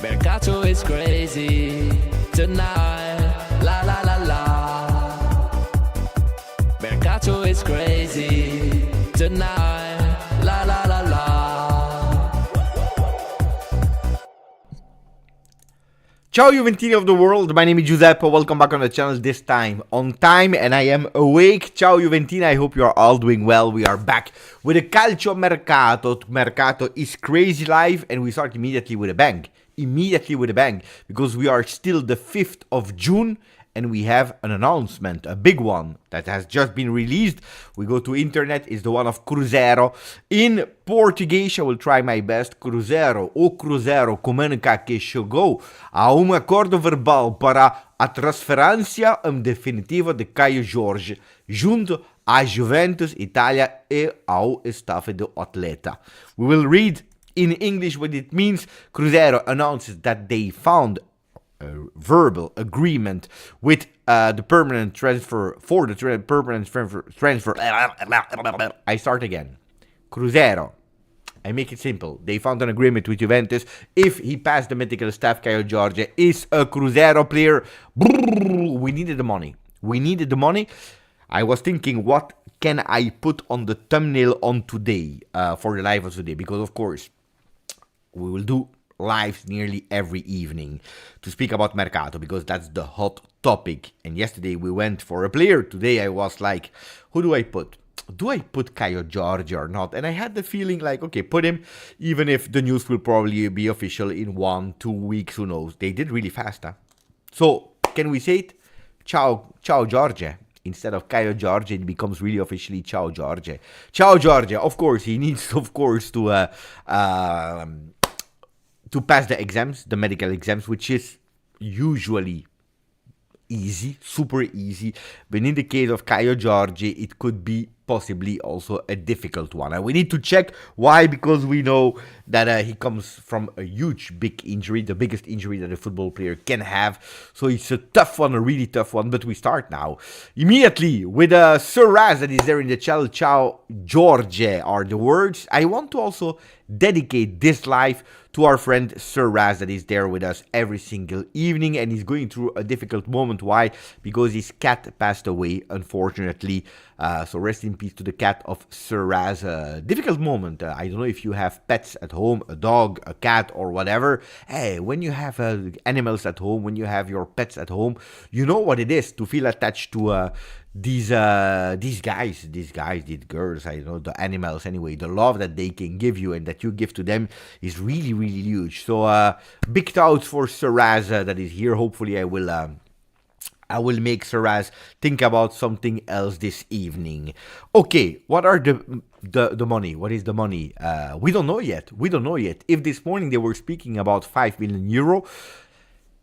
Mercato is crazy tonight, la la la la. Mercato is crazy tonight, la la la la. Ciao Juventini of the world, my name is Giuseppe, welcome back on the channel, this time on time and I am awake. Ciao Juventini, I hope you are all doing well. We are back with a calcio mercato. Mercato is crazy live and we start immediately with a bang. Because we are still the 5th of June and we have an announcement, a big one that has just been released. We go to internet, it's the one of Cruzeiro. In Portuguese, I will try my best. Cruzeiro, o Cruzeiro comunica que chegou a acordo verbal para a transferência definitiva de Kaio Jorge junto à Juventus, Itália e ao staff do atleta. We will read in English what it means. Cruzeiro announces that they found a verbal agreement with the permanent transfer for the permanent transfer. I start again. Cruzeiro. I make it simple. They found an agreement with Juventus. If he passed the medical staff, Kaio Jorge is a Cruzeiro player. We needed the money. I was thinking, what can I put on the thumbnail on today for the live of today? Because of course, we will do lives nearly every evening to speak about Mercato because that's the hot topic. And yesterday we went for a player. Today I was like, who do I put? Do I put Kaio Jorge or not? And I had the feeling like, okay, put him, even if the news will probably be official in 1-2 weeks, who knows? They did really fast, huh? So, can we say it? Ciao Jorge. Instead of Kaio Jorge, it becomes really officially Ciao Jorge. Ciao Jorge, of course, he needs, of course, to pass the exams, the medical exams, which is usually easy, super easy. But in the case of Kaio Jorge, it could be possibly also a difficult one. And we need to check why, because we know that he comes from a huge, big injury, the biggest injury that a football player can have. So it's a tough one, a really tough one. But we start now immediately with Sir Raz that is there in the channel. Ciao Jorge are the words. I want to also dedicate this live to our friend Sir Raz that is there with us every single evening and he's going through a difficult moment. Why? Because his cat passed away, unfortunately. So rest in peace to the cat of Sir Raz. Difficult moment. I don't know if you have pets at home, a dog, a cat or whatever. Hey, when you have animals at home, when you have your pets at home, you know what it is to feel attached to these guys, these girls, I don't know, the animals anyway. The love that they can give you and that you give to them is really, really huge. So big thoughts for Sir Raz that is here. Hopefully I will make Sir Raz think about something else this evening. Okay, what are the money? What is the money? We don't know yet. If this morning they were speaking about 5 million euro,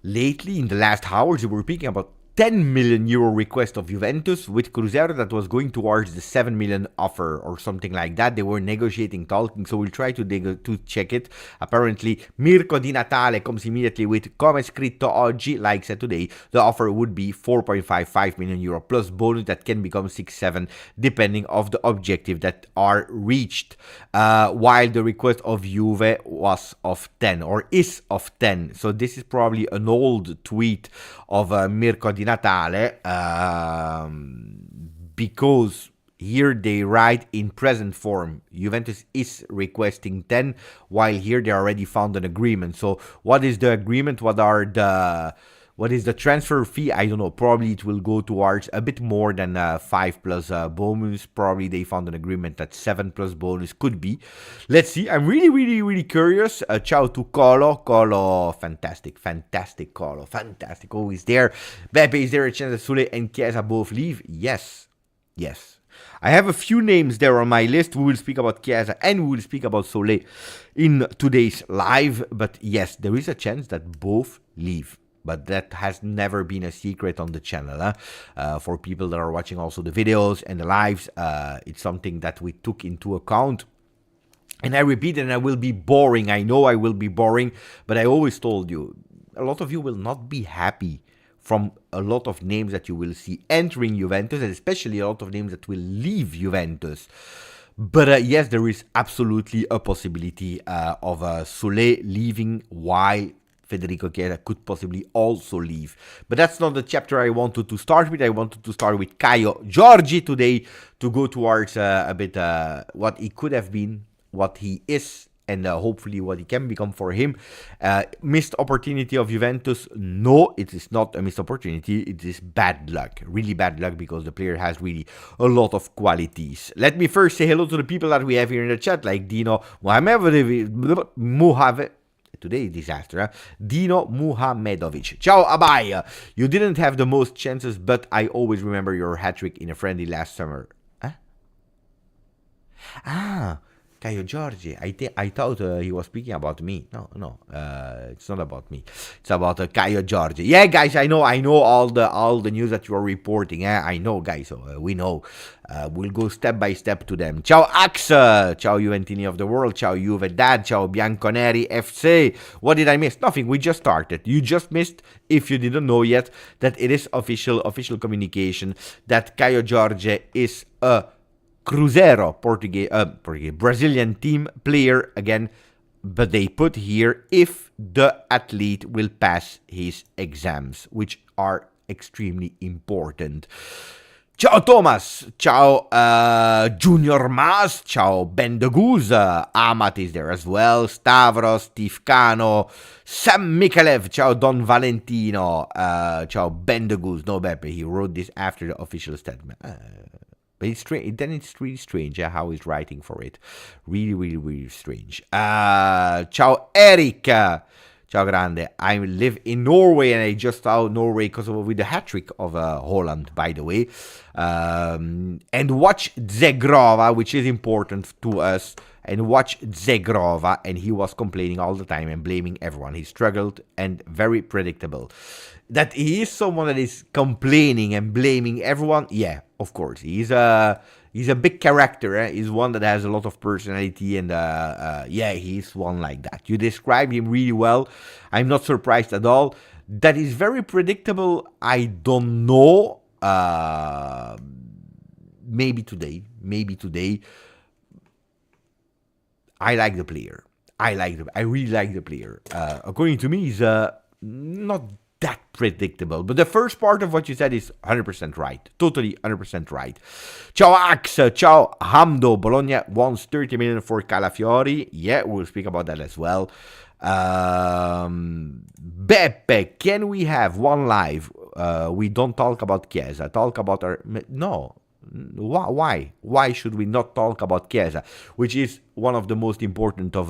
lately in the last hours they were speaking about 10 million euro request of Juventus with Cruzeiro that was going towards the 7 million offer or something like that. They were negotiating, talking, so we'll try to check it. Apparently, Mirko Di Natale comes immediately with, come scritto oggi, like said today, the offer would be 4.55 million euro plus bonus that can become 6-7 depending of the objective that are reached. While the request of Juve was of 10 or is of 10. So this is probably an old tweet of Mirko Di Natale, because here they write in present form Juventus is requesting 10, while here they already found an agreement. So what is the agreement? What is the transfer fee? I don't know. Probably it will go towards a bit more than 5 plus bonus. Probably they found an agreement that 7 plus bonus could be. Let's see. I'm really curious. Ciao to Colo, fantastic Colo, fantastic. Always there. Beppe, is there a chance that Sule and Chiesa both leave? Yes. I have a few names there on my list. We will speak about Chiesa and we will speak about Sole in today's live. But yes, there is a chance that both leave. But that has never been a secret on the channel. For people that are watching also the videos and the lives, it's something that we took into account. And I repeat, and I will be boring. I know I will be boring, but I always told you, a lot of you will not be happy from a lot of names that you will see entering Juventus, and especially a lot of names that will leave Juventus. But yes, there is absolutely a possibility of Sule leaving while Federico Chiesa could possibly also leave. But that's not the chapter I wanted to start with. I wanted to start with Kaio Jorge today to go towards a bit what he could have been, what he is, and hopefully what he can become for him. Missed opportunity of Juventus? No, it is not a missed opportunity. It is bad luck. Really bad luck, because the player has really a lot of qualities. Let me first say hello to the people that we have here in the chat, like Dino Muhammad. Today, disaster, huh? Dino Muhamedovic. Ciao, Abaya. You didn't have the most chances, but I always remember your hat-trick in a friendly last summer. Huh? Ah, Kaio Jorge. I thought he was speaking about me. No, it's not about me. It's about Kaio Jorge. Yeah, guys, I know all the news that you are reporting. I know, guys. So we know. We'll go step by step to them. Ciao, Axe. Ciao, Juventini of the world. Ciao, Juve Dad. Ciao, Bianconeri FC. What did I miss? Nothing. We just started. You just missed, if you didn't know yet, that it is official communication that Kaio Jorge is a Cruzeiro, Brazilian team player again, but they put here if the athlete will pass his exams, which are extremely important. Ciao Thomas, ciao Junior Mas, ciao Ben the Goose, Amat is there as well, Stavros, Tifcano, Sam Mikalev, ciao Don Valentino, ciao Ben the Goose, no Beppe, he wrote this after the official statement. But it's strange. Then it's really strange how he's writing for it. Really strange. Ciao, Eric. Ciao, Grande. I live in Norway, and I just saw Norway because with the hat-trick of Holland, by the way. And watch Zegrova, which is important to us. And watch Zegrova, and he was complaining all the time and blaming everyone. He struggled and very predictable. That he is someone that is complaining and blaming everyone, yeah, of course. He's a big character. Eh? He's one that has a lot of personality, and yeah, he's one like that. You described him really well. I'm not surprised at all. That is very predictable. I don't know. Maybe today. I like the player. I really like the player. According to me, he's not that predictable. But the first part of what you said is 100% right. Totally 100% right. Ciao Ax, ciao Hamdo. Bologna wants 30 million for Calafiori. Yeah, we'll speak about that as well. Beppe, can we have one live? We don't talk about Chiesa. Talk about our... No. Why? Why should we not talk about Chiesa, which is one of the most important of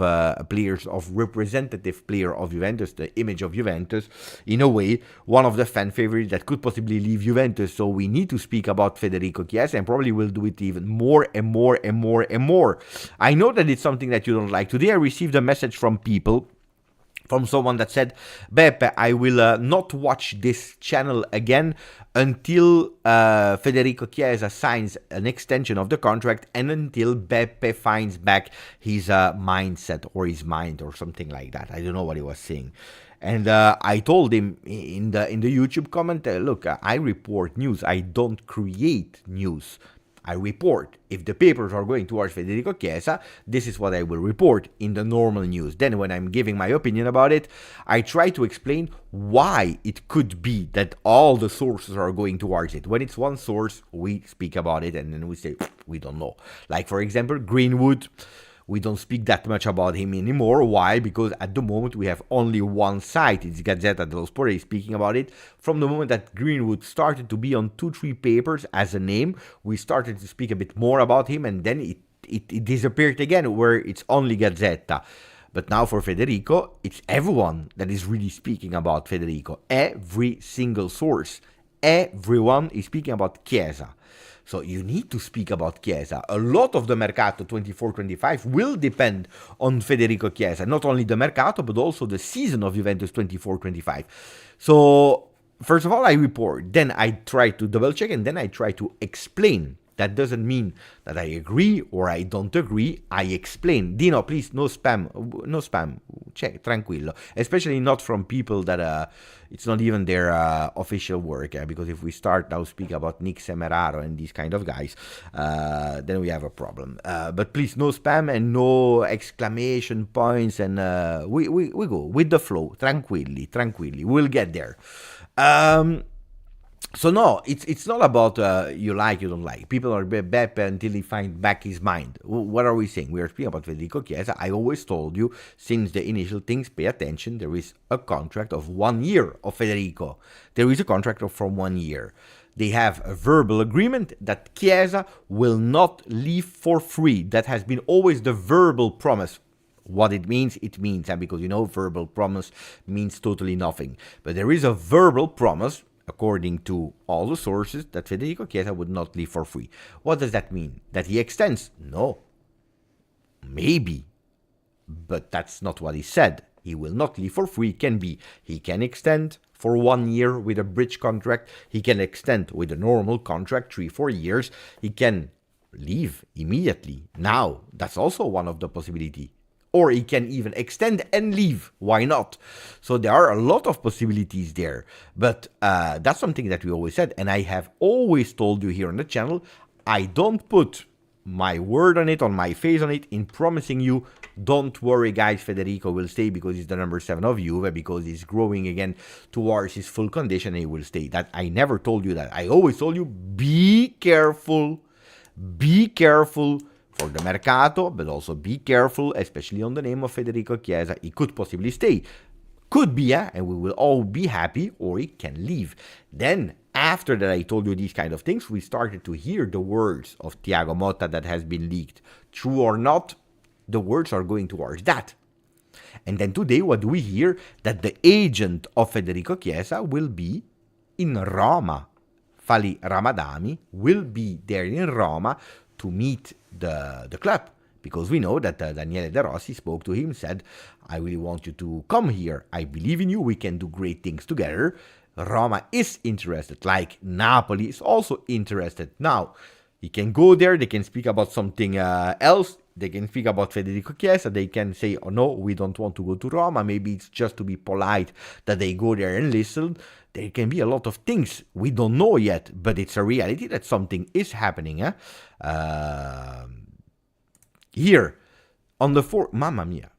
players, of representative player of Juventus, the image of Juventus, in a way, one of the fan favorites that could possibly leave Juventus. So we need to speak about Federico Chiesa, and probably will do it even more and more. I know that it's something that you don't like. Today I received a message from someone that said, Beppe, I will not watch this channel again until Federico Chiesa signs an extension of the contract, and until Beppe finds back his mindset or his mind or something like that. I don't know what he was saying. And I told him in the YouTube comment, look, I report news. I don't create news. I report. If the papers are going towards Federico Chiesa, this is what I will report in the normal news. Then when I'm giving my opinion about it, I try to explain why it could be that all the sources are going towards it. When it's one source, we speak about it, and then we say, we don't know. Like, for example, Greenwood. We don't speak that much about him anymore. Why? Because at the moment we have only one site. It's Gazzetta dello Sport speaking about it. From the moment that Greenwood started to be on 2-3 papers as a name, we started to speak a bit more about him, and then it disappeared again, where it's only Gazzetta. But now for Federico, it's everyone that is really speaking about Federico. Every single source. Everyone is speaking about Chiesa. So you need to speak about Chiesa. A lot of the Mercato 24-25 will depend on Federico Chiesa. Not only the Mercato, but also the season of Juventus 24-25. So, first of all, I report. Then I try to double check, and then I try to explain That doesn't mean that I agree or I don't agree. I explain. Dino, please, no spam. No spam. Check, tranquillo. Especially not from people that it's not even their official work. Because if we start now speaking about Nick Semeraro and these kind of guys, then we have a problem. But please, no spam and no exclamation points. And we go with the flow. Tranquilly. We'll get there. So no, it's not about you don't like. People are Beppe until he finds back his mind. What are we saying? We are speaking about Federico Chiesa. I always told you, since the initial things, pay attention. There is a contract of 1 year of Federico. There is a contract from 1 year. They have a verbal agreement that Chiesa will not leave for free. That has been always the verbal promise. What it means, and because verbal promise means totally nothing. But there is a verbal promise, according to all the sources, that Federico Chiesa would not leave for free. What does that mean? That he extends? No. Maybe. But that's not what he said. He will not leave for free. He can extend for 1 year with a bridge contract. He can extend with a normal contract, 3-4 years. He can leave immediately. Now, that's also one of the possibilities. Or he can even extend and leave. Why not? So there are a lot of possibilities there. But that's something that we always said. And I have always told you here on the channel, I don't put my word on it, on my face on it, in promising you, don't worry guys, Federico will stay because he's the number 7 of Juve, because he's growing again towards his full condition and he will stay. That I never told you that. I always told you, be careful for the Mercato, but also be careful, especially on the name of Federico Chiesa. He could possibly stay. Could be, and we will all be happy, or he can leave. Then, after that I told you these kind of things, we started to hear the words of Thiago Motta that has been leaked. True or not, the words are going towards that. And then today, what do we hear? That the agent of Federico Chiesa will be in Roma. Fali Ramadani will be there in Roma to meet the club, because we know that Daniele De Rossi spoke to him, said, I really want you to come here. I believe in you. We can do great things together. Roma is interested, like Napoli is also interested. Now, he can go there. They can speak about something else. They can speak about Federico Chiesa. They can say, oh no, we don't want to go to Roma. Maybe it's just to be polite that they go there and listen. There can be a lot of things we don't know yet, but it's a reality that something is happening. Here, on the 4th, mamma mia.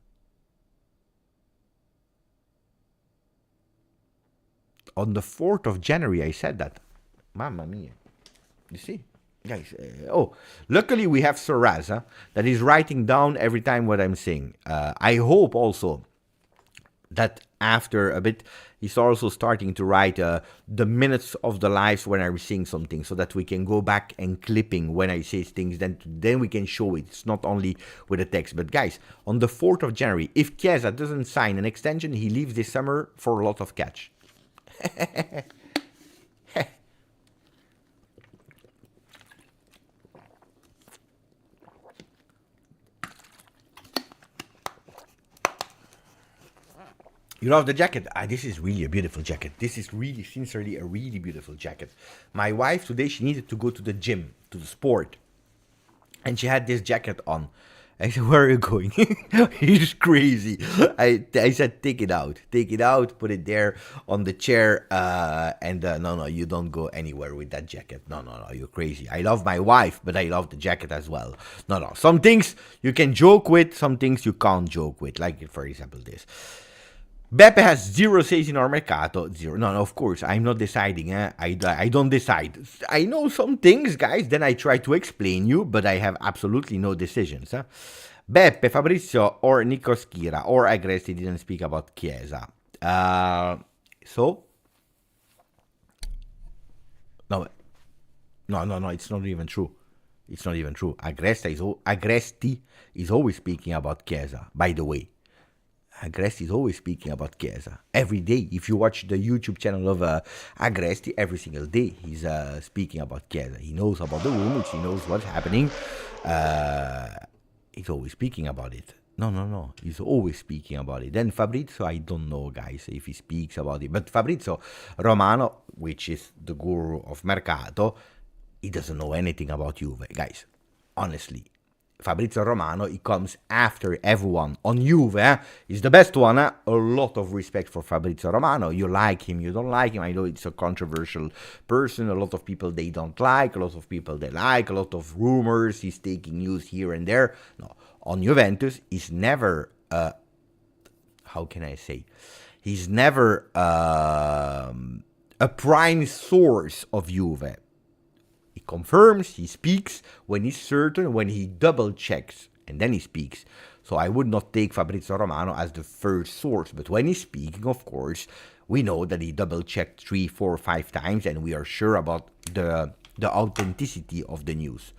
On the 4th of January, I said that. Mamma mia. You see? Guys, luckily we have Sarraza that is writing down every time what I'm saying. I hope also that after a bit, he's also starting to write the minutes of the lives when I'm saying something, so that we can go back and clipping when I say things, then we can show it. It's not only with the text. But guys, on the 4th of January, if Chiesa doesn't sign an extension, he leaves this summer for a lot of cash. You love the jacket? This is really a beautiful jacket. This is really, sincerely, a really beautiful jacket. My wife today, she needed to go to the gym, to the sport. And she had this jacket on. I said, where are you going? He's crazy. I said, take it out, put it there on the chair. No, you don't go anywhere with that jacket. No, you're crazy. I love my wife, but I love the jacket as well. No, some things you can joke with, some things you can't joke with. Like, for example, this. Beppe has 0 says in our Mercato. 0. No, of course, I'm not deciding. I don't decide. I know some things, guys, then I try to explain you, but I have absolutely no decisions. Beppe, Fabrizio, or Nico Schira, or Agresti didn't speak about Chiesa. So? No, it's not even true. It's not even true. Agresti is always speaking about Chiesa, by the way. Agresti is always speaking about Chiesa. Every day, if you watch the YouTube channel of Agresti, every single day he's speaking about Chiesa. He knows about the rumors, he knows what's happening. He's always speaking about it. No, he's always speaking about it. Then Fabrizio, I don't know, guys, if he speaks about it. But Fabrizio Romano, which is the guru of Mercato, he doesn't know anything about Juve, guys. Honestly, Fabrizio Romano, he comes after everyone on Juve. He's the best one. A lot of respect for Fabrizio Romano. You like him, you don't like him. I know it's a controversial person. A lot of people they don't like. A lot of people they like. A lot of rumors. He's taking news here and there. No, on Juventus, he's never. How can I say? He's never a prime source of Juve. He confirms, he speaks when he's certain, when he double checks, and then he speaks. So I would not take Fabrizio Romano as the first source, but when he's speaking, of course, we know that he double checked 3, 4, 5 times, and we are sure about the authenticity of the news.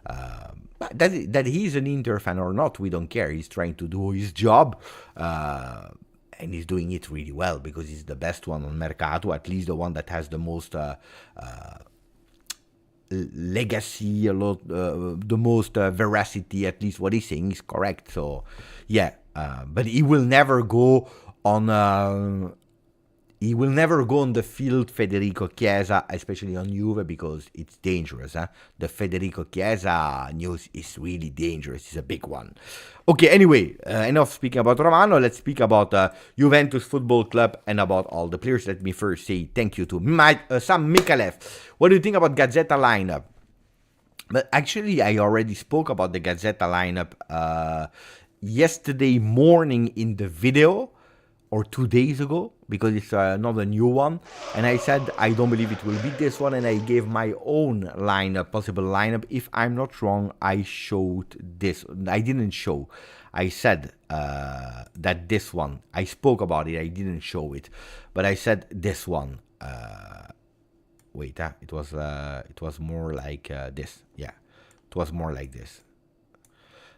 That he's an Inter fan or not, we don't care. He's trying to do his job, and he's doing it really well because he's the best one on Mercato, at least the one that has the most legacy, the most veracity. At least what he's saying is correct. So yeah, but he will never go on. He will never go on the field, Federico Chiesa, especially on Juve, because it's dangerous. The Federico Chiesa news is really dangerous. It's a big one. Okay, anyway, enough speaking about Romano. Let's speak about Juventus Football Club and about all the players. Let me first say thank you to Sam Mikalev. What do you think about Gazzetta lineup? But actually, I already spoke about the Gazzetta lineup yesterday morning in the video, or 2 days ago, because it's not a new one, and I said I don't believe it will be this one, and I gave my own lineup, possible lineup. If I'm not wrong, I showed this. I didn't show. I said that this one. I spoke about it. I didn't show it, but I said this one. Wait, it was more like this. Yeah, it was more like this.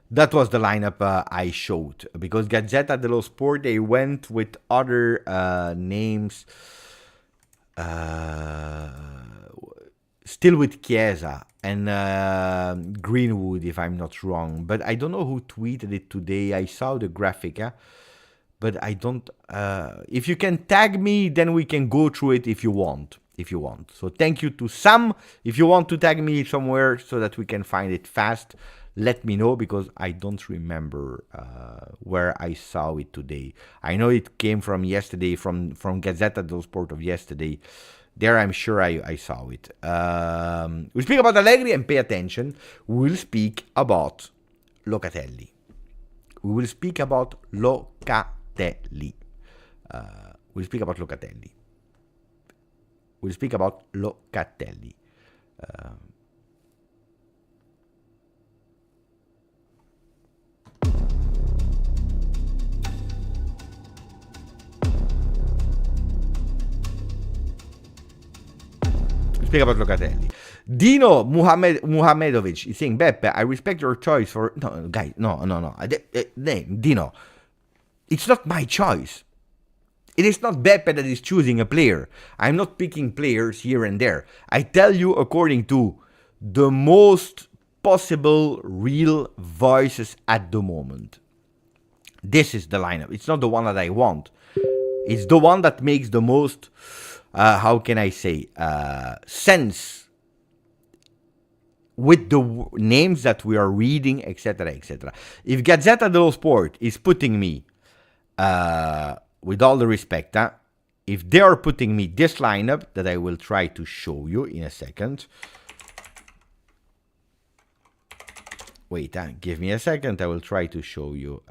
That was the lineup I showed, because Gazzetta dello Sport, they went with other names, still with Chiesa and Greenwood, if I'm not wrong. But I don't know who tweeted it today. I saw the graphic, but I don't. If you can tag me, then we can go through it if you want. So thank you to Sam. If you want to tag me somewhere so that we can find it fast, let me know, because I don't remember where I saw it today. I know it came from yesterday, from Gazzetta dello Sport of yesterday. There I'm sure I saw it. We speak about Allegri, and pay attention. We will speak about Locatelli. We'll speak about Locatelli. Speak about Locatelli. Dino Muhamedovic is saying, Beppe, I respect your choice for... No, guys, no. Dino, it's not my choice. It is not Beppe that is choosing a player. I'm not picking players here and there. I tell you according to the most possible real voices at the moment. This is the lineup. It's not the one that I want. It's the one that makes the most... how can I say, sense with the names that we are reading, etc., etc. If Gazzetta dello Sport is putting me, with all the respect, if they are putting me this lineup that I will try to show you in a second. Wait, give me a second. I will try to show you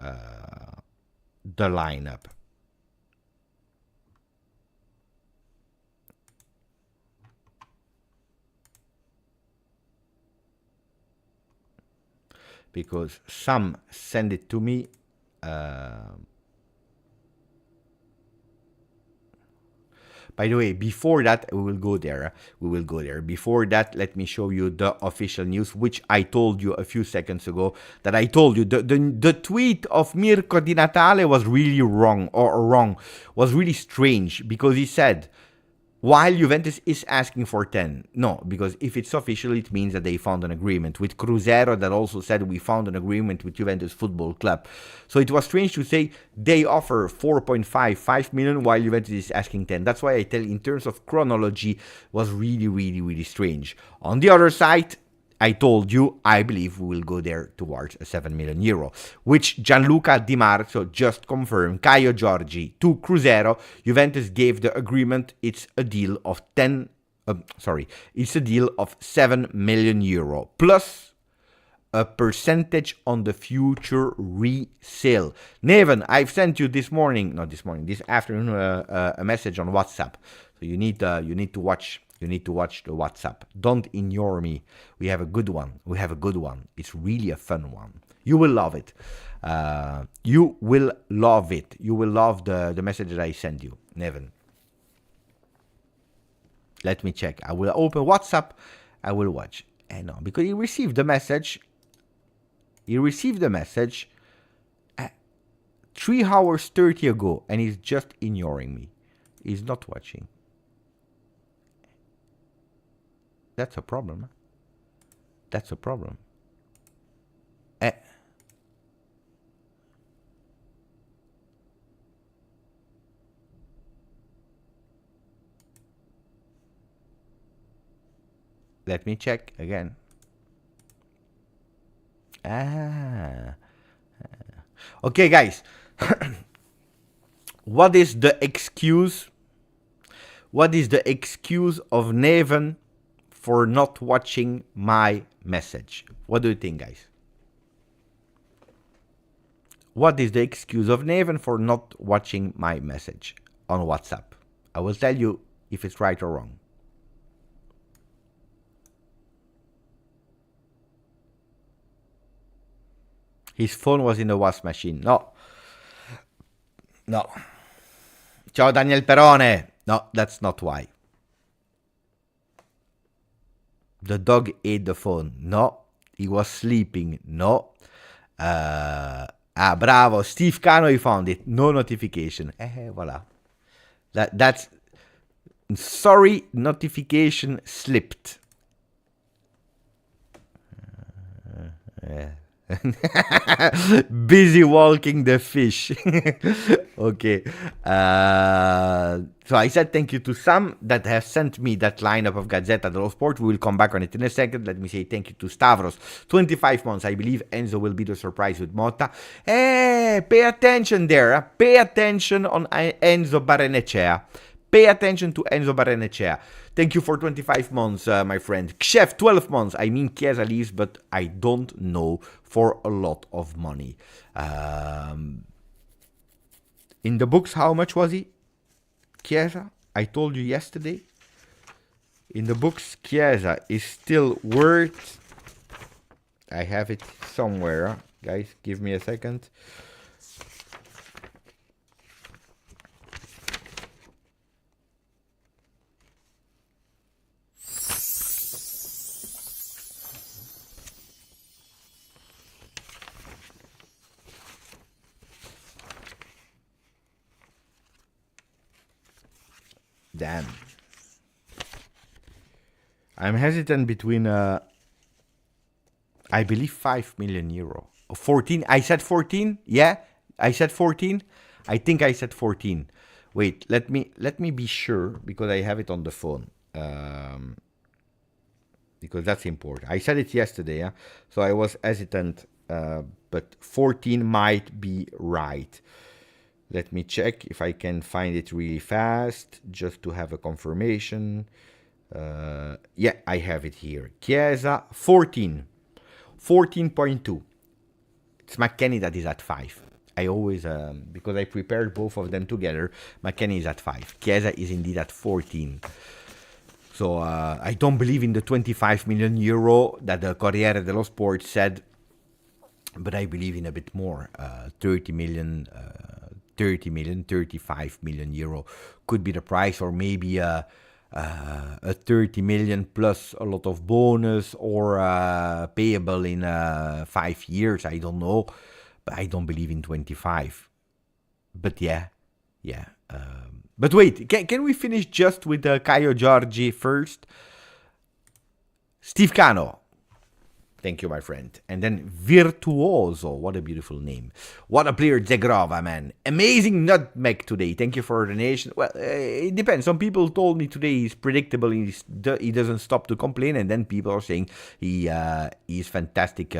the lineup. Because some send it to me. By the way, before that, we will go there. Before that, let me show you the official news, which I told you a few seconds ago. That I told you the tweet of Mirko Di Natale was really wrong, was really strange, because he said, while Juventus is asking for 10. No, because if it's official, it means that they found an agreement with Cruzeiro that also said we found an agreement with Juventus Football Club. So it was strange to say they offer 4.5 million while Juventus is asking 10. That's why I tell in terms of chronology was really, really, really strange. On the other side, I told you, I believe we will go there towards a 7 million euro, which Gianluca Di Marzio just confirmed. Kaio Jorge to Cruzeiro. Juventus gave the agreement. It's a deal of it's a deal of 7 million euro plus a percentage on the future resale. Neven, I've sent you this afternoon a message on WhatsApp. So you need to watch. You need to watch the WhatsApp. Don't ignore me. We have a good one. It's really a fun one. You will love it. You will love it. You will love the message that I sent you, Neven. Let me check. I will open WhatsApp. I will watch. And no, because he received the message. 3 hours 30 ago, and he's just ignoring me. He's not watching. That's a problem. That's a problem. Let me check again. Okay, guys. What is the excuse? What is the excuse of Neven for not watching my message? What do you think, guys? What is the excuse of Neven for not watching my message on WhatsApp? I will tell you if it's right or wrong. His phone was in the wash machine. No. Ciao, Daniel Perone. No, that's not why. The dog ate the phone. No. He was sleeping. No. Bravo. Steve Cano, he found it. No notification. Voila. That's... Sorry, notification slipped. Busy walking the fish. Okay. So I said thank you to Sam that has sent me that lineup of Gazzetta dello Sport. We will come back on it in a second. Let me say thank you to Stavros. 25 months. I believe Enzo will be the surprise with Motta. Pay attention there. Pay attention on Enzo Barrenechea. Pay attention to Enzo Barrenechea. Thank you for 25 months, my friend. Chef, 12 months. I mean, Chiesa leaves, but I don't know for a lot of money. In the books, how much was he? Chiesa? I told you yesterday. In the books, Chiesa is still worth... I have it somewhere. Guys, give me a second. Damn. I'm hesitant between, I believe 5 million euro. 14, I said 14? Yeah, I said 14? I think I said 14. Wait, let me be sure, because I have it on the phone. Because that's important. I said it yesterday, yeah? So I was hesitant, but 14 might be right. Let me check if I can find it really fast, just to have a confirmation. Yeah, I have it here. Chiesa, 14. 14.2. It's McKennie that is at 5. I always, because I prepared both of them together, McKennie is at 5. Chiesa is indeed at 14. So I don't believe in the 25 million euro that the Corriere dello Sport said, but I believe in a bit more. 30 million, 35 million euro could be the price, or maybe a 30 million plus a lot of bonus, or payable in 5 years. I don't know, but I don't believe in 25. But yeah, But wait, can we finish just with Kaio Jorge first? Steve Cano. Thank you, my friend. And then Virtuoso. What a beautiful name. What a player, Zegrova, man. Amazing nutmeg today. Thank you for the donation. Well, it depends. Some people told me today he's predictable. He doesn't stop to complain. And then people are saying he's fantastic.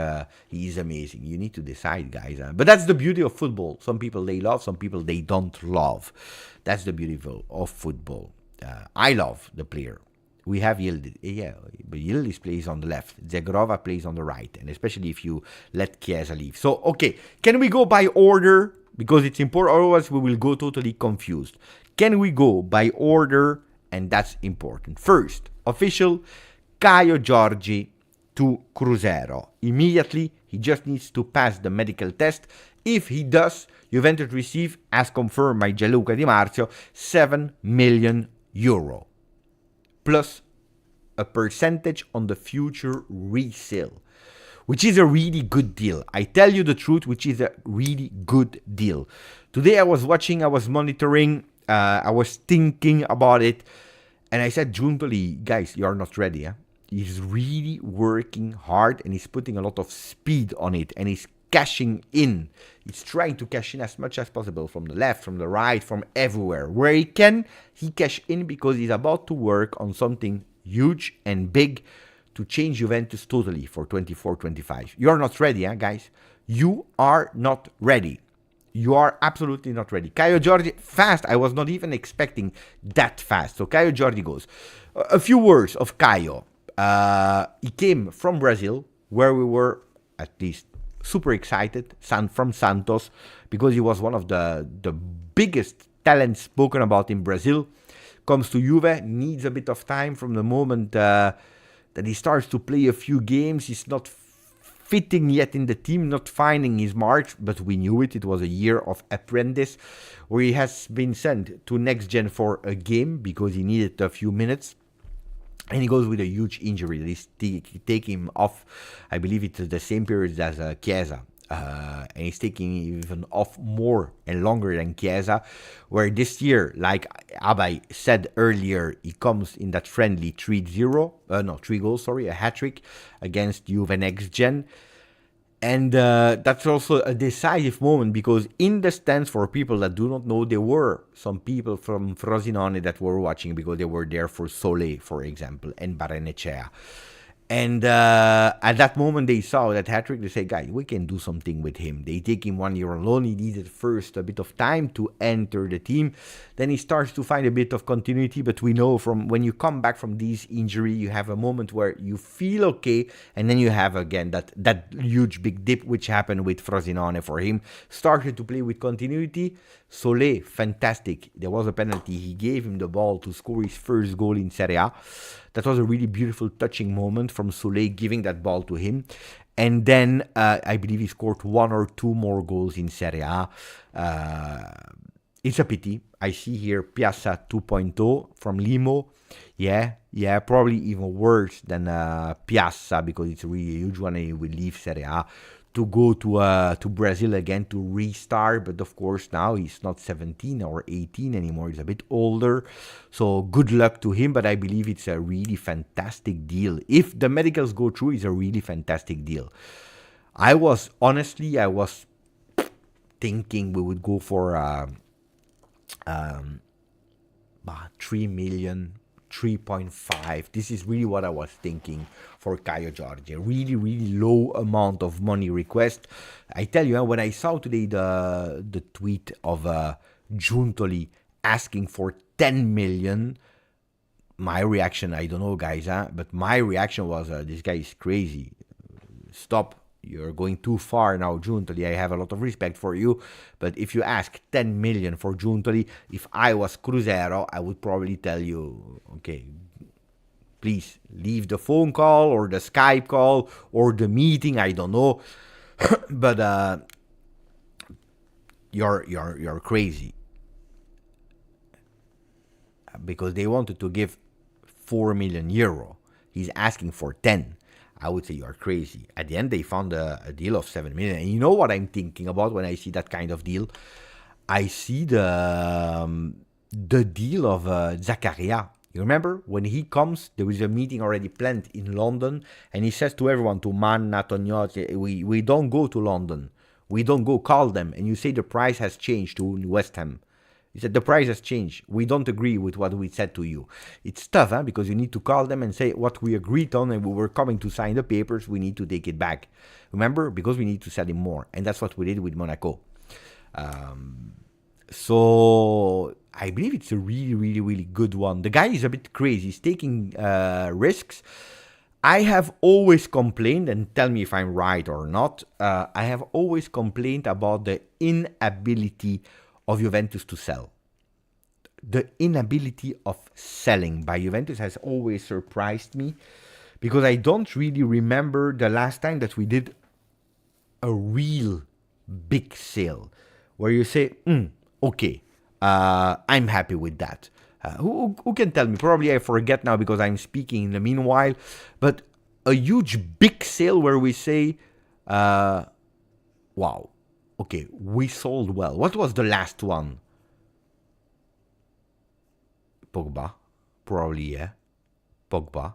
He's amazing. You need to decide, guys. But that's the beauty of football. Some people they love. Some people they don't love. That's the beauty of football. I love the player. We have Yildiz. Yeah, but Yildiz plays on the left. Zegrova plays on the right. And especially if you let Chiesa leave. So, okay. Can we go by order? Because it's important. Otherwise, we will go totally confused. Can we go by order? And that's important. First, official, Kaio Jorge to Cruzeiro. Immediately, he just needs to pass the medical test. If he does, Juventus receive, as confirmed by Gianluca Di Marzio, 7 million euro. Plus a percentage on the future resale, which is a really good deal. I tell you the truth, which is a really good deal. Today I was watching, I was monitoring, I was thinking about it, and I said, Giuntoli, guys, you are not ready. He's really working hard, and he's putting a lot of speed on it, and he's cashing in. He's trying to cash in as much as possible from the left, from the right, from everywhere. Where he can, he cash in because he's about to work on something huge and big to change Juventus totally for 24-25. You are not ready, guys. You are not ready. You are absolutely not ready. Kaio Jorge, fast. I was not even expecting that fast. So Kaio Jorge goes. A few words of Kaio. He came from Brazil, where we were, at least, super excited from Santos, because he was one of the biggest talents spoken about in Brazil. Comes to Juve, needs a bit of time from the moment that he starts to play a few games. He's not fitting yet in the team, not finding his mark, but we knew it. It was a year of apprentice where he has been sent to Next Gen for a game because he needed a few minutes. And he goes with a huge injury that is taking him off. I believe it's the same period as Chiesa. And he's taking even off more and longer than Chiesa. Where this year, like Abai said earlier, he comes in that friendly 3 goals, a hat-trick against Juve Next Gen. And that's also a decisive moment because in the stands, for people that do not know, there were some people from Frosinone that were watching because they were there for Sole, for example, and Barrenechea. And at that moment, they saw that hat-trick. They say, guys, we can do something with him. They take him 1 year alone. He needed first a bit of time to enter the team. Then he starts to find a bit of continuity. But we know from when you come back from this injury, you have a moment where you feel okay. And then you have, again, that huge big dip, which happened with Frosinone for him. Started to play with continuity. Sole, fantastic. There was a penalty. He gave him the ball to score his first goal in Serie A. That was a really beautiful, touching moment from Sole giving that ball to him. And then I believe he scored 1 or 2 more goals in Serie A. It's a pity. I see here Piazza 2.0 from Limo. Yeah, probably even worse than Piazza because it's a really huge one and he will leave Serie A to go to Brazil again to restart. But of course now he's not 17 or 18 anymore. He's a bit older. So good luck to him. But I believe it's a really fantastic deal. If the medicals go through, it's a really fantastic deal. I was thinking we would go for 3 million, 3.5. This is really what I was thinking for Kaio Jorge. Really, really low amount of money request. I tell you, when I saw today the tweet of Giuntoli asking for 10 million, my reaction, I don't know, guys, but my reaction was, this guy is crazy. Stop. You're going too far now, Giuntoli. I have a lot of respect for you. But if you ask 10 million for Giuntoli, if I was Cruzeiro, I would probably tell you, okay, please leave the phone call or the Skype call or the meeting. I don't know. But you're crazy. Because they wanted to give 4 million euro. He's asking for 10. I would say you are crazy. At the end, they found a deal of 7 million. And you know what I'm thinking about when I see that kind of deal? I see the the deal of Zakaria. You remember when he comes, there was a meeting already planned in London, and he says to everyone, to Manna, Tognozzi, we don't go to London. We don't go call them. And you say the price has changed to West Ham. He said the price has changed. We don't agree with what we said to you. It's tough, huh? Because you need to call them and say what we agreed on, and we were coming to sign the papers. We need to take it back. Remember? Because we need to sell him more. And that's what we did with Monaco. So I believe it's a really, really, really good one. The guy is a bit crazy. He's taking risks. I have always complained, and tell me if I'm right or not, I have always complained about the inability of Juventus to sell. The inability of selling by Juventus has always surprised me, because I don't really remember the last time that we did a real big sale where you say, okay, I'm happy with that. Who can tell me? Probably I forget now because I'm speaking in the meanwhile. But a huge big sale where we say, wow, okay, we sold well. What was the last one? Pogba. Probably, yeah. Pogba.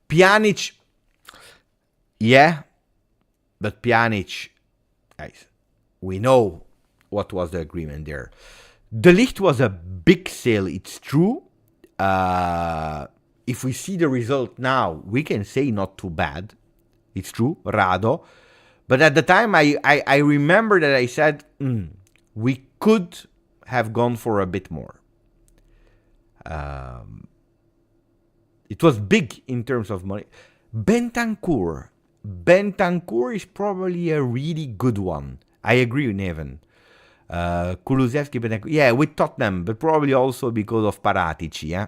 Pjanic. Yeah. But Pjanic, guys, we know what was the agreement there. De Ligt was a big sale, it's true. If we see the result now, we can say not too bad. It's true, Rado. But at the time, I remember that I said, we could have gone for a bit more. It was big in terms of money. Bentancur is probably a really good one. I agree with Neven. Kulusevski, Bentancur, yeah, with Tottenham, but probably also because of Paratici, yeah.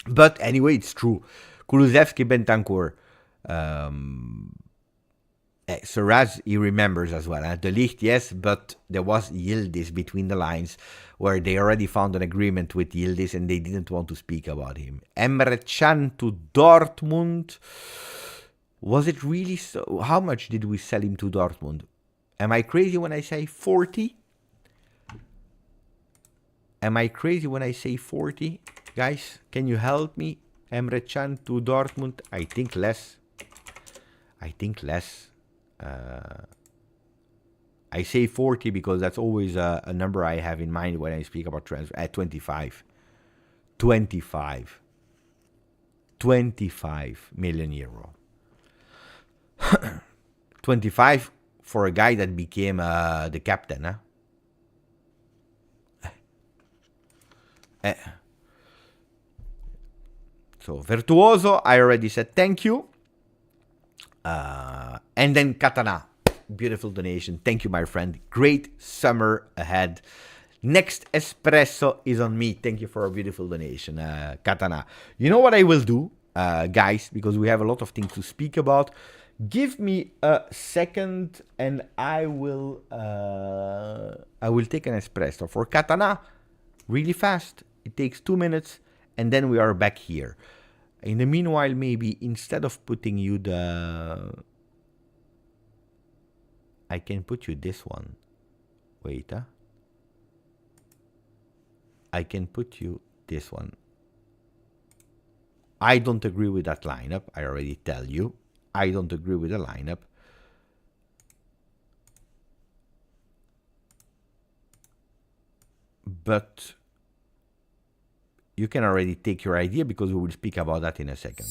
But anyway, it's true. Kulusevski, Bentancur, Serraz, he remembers as well. De Ligt, yes, but there was Yildiz between the lines, where they already found an agreement with Yildiz and they didn't want to speak about him. Emre Can to Dortmund. Was it really so? How much did we sell him to Dortmund? Am I crazy when I say 40? Am I crazy when I say 40? Guys, can you help me? Emre Can to Dortmund? I think less. I say 40 because that's always a number I have in mind when I speak about transfer. At 25 million euro. 25 for a guy that became the captain, huh? So Virtuoso, I already said thank you. And then Katana, beautiful donation. Thank you, my friend. Great summer ahead. Next espresso is on me. Thank you for a beautiful donation, Katana. You know what I will do, guys, because we have a lot of things to speak about. Give me a second, and I will take an espresso for Katana. Really fast. It takes 2 minutes, and then we are back here. In the meanwhile, maybe instead of putting you I can put you this one. Wait, I can put you this one. I don't agree with that lineup. I already tell you. I don't agree with the lineup. But you can already take your idea because we will speak about that in a second.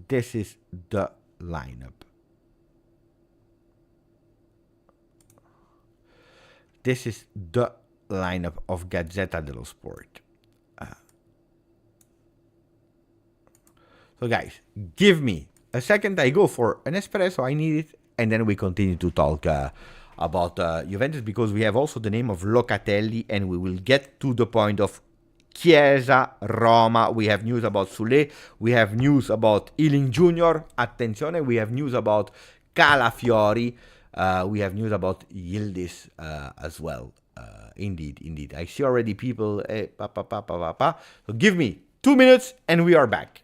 This is the lineup. This is the lineup of Gazzetta dello Sport. So guys, give me a second. I go for an espresso. I need it. And then we continue to talk about Juventus, because we have also the name of Locatelli, and we will get to the point of Chiesa, Roma. We have news about Sule. We have news about Ealing Jr. Attenzione. We have news about Calafiori. We have news about Yildiz as well. Indeed. I see already people. So give me 2 minutes and we are back.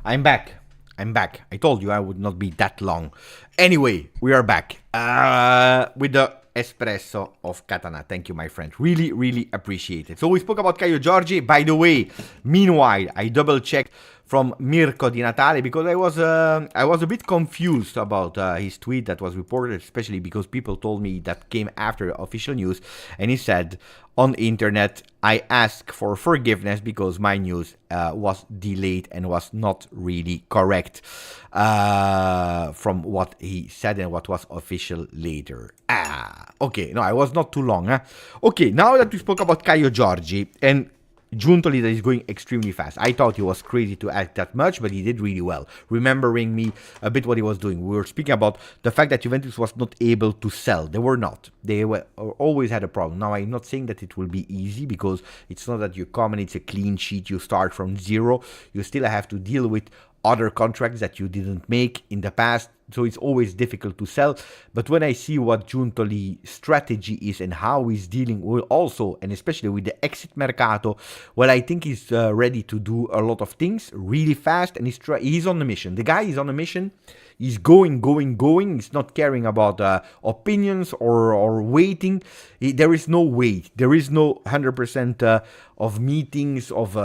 I'm back. I told you I would not be that long. Anyway, we are back with the espresso of Katana. Thank you, my friend. Really, really appreciate it. So we spoke about Kaio Jorge. By the way, meanwhile, I double-checked from Mirko Di Natale because I was a bit confused about his tweet that was reported, especially because people told me that came after official news, and he said on the internet, I ask for forgiveness because my news was delayed and was not really correct from what he said and what was official later. Okay, no, I was not too long. Okay, now that we spoke about Kaio Jorge and Giuntoli that is going extremely fast. I thought he was crazy to act that much, but he did really well. Remembering me a bit what he was doing. We were speaking about the fact that Juventus was not able to sell. They were not. They were always had a problem. Now, I'm not saying that it will be easy because it's not that you come and it's a clean sheet. You start from zero. You still have to deal with other contracts that you didn't make in the past, so it's always difficult to sell. But when I see what Giuntoli's strategy is and how he's dealing with also, and especially with the exit mercato, well, I think he's ready to do a lot of things really fast, and he's on the mission. The guy is on a mission. He's going. He's not caring about opinions or waiting. There is no wait. There is no 100% of meetings, of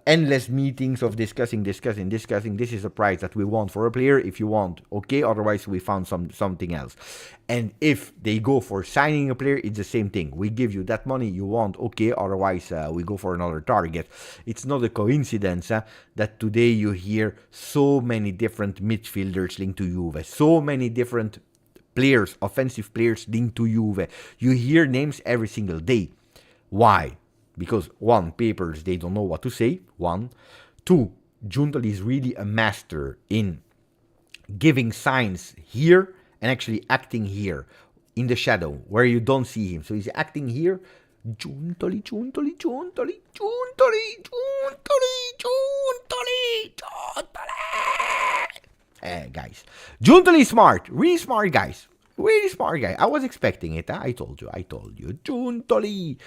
endless meetings, of discussing. This is the price that we want for a player. If you want, okay. Otherwise, we found something else. And if they go for signing a player, it's the same thing. We give you that money you want, okay. Otherwise, we go for another target. It's not a coincidence that today you hear so many different midfielders linked to Juve, so many different players, offensive players linked to Juve. You hear names every single day. Why? Because one, papers, they don't know what to say. One. Two, Giuntoli is really a master in giving signs here and actually acting here in the shadow where you don't see him. So he's acting here. Giuntoli. Guys, Giuntoli is smart, really smart guys. Really smart guy. I was expecting it. I told you. Giuntoli.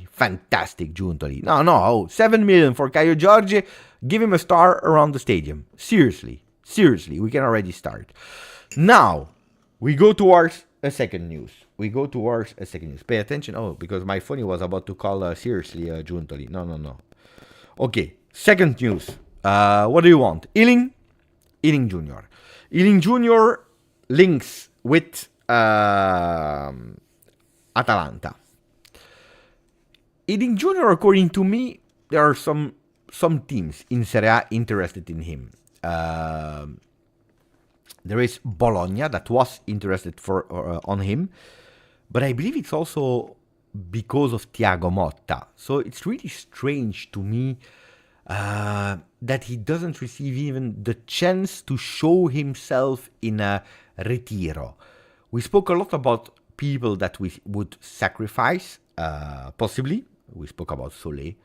Fantastic Giuntoli. No. 7 million for Kaio Jorge. Give him a star around the stadium. Seriously. We can already start. Now, we go towards a second news. Pay attention. Oh, because my phone was about to call seriously Giuntoli. No. Okay. Second news. What do you want? Ealing Jr. Ealing Jr. links with Atalanta. Ealing Jr., according to me, there are some teams in Serie A interested in him. There is Bologna that was interested on him, but I believe it's also because of Thiago Motta. So it's really strange to me that he doesn't receive even the chance to show himself in a retiro. We spoke a lot about people that we would sacrifice, possibly. We spoke about Solé.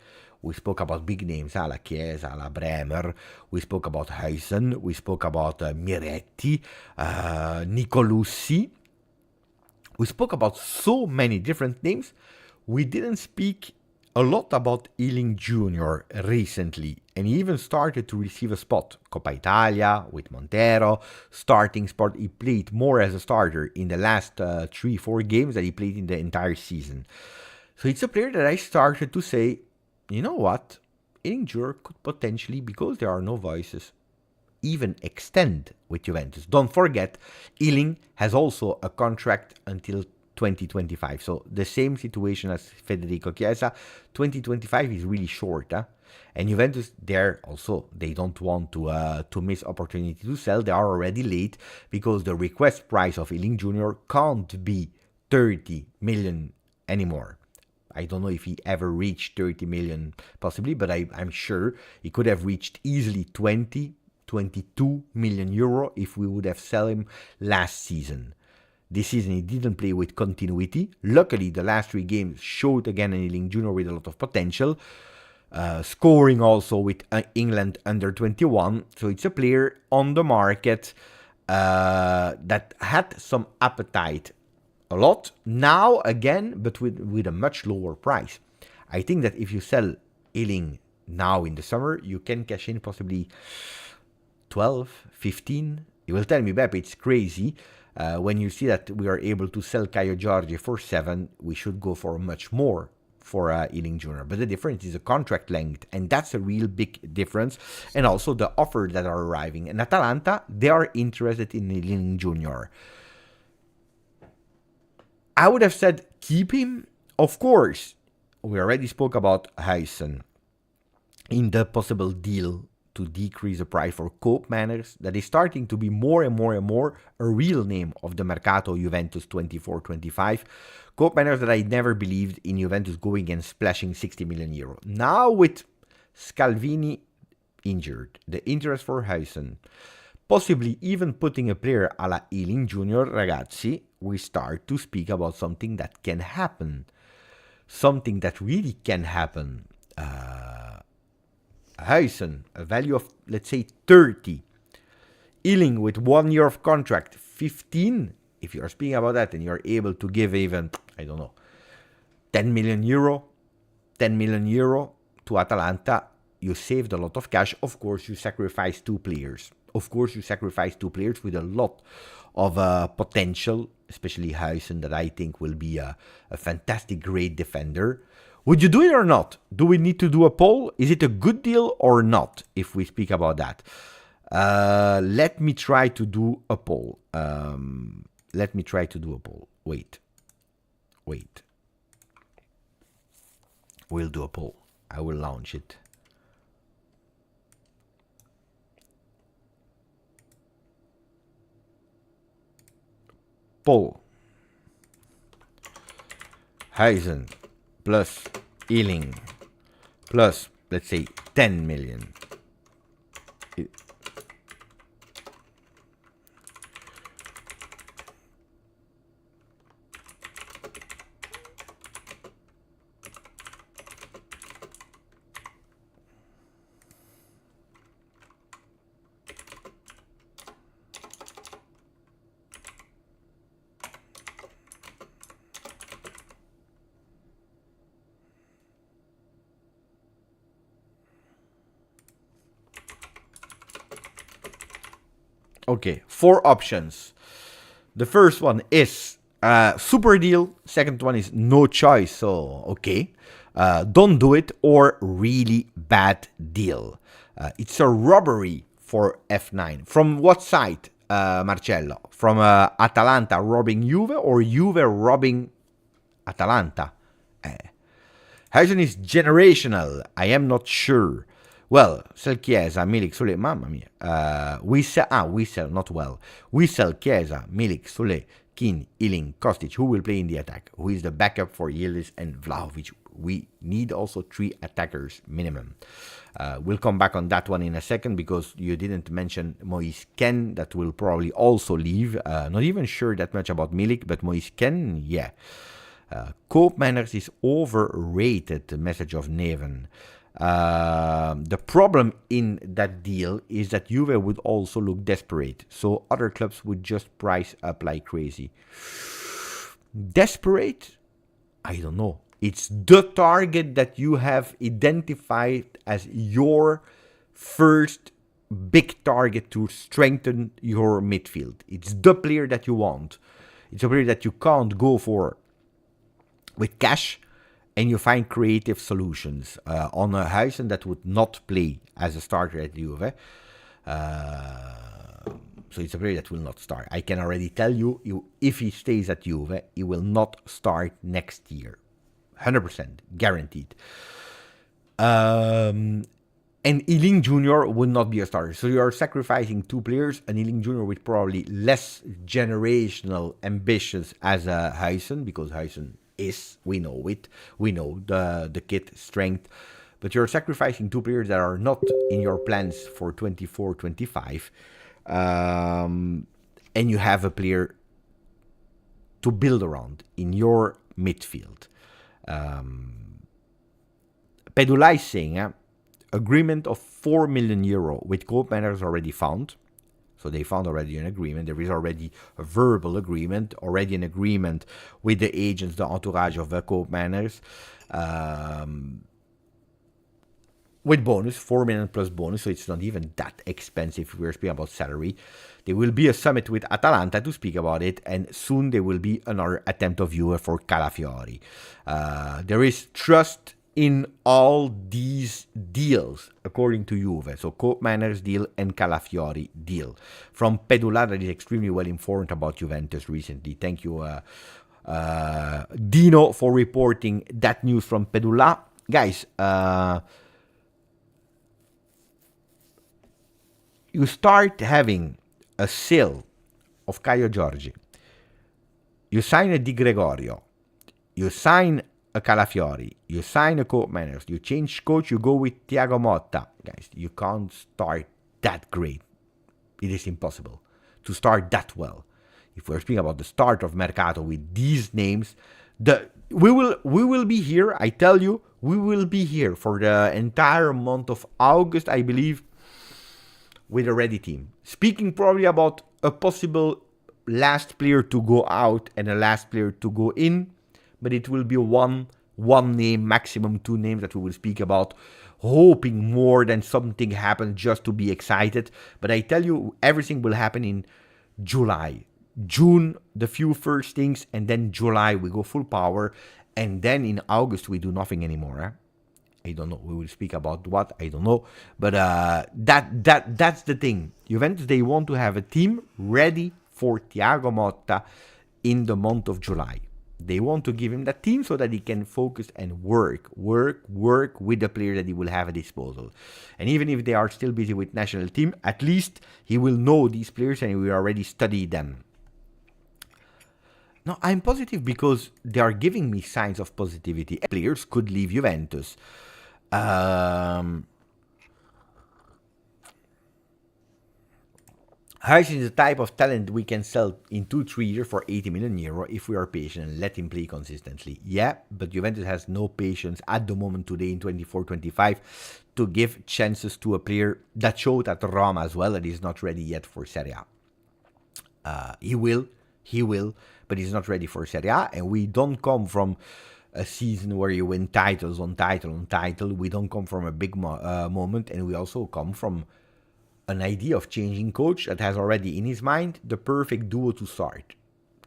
We spoke about big names, la Chiesa, la Bremer. We spoke about Huijsen. We spoke about Miretti, Nicolussi. We spoke about so many different names. We didn't speak a lot about Ealing Jr. recently, and he even started to receive a spot. Coppa Italia with Montero, starting spot. He played more as a starter in the last 3-4 games that he played in the entire season. So it's a player that I started to say, you know what, Ealing Jr. could potentially, because there are no voices, even extend with Juventus. Don't forget, Ealing has also a contract until 2025. So the same situation as Federico Chiesa. 2025 is really short. And Juventus, there also, they don't want to miss opportunity to sell. They are already late because the request price of Ealing Jr. can't be 30 million anymore. I don't know if he ever reached 30 million possibly, but I'm sure he could have reached easily 22 million euro if we would have sold him last season. This season he didn't play with continuity. Luckily, the last 3 games showed again an Ealing Jr. with a lot of potential. Scoring also with England under 21. So it's a player on the market that had some appetite a lot. Now again, but with a much lower price. I think that if you sell Ealing now in the summer, you can cash in possibly 12, 15. You will tell me, Beppe, it's crazy. When you see that we are able to sell Kaio Jorge for 7, we should go for much more for Ealing Jr. But the difference is the contract length, and that's a real big difference. And also the offers that are arriving. And Atalanta, they are interested in Ealing Jr. I would have said keep him, of course. We already spoke about Huijsen in the possible deal to decrease the price for Koopmeiners, that is starting to be more and more a real name of the Mercato Juventus 24-25. Koopmeiners that I never believed in Juventus going and splashing 60 million euro. Now with Scalvini injured, the interest for Huijsen, possibly even putting a player a la Ealing Jr., ragazzi, we start to speak about something that can happen. Something that really can happen. Huijsen, a value of, let's say, 30. Ealing with 1 year of contract, 15. If you are speaking about that and you're able to give even, I don't know, 10 million euro to Atalanta, you saved a lot of cash. Of course, you sacrifice 2 players. With a lot of potential, especially Huijsen, that I think will be a fantastic, great defender. Would you do it or not? Do we need to do a poll? Is it a good deal or not, if we speak about that? Let me try to do a poll. Wait. We'll do a poll. I will launch it. Poll. Huijsen plus Ealing plus, let's say, 10 million. Okay, 4 options. The first one is super deal. Second one is no choice. So, okay, don't do it, or really bad deal. It's a robbery for F9. From what side, Marcello? From Atalanta robbing Juve, or Juve robbing Atalanta? Huijsen is generational. I am not sure. Well, sell Chiesa, Milik, Sule, mamma mia. We sell Chiesa, Milik, Sule, Keane, Ealing, Kostic. Who will play in the attack? Who is the backup for Yildiz and Vlahovic? We need also 3 attackers minimum. We'll come back on that one in a second, because you didn't mention Moise Kean, that will probably also leave. Not even sure that much about Milik, but Moise Kean, yeah. Koopmeiners is overrated, the message of Neven. The problem in that deal is that Juve would also look desperate, so other clubs would just price up like crazy. Desperate? I don't know. It's the target that you have identified as your first big target to strengthen your midfield. It's the player that you want. It's a player that you can't go for with cash, and you find creative solutions on a Huijsen that would not play as a starter at Juve. So it's a player that will not start. I can already tell you, if he stays at Juve, he will not start next year. 100% guaranteed. And Ealing Jr. will not be a starter. So you are sacrificing 2 players, and Ealing Jr. with probably less generational ambitions as a Huijsen, because Huijsen is, we know the kit strength, but you're sacrificing 2 players that are not in your plans for 24-25, and you have a player to build around in your midfield. Pedulai is saying agreement of 4 million euro with Koopmeiners already found. So they found already an agreement. There is already a verbal agreement, already an agreement with the agents, the entourage of the Koopmeiners. with bonus, 4 million plus bonus, so it's not even that expensive if we're speaking about salary. There will be a summit with Atalanta to speak about it, and soon there will be another attempt of Juve for Calafiori. There is trust in all these deals, according to Juve. So Koopmeiners deal and Calafiori deal. From Pedula, that is extremely well informed about Juventus recently. Thank you, Dino, for reporting that news from Pedula. Guys, you start having a sale of Kaio Jorge, you sign a Di Gregorio, you sign a Calafiori, you sign a Koopmeiners, you change coach, you go with Thiago Motta. Guys, you can't start that great. It is impossible to start that well. If we're speaking about the start of Mercato with these names, we will be here, I tell you, we will be here for the entire month of August, I believe, with a ready team. Speaking probably about a possible last player to go out and a last player to go in, but it will be one name, maximum 2 names that we will speak about, hoping more than something happens just to be excited. But I tell you, everything will happen in July. June, the few first things, and then July we go full power, and then in August we do nothing anymore. I don't know. We will speak about what, I don't know. But that's the thing. Juventus, they want to have a team ready for Thiago Motta in the month of July. They want to give him that team so that he can focus and work with the players that he will have at disposal. And even if they are still busy with national team, at least he will know these players and he will already study them. No, I'm positive because they are giving me signs of positivity. Players could leave Juventus. Huijs is the type of talent we can sell in 2-3 years for 80 million euro if we are patient and let him play consistently. Yeah, but Juventus has no patience at the moment today in 24-25 to give chances to a player that showed at Roma as well that he's not ready yet for Serie A. He will, but he's not ready for Serie A, and we don't come from a season where you win titles on title on title. We don't come from a big moment, and we also come from an idea of changing coach that has already in his mind the perfect duo to start.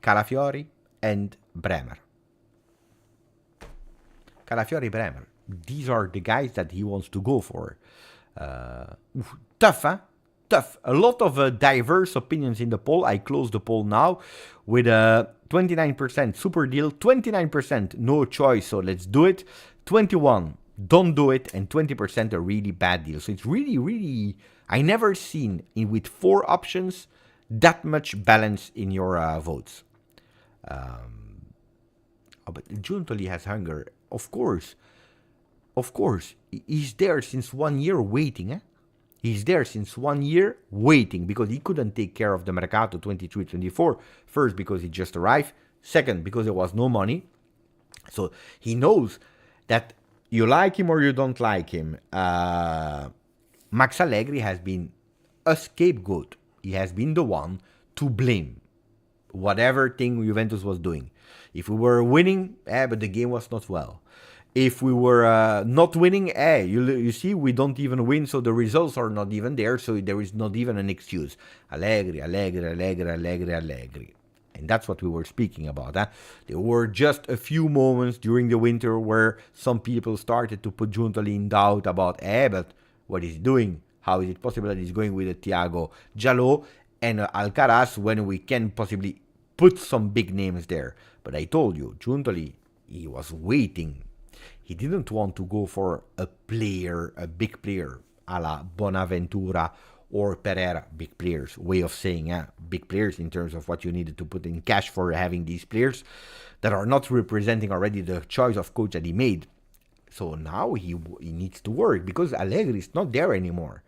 Calafiori and Bremer. Calafiori-Bremer. These are the guys that he wants to go for. Tough, huh? Tough. A lot of diverse opinions in the poll. I close the poll now with 29% super deal, 29% no choice, so let's do it, 21% don't do it, and 20% a really bad deal. So it's really, I never seen with 4 options that much balance in your votes. But Giuntoli has hunger. Of course. He's there since 1 year waiting. He's there since 1 year waiting because he couldn't take care of the Mercato 23-24. First, because he just arrived. Second, because there was no money. So he knows that you like him or you don't like him. Max Allegri has been a scapegoat. He has been the one to blame whatever thing Juventus was doing. If we were winning, but the game was not well. If we were not winning, you see, we don't even win, so the results are not even there, so there is not even an excuse. Allegri. And that's what we were speaking about. There were just a few moments during the winter where some people started to put Giuntoli in doubt about, but what he's doing, how is it possible that he's going with a Thiago Jallo and Alcaraz when we can possibly put some big names there. But I told you, Giuntoli, he was waiting. He didn't want to go for a big player, a la Bonaventura or Pereira, big players, way of saying big players in terms of what you needed to put in cash for having these players that are not representing already the choice of coach that he made. So now he needs to work because Allegri is not there anymore.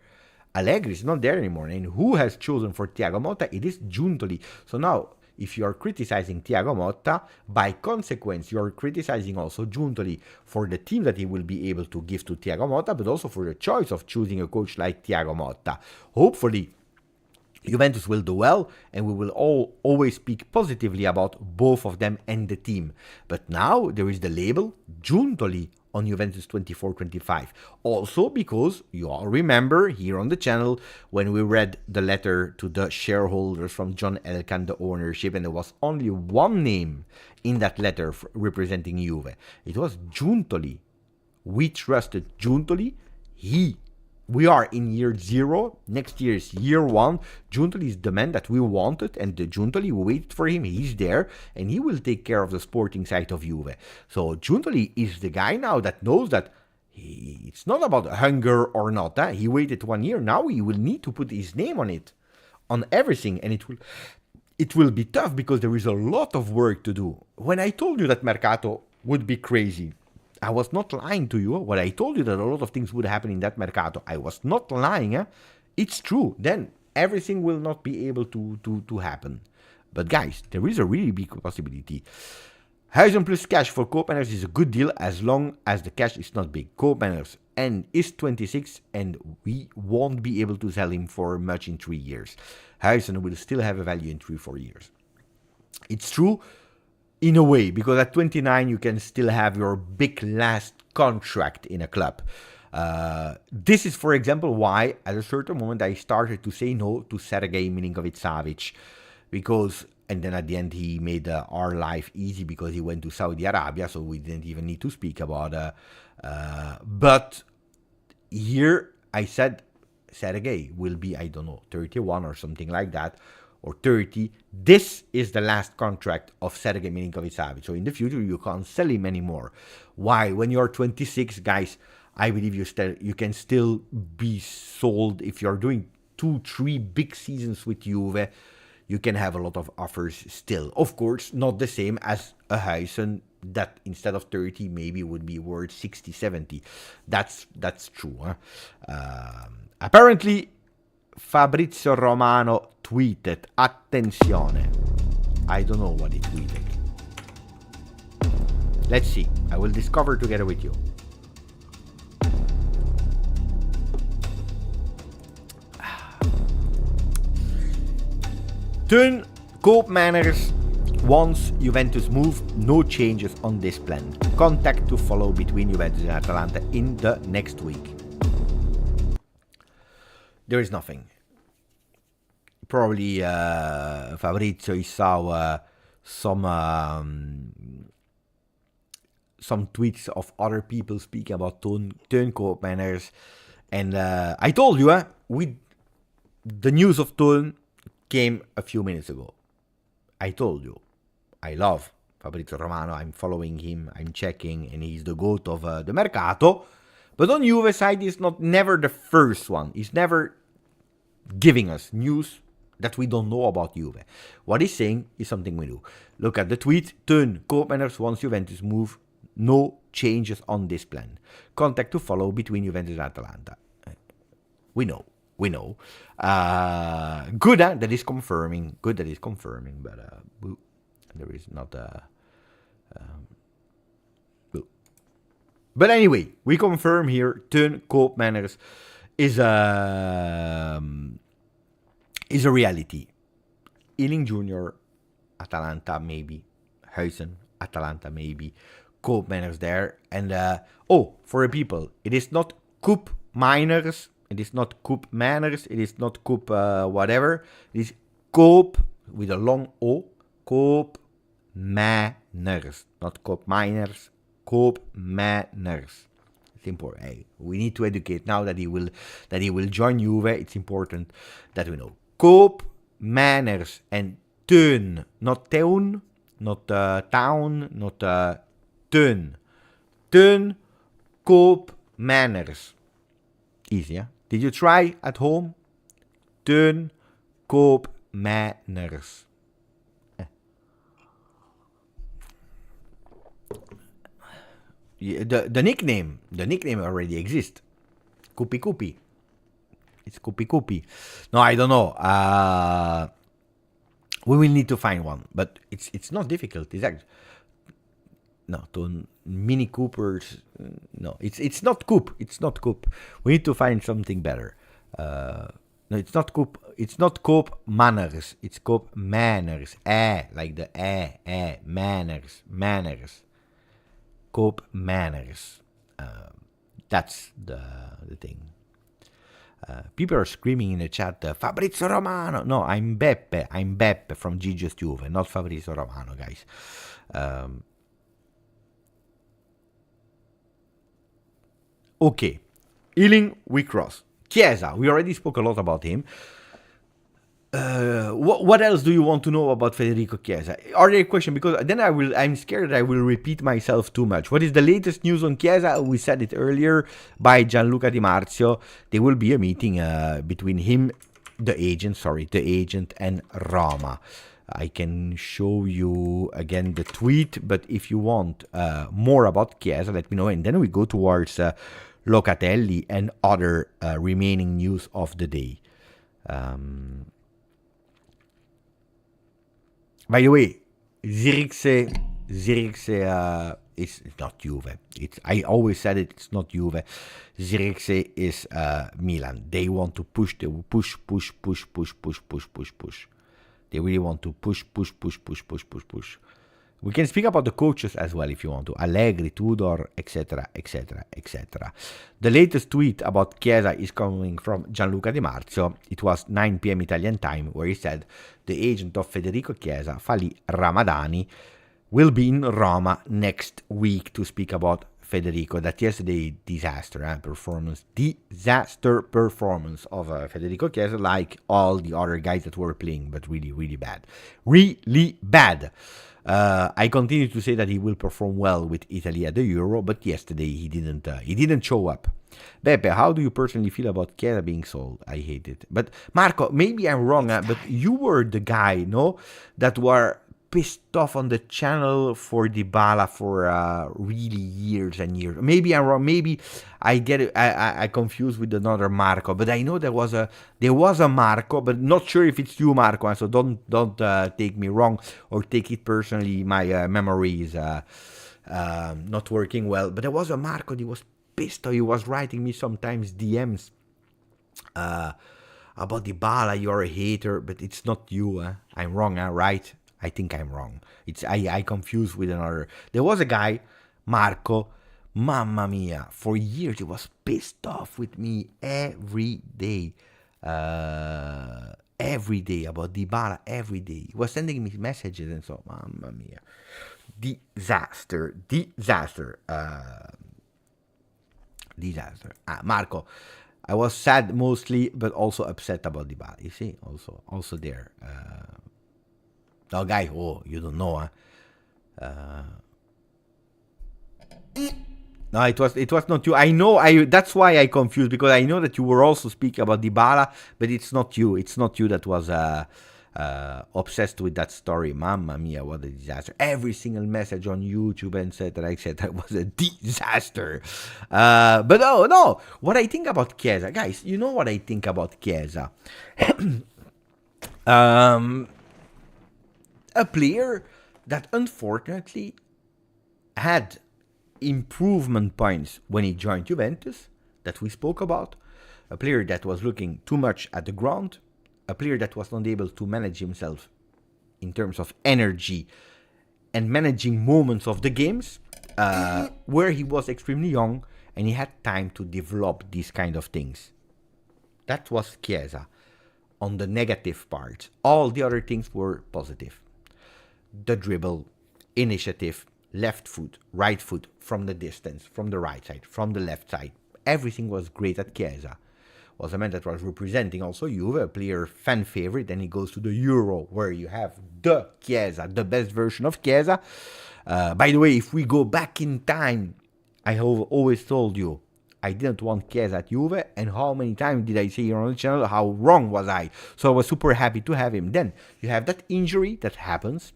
And who has chosen for Thiago Motta? It is Giuntoli. So now, if you are criticizing Thiago Motta, by consequence, you are criticizing also Giuntoli for the team that he will be able to give to Thiago Motta, but also for the choice of choosing a coach like Thiago Motta. Hopefully, Juventus will do well, and we will always speak positively about both of them and the team. But now, there is the label Giuntoli on Juventus 24-25. Also because you all remember here on the channel when we read the letter to the shareholders from John Elkann, the ownership, and there was only one name in that letter representing Juve. It was Giuntoli. We trusted Giuntoli. We are in year 0. Next year is year 1. Giuntoli is the man that we wanted, and the Giuntoli, we waited for him. He's there, and he will take care of the sporting side of Juve. So Giuntoli is the guy now that knows that it's not about hunger or not. He waited 1 year. Now he will need to put his name on it, on everything, and it will be tough because there is a lot of work to do. When I told you that Mercato would be crazy, I was not lying to you. When I told you that a lot of things would happen in that Mercato, I was not lying. It's true. Then everything will not be able to happen. But guys, there is a really big possibility. Huijsen plus cash for Koopmeiners is a good deal as long as the cash is not big. Koopmeiners is 26 and we won't be able to sell him for much in 3 years. Huijsen will still have a value in 3-4 years. It's true. In a way, because at 29 you can still have your big last contract in a club. This is, for example, why at a certain moment I started to say no to Sergej Milinkovic-Savic, because, and then at the end he made our life easy because he went to Saudi Arabia, so we didn't even need to speak about. But here I said Sergej will be, I don't know, 31 or something like that, or 30. This is the last contract of Sergej Milinkovic-Savic. So in the future, you can't sell him anymore. Why? When you're 26, guys, I believe you can still be sold. If you're doing 2-3 big seasons with Juve, you can have a lot of offers still. Of course, not the same as a Huijsen that instead of 30 maybe would be worth 60, 70. That's true. Apparently, Fabrizio Romano tweeted, attenzione. I don't know what he tweeted. Let's see. I will discover together with you. Teun Koopmeiners once Juventus move, no changes on this plan. Contact to follow between Juventus and Atalanta in the next week. There is nothing. Probably Fabrizio saw some tweets of other people speaking about Teun Koopmeiners, and I told you, the news of Teun came a few minutes ago. I told you, I love Fabrizio Romano. I'm following him. I'm checking, and he's the GOAT of the Mercato. But on Juve side, he's never the first one. He's never giving us news that we don't know about Juve. What he's saying is something we do. Look at the tweet. Teun Koopmeiners once Juventus move, no changes on this plan. Contact to follow between Juventus and Atalanta. We know. Good that is confirming. Good that is confirming, but there is not But anyway, we confirm here Teun Koopmeiners is a reality. Ealing Jr., Atalanta maybe, Huijsen, Atalanta maybe, Koopmeiners there, and for the people, it is not Koopmeiners, it is not Koopmeiners, it is not Koop whatever, it is Koop with a long O, Koopmeiners, not Koopmeiners, Koopmeiners. It's important. Hey, we need to educate now that he will join Juve. It's important that we know Koopmeiners and Teun, not Teun, not town, not Teun. Teun Koopmeiners. Easy, yeah? Did you try at home? Teun Koopmeiners. The nickname already exists. Koopie. It's Koopie. No, I don't know. We will need to find one, but it's not difficult. It's actually to Mini Coopers. No, it's not Coop. It's not Coop. We need to find something better. No, it's not Coop. It's not Koopmeiners. It's Koopmeiners. Like the manners. Koopmeiners. That's the thing. People are screaming in the chat, Fabrizio Romano. No, I'm Beppe. I'm Beppe from GJustjuve, not Fabrizio Romano, guys. Okay. Healing, we cross. Chiesa, we already spoke a lot about him. What else do you want to know about Federico Chiesa? Are there questions? Because then I'm scared that I will repeat myself too much. What is the latest news on Chiesa? We said it earlier by Gianluca Di Marzio. There will be a meeting between him, the agent, and Roma. I can show you again the tweet, but if you want more about Chiesa, let me know. And then we go towards Locatelli and other remaining news of the day. By the way, Zirkzee is not Juve. I always said it's not Juve. Zirkzee is Milan. They want to push. They will push. They really want to push. We can speak about the coaches as well if you want to. Allegri, Tudor, etc. The latest tweet about Chiesa is coming from Gianluca Di Marzio. It was 9 p.m. Italian time, where he said the agent of Federico Chiesa, Fali Ramadani, will be in Roma next week to speak about Federico. That yesterday disaster performance of Federico Chiesa, like all the other guys that were playing, but really bad. I continue to say that he will perform well with Italy at the Euro, but yesterday he didn't show up. Beppe, how do you personally feel about Chiesa being sold? I hate it. But Marco, maybe I'm wrong, but you were the guy, no, that were pissed off on the channel for Dybala for really years and years. Maybe I'm wrong. Maybe I get it. I confused with another Marco. But I know there was a Marco, but not sure if it's you, Marco. So don't take me wrong or take it personally. My memory is not working well. But there was a Marco. He was pissed off. He was writing me sometimes DMs about Dybala. You're a hater, but it's not you. I'm wrong, right? I think I'm wrong. I confused with another. There was a guy, Marco, mamma mia, for years he was pissed off with me every day about Dybala every day. He was sending me messages and so, mamma mia. Disaster. Marco, I was sad mostly, but also upset about Dybala. You see, also there. No, guy, you don't know, No, it was not you. I know. That's why I confused, because I know that you were also speaking about Dybala, but it's not you. It's not you that was obsessed with that story. Mamma mia, what a disaster! Every single message on YouTube, etc., was a disaster. But no. What I think about Chiesa, guys, you know what I think about Chiesa. A player that unfortunately had improvement points when he joined Juventus, that we spoke about. A player that was looking too much at the ground. A player that was not able to manage himself in terms of energy and managing moments of the games, where he was extremely young and he had time to develop these kind of things. That was Chiesa on the negative part. All the other things were positive. The dribble, initiative, left foot, right foot, from the distance, from the right side, from the left side. Everything was great at Chiesa. Was a man that was representing also Juve, a player fan favorite. Then he goes to the Euro, where you have the Chiesa, the best version of Chiesa. By the way, if we go back in time, I have always told you, I didn't want Chiesa at Juve, and how many times did I say here on the channel how wrong was I? So I was super happy to have him. Then you have that injury that happens.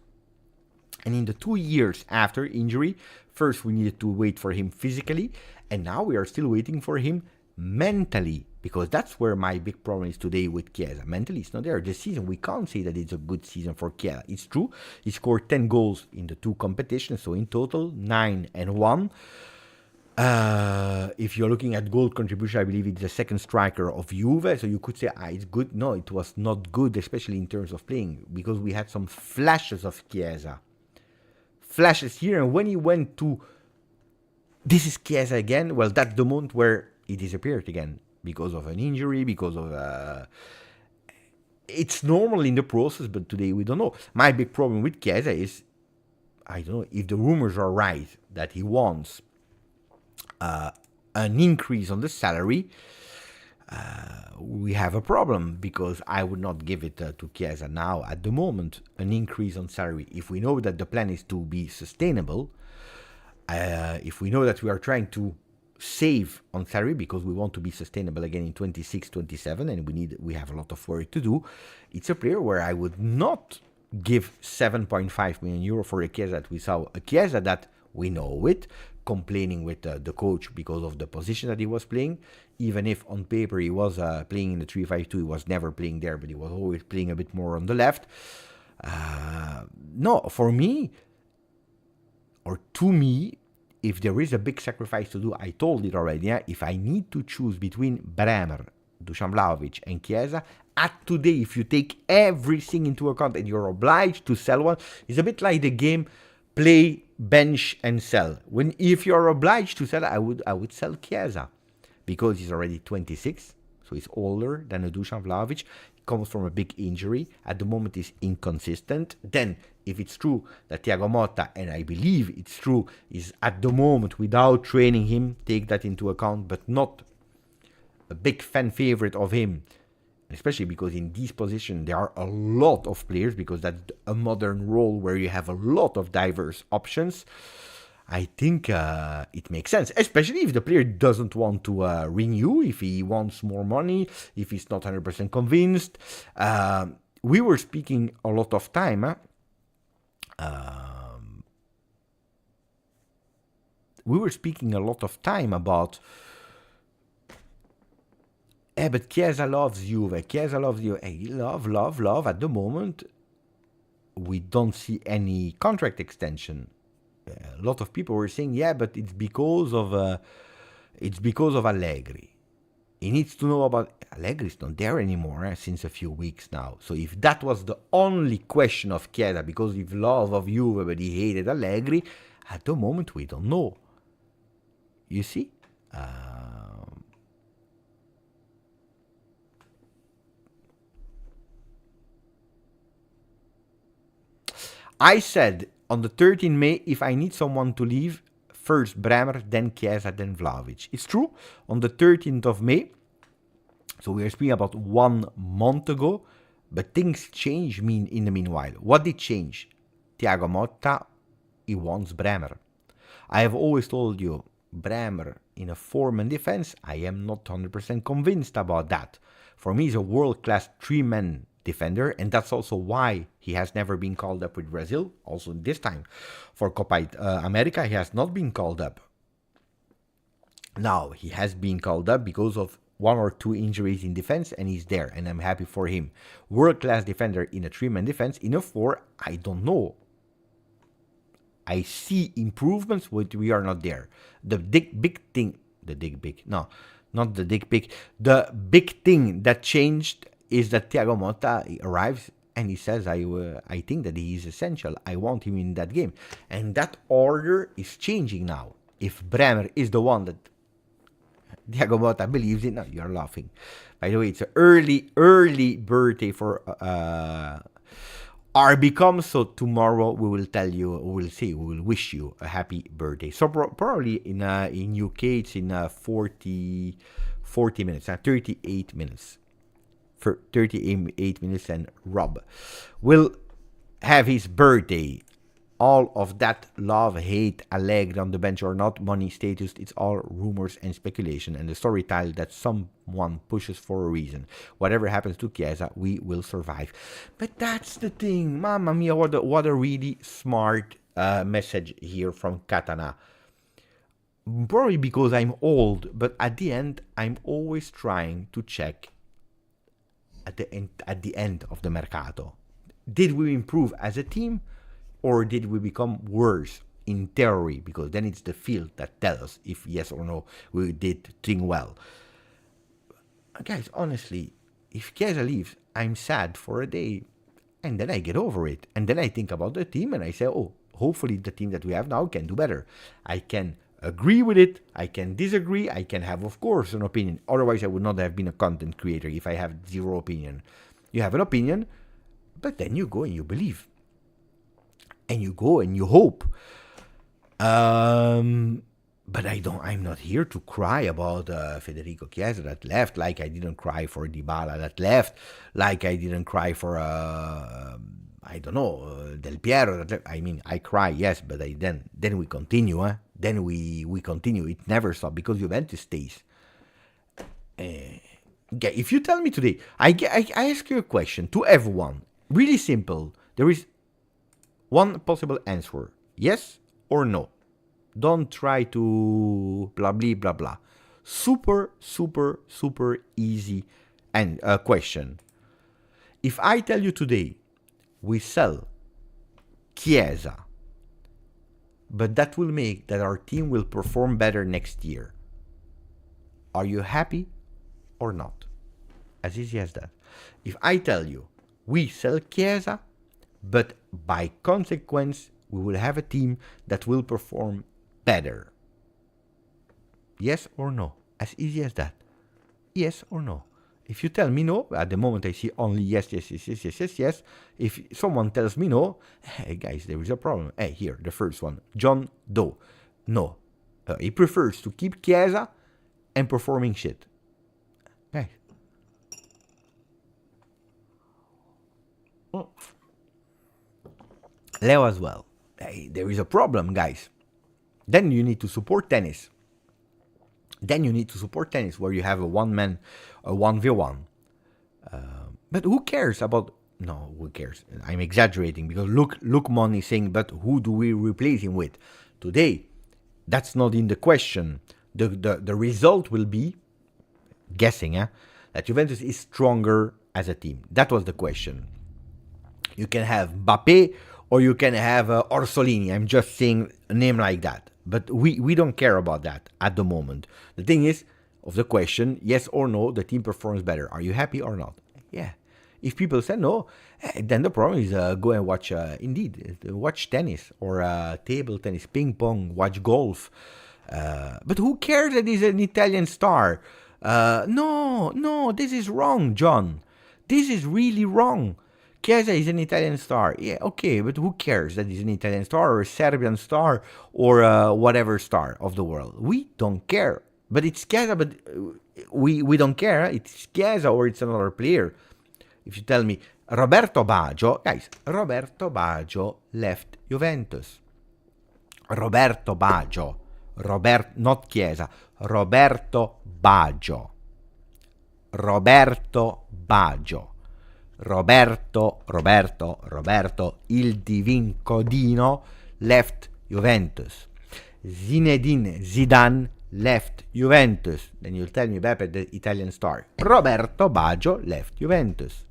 And in the 2 years after injury, first we needed to wait for him physically, and now we are still waiting for him mentally, because that's where my big problem is today with Chiesa. Mentally, it's not there. This season, we can't say that it's a good season for Chiesa. It's true. He scored 10 goals in the 2 competitions, so in total, 9 and 1. If you're looking at goal contribution, I believe it's the second striker of Juve, so you could say, it's good. No, it was not good, especially in terms of playing, because we had some flashes of Chiesa. Flashes here, and when he went to This is Chiesa again. Well, that's the month where he disappeared again because of an injury, because of it's normal in the process, but today we don't know. My big problem with Chiesa is, I don't know if the rumors are right that he wants an increase on the salary. We have a problem because I would not give it to Chiesa now at the moment, an increase on salary. If we know that the plan is to be sustainable, if we know that we are trying to save on salary because we want to be sustainable again in 26, 27, and we have a lot of work to do, it's a player where I would not give 7.5 million euro for a Chiesa that we saw, a Chiesa that we know it, complaining with the coach because of the position that he was playing. Even if on paper he was playing in the 3-5-2, he was never playing there, but he was always playing a bit more on the left. No, for me, or to me, if there is a big sacrifice to do, I told it already, if I need to choose between Bremer, Dusan Vlahovic, and Chiesa, at today, if you take everything into account and you're obliged to sell one, it's a bit like the game play, bench, and sell. If you're obliged to sell, I would sell Chiesa because he's already 26, so he's older than a Dusan Vlahovic. He comes from a big injury. At the moment, he's inconsistent. Then, if it's true that Thiago Motta, and I believe it's true, is at the moment, without training him, take that into account, but not a big fan favorite of him, especially because in this position there are a lot of players, because that's a modern role where you have a lot of diverse options. I think it makes sense, especially if the player doesn't want to renew, if he wants more money, if he's not 100% convinced. We were speaking a lot of time. About. But Chiesa loves Juve. Chiesa loves Juve. Hey, love. At the moment, we don't see any contract extension. A lot of people were saying, but it's because of Allegri. He needs to know about Allegri's not there anymore since a few weeks now. So if that was the only question of Chiesa, because he love of Juve but he hated Allegri, at the moment we don't know. You see? I said on the 13th May, if I need someone to leave, first Bremer, then Chiesa, then Vlahovic. It's true, on the 13th of May, so we are speaking about 1 month ago, but things change in the meanwhile. What did change? Thiago Motta, he wants Bremer. I have always told you, Bremer in a 4-man defense, I am not 100% convinced about that. For me, he's a world-class 3-man defender, and that's also why he has never been called up with Brazil. Also this time for Copa America, he has not been called up. Now, he has been called up because of 1 or 2 injuries in defense, and he's there, and I'm happy for him. World-class defender in a 3-man defense. In a 4, I don't know. I see improvements, but we are not there. The big thing that changed is that Thiago Motta arrives and he says, I think that he is essential. I want him in that game. And that order is changing now. If Bremer is the one that Thiago Motta believes in, no, you're laughing. By the way, it's an early birthday for RBcom, so tomorrow we will tell you, we will wish you a happy birthday. So probably in UK it's in 40 minutes, 38 minutes. For 38 minutes, and Rob will have his birthday. All of that love, hate, Allegri on the bench or not, money, status, it's all rumors and speculation, and the story tell that someone pushes for a reason. Whatever happens to Chiesa, we will survive. But that's the thing, mamma mia, what a really smart message here from Katana. Probably because I'm old, but at the end, I'm always trying to check at the end of the Mercato. Did we improve as a team, or did we become worse in theory? Because then it's the field that tells us if yes or no we did thing well. Guys, honestly, if Chiesa leaves, I'm sad for a day, and then I get over it. And then I think about the team, and I say, hopefully the team that we have now can do better. I can agree with it, I can disagree, I can have, of course, an opinion. Otherwise, I would not have been a content creator if I have zero opinion. You have an opinion, but then you go and you believe. And you go and you hope. But I'm not here to cry about Federico Chiesa that left, like I didn't cry for Dybala that left, like I didn't cry for, Del Piero that left. I mean, I cry, yes, but then we continue, Then we continue. It never stops because Juventus stays. If you tell me today, I ask you a question to everyone, really simple. There is one possible answer, yes or no. Don't try to blah, blah, blah, blah. Super, super, super easy question. If I tell you today, we sell Chiesa, but that will make that our team will perform better next year, are you happy or not? As easy as that. If I tell you, we sell Chiesa, but by consequence, we will have a team that will perform better. Yes or no? As easy as that. Yes or no? If you tell me no, at the moment I see only yes. If someone tells me no, hey guys, there is a problem. Hey, here, the first one, John Doe. No. He prefers to keep Chiesa and performing shit. Guys. Leo as well. Hey, there is a problem, guys. Then you need to support tennis. Where you have a one-man, a 1v1. But who cares about... No, who cares? I'm exaggerating because look, Money saying, but who do we replace him with? Today, that's not in the question. The result will be, guessing, that Juventus is stronger as a team. That was the question. You can have Mbappé or you can have Orsolini. I'm just saying a name like that. But we don't care about that at the moment. The thing is, of the question, yes or no, the team performs better. Are you happy or not? Yeah. If people say no, then the problem is go and watch, watch tennis or table tennis, ping pong, watch golf. But who cares that he's an Italian star? No, this is wrong, John. This is really wrong. Chiesa is an Italian star. Yeah, okay, but who cares that he's an Italian star or a Serbian star or whatever star of the world? We don't care. But it's Chiesa, but we don't care. It's Chiesa or it's another player. If you tell me Roberto Baggio, guys, Roberto Baggio left Juventus. Roberto Baggio. Not Chiesa. Roberto Baggio. Roberto, il Divin Codino left Juventus. Zinedine Zidane left Juventus. Then you'll tell me, Beppe, the Italian star. Roberto Baggio left Juventus.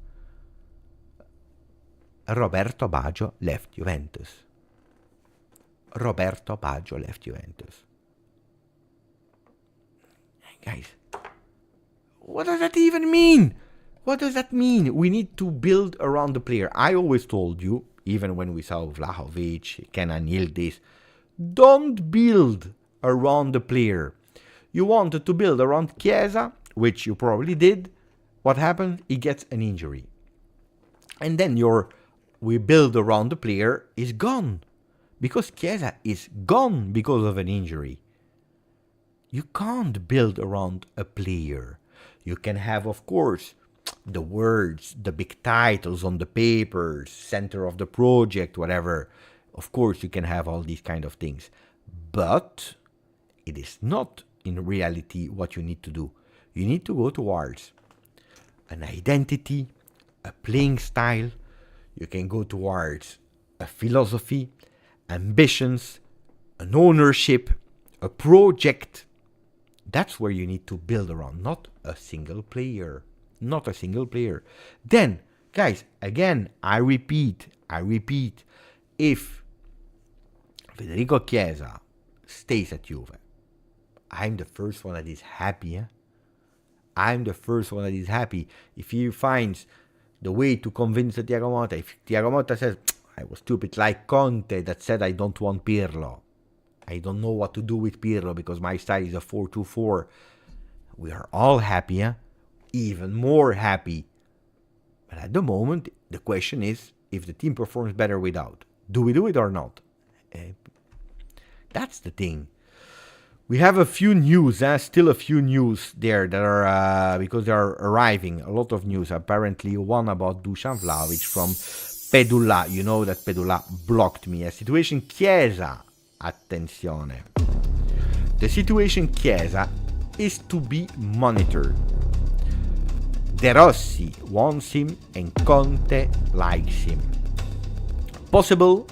Roberto Baggio left Juventus. Guys, what does that even mean? What does that mean? We need to build around the player. I always told you, even when we saw Vlahovic, Kenan Yildiz, don't build around the player. You wanted to build around Chiesa, which you probably did. What happened? He gets an injury. And then we build around the player is gone. Because Chiesa is gone because of an injury. You can't build around a player. You can have, of course, the words, the big titles on the papers, center of the project, whatever. Of course, you can have all these kind of things. But it is not in reality what you need to do. You need to go towards an identity, a playing style. You can go towards a philosophy, ambitions, an ownership, a project. That's where you need to build around, not a single player. Then, guys, again, I repeat, if Federico Chiesa stays at Juve, I'm the first one that is happy. If he finds the way to convince Thiago Motta, if Thiago Motta says, I was stupid, like Conte that said I don't want Pirlo, I don't know what to do with Pirlo because my style is a 4-2-4. We are all happy, even more happy. But at the moment, the question is if the team performs better without. Do we do it or not? That's the thing. We have a few news, still a few news there that are, because they are arriving, a lot of news. Apparently one about Dusan Vlahovic from Pedula. You know that Pedula blocked me. A situation Chiesa, attenzione. The situation Chiesa is to be monitored. De Rossi wants him and Conte likes him. Possible?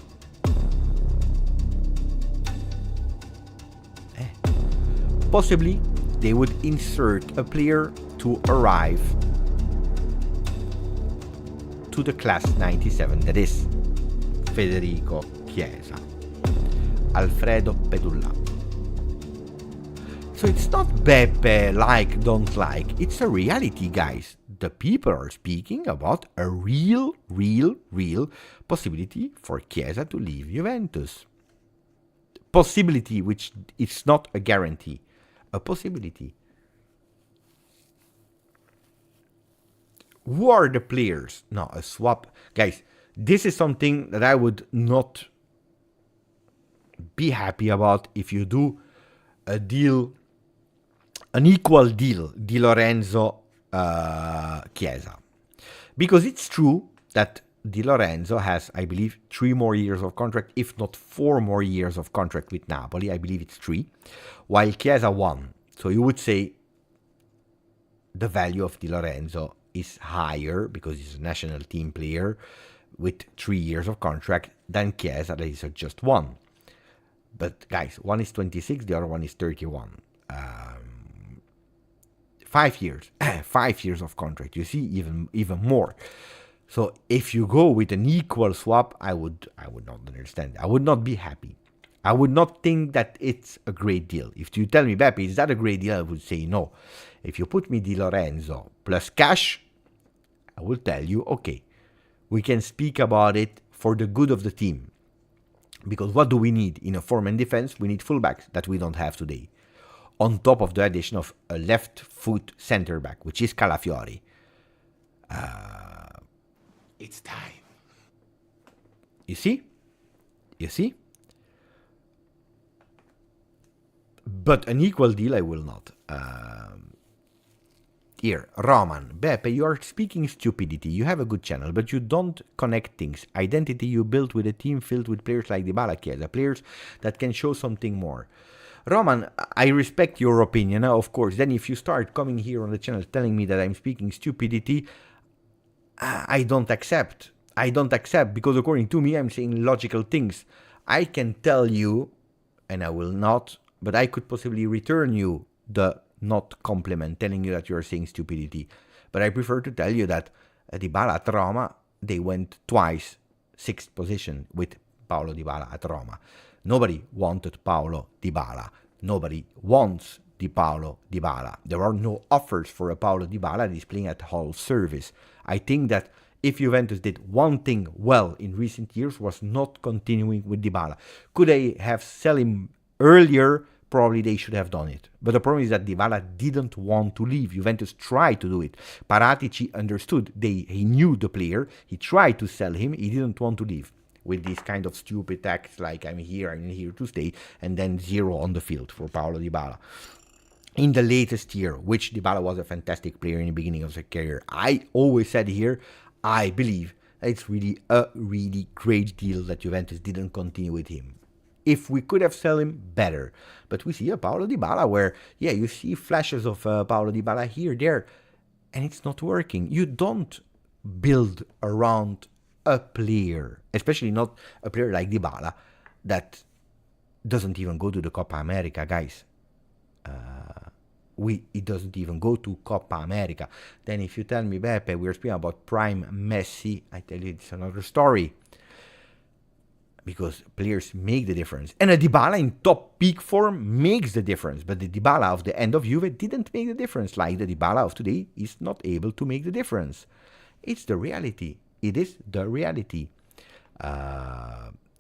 Possibly they would insert a player to arrive to the class 97, that is Federico Chiesa, Alfredo Pedulla. So it's not Beppe like, don't like, it's a reality, guys. The people are speaking about a real possibility for Chiesa to leave Juventus. Possibility, which it's not a guarantee. A possibility. Who are the players? No, a swap. Guys, this is something that I would not be happy about if you do a deal, an equal deal, Di Lorenzo Chiesa. Because it's true that Di Lorenzo has, I believe, 3 more years of contract, if not 4 more years of contract with Napoli. I believe it's 3. While Chiesa 1. So you would say the value of Di Lorenzo is higher because he's a national team player with 3 years of contract than Chiesa that is just 1. But guys, one is 26, the other one is 31. 5 years, 5 years of contract. You see, even more. So if you go with an equal swap, I would not understand. I would not be happy. I would not think that it's a great deal. If you tell me, Beppe, is that a great deal? I would say no. If you put me Di Lorenzo plus cash, I will tell you, okay, we can speak about it for the good of the team. Because what do we need in a four-man defense? We need fullbacks that we don't have today. On top of the addition of a left foot center back, which is Calafiori. It's time. You see? But an equal deal I will not. Here, Roman, Beppe, you are speaking stupidity. You have a good channel, but you don't connect things. Identity you built with a team filled with players like Dybala, Chiesa, players that can show something more. Roman, I respect your opinion, of course. Then if you start coming here on the channel telling me that I'm speaking stupidity, I don't accept. Because according to me, I'm saying logical things. I can tell you, and I will not, but I could possibly return you the not compliment, telling you that you're saying stupidity. But I prefer to tell you that Dybala at Roma, they went twice 6th position with Paulo Dybala at Roma. Nobody wanted Paulo Dybala. Nobody wants Paulo Dybala. There are no offers for a Paulo Dybala that is playing at Hull service. I think that if Juventus did one thing well in recent years was not continuing with Dybala. Could they have sold him earlier? Probably they should have done it. But the problem is that Dybala didn't want to leave. Juventus tried to do it. Paratici understood. He knew the player. He tried to sell him. He didn't want to leave. With these kind of stupid acts like I'm here to stay, and then 0 on the field for Paulo Dybala. In the latest year, which Dybala was a fantastic player in the beginning of his career, I always said here, I believe that it's really a really great deal that Juventus didn't continue with him. If we could have sold him, better. But we see a Paulo Dybala where, yeah, you see flashes of Paulo Dybala here, there, and it's not working. You don't build around a player, especially not a player like Dybala, that doesn't even go to the Copa America, guys. It doesn't even go to Copa America. Then if you tell me, Beppe, we're speaking about prime Messi, I tell you it's another story. Because players make the difference. And a Dybala in top peak form makes the difference. But the Dybala of the end of Juve didn't make the difference. Like the Dybala of today is not able to make the difference. It's the reality. It is the reality.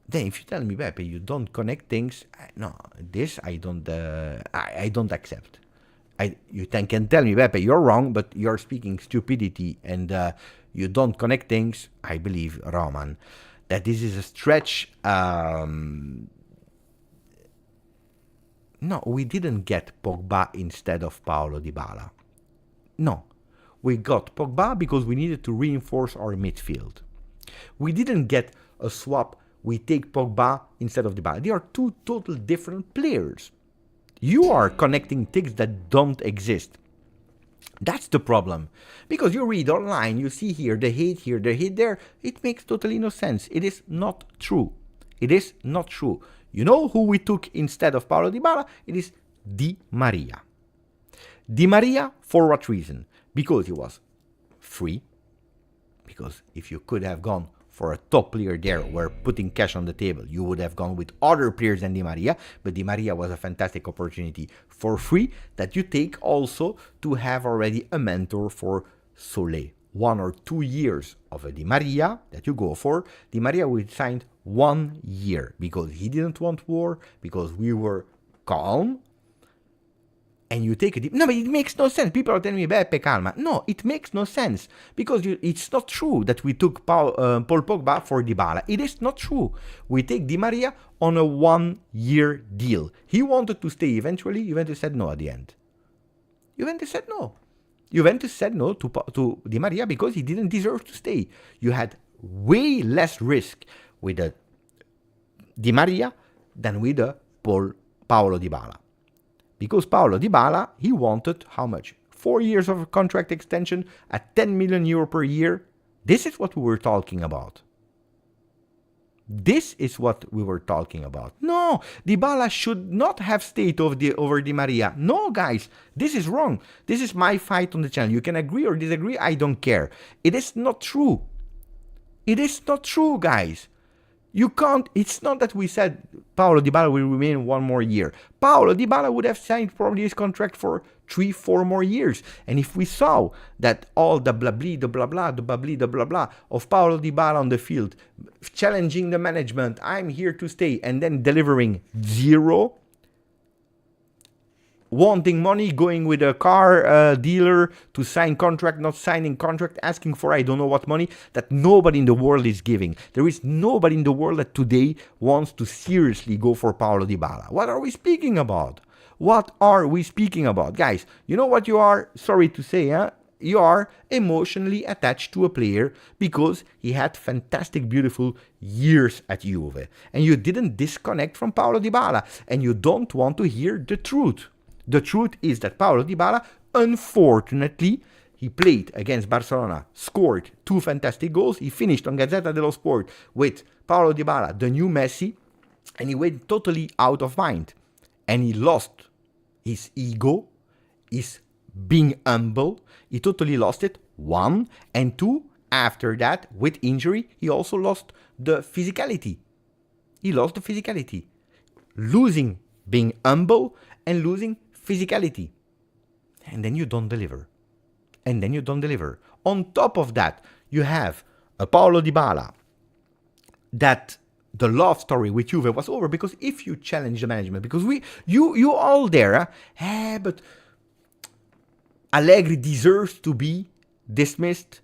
Then if you tell me, Beppe, you don't connect things, no, this I don't accept. You can tell me, Beppe, you're wrong, but you're speaking stupidity and you don't connect things. I believe, Roman, that this is a stretch. No, we didn't get Pogba instead of Paulo Dybala. No, we got Pogba because we needed to reinforce our midfield. We didn't get a swap. We take Pogba instead of Dybala. They are two total different players. You are connecting things that don't exist. That's the problem. Because you read online, you see here, the hate here, the hate there. It makes totally no sense. It is not true. It is not true. You know who we took instead of Paulo Dybala? It is Di Maria. Di Maria, for what reason? Because he was free. Because if you could have gone for a top player there, where putting cash on the table, you would have gone with other players than Di Maria. But Di Maria was a fantastic opportunity for free that you take also to have already a mentor for Solé. 1 or 2 years of a Di Maria that you go for. Di Maria we signed 1 year because he didn't want war, because we were calm. And you take it. No, but it makes no sense. People are telling me, Beppe, calma. No, it makes no sense. Because it's not true that we took Paul Pogba for Dybala. It is not true. We take Di Maria on a 1-year deal. He wanted to stay eventually. Juventus said no at the end. Juventus said no. Juventus said no to Di Maria because he didn't deserve to stay. You had way less risk with a Di Maria than with a Paulo Dybala. Because Paulo Dybala, he wanted how much? 4 years of a contract extension at 10 million euro per year. This is what we were talking about. This is what we were talking about. No, Dybala should not have stayed over Di Maria. No, guys, this is wrong. This is my fight on the channel. You can agree or disagree, I don't care. It is not true. It is not true, guys. You can't, it's not that we said Paulo Dybala will remain 1 more year. Paulo Dybala would have signed probably his contract for 3-4 more years. And if we saw that all the blah blah of Paulo Dybala on the field, challenging the management, I'm here to stay, and then delivering 0, wanting money, going with a car dealer to sign contract, not signing contract, asking for I don't know what money that nobody in the world is giving. There is nobody in the world that today wants to seriously go for Paulo Dybala. What are we speaking about? What are we speaking about? Guys, you know what you are? Sorry to say, you are emotionally attached to a player because he had fantastic, beautiful years at Juve. And you didn't disconnect from Paulo Dybala. And you don't want to hear the truth. The truth is that Paulo Dybala, unfortunately, he played against Barcelona, scored 2 fantastic goals. He finished on Gazzetta dello Sport with Paulo Dybala, the new Messi, and he went totally out of mind. And he lost his ego, his being humble. He totally lost it, 1. And 2, after that, with injury, he also lost the physicality. He lost the physicality. Losing being humble and losing physicality. And then you don't deliver. And then you don't deliver. On top of that, you have a Paulo Dybala that the love story with Juve was over because if you challenge the management, because you all there, but Allegri deserves to be dismissed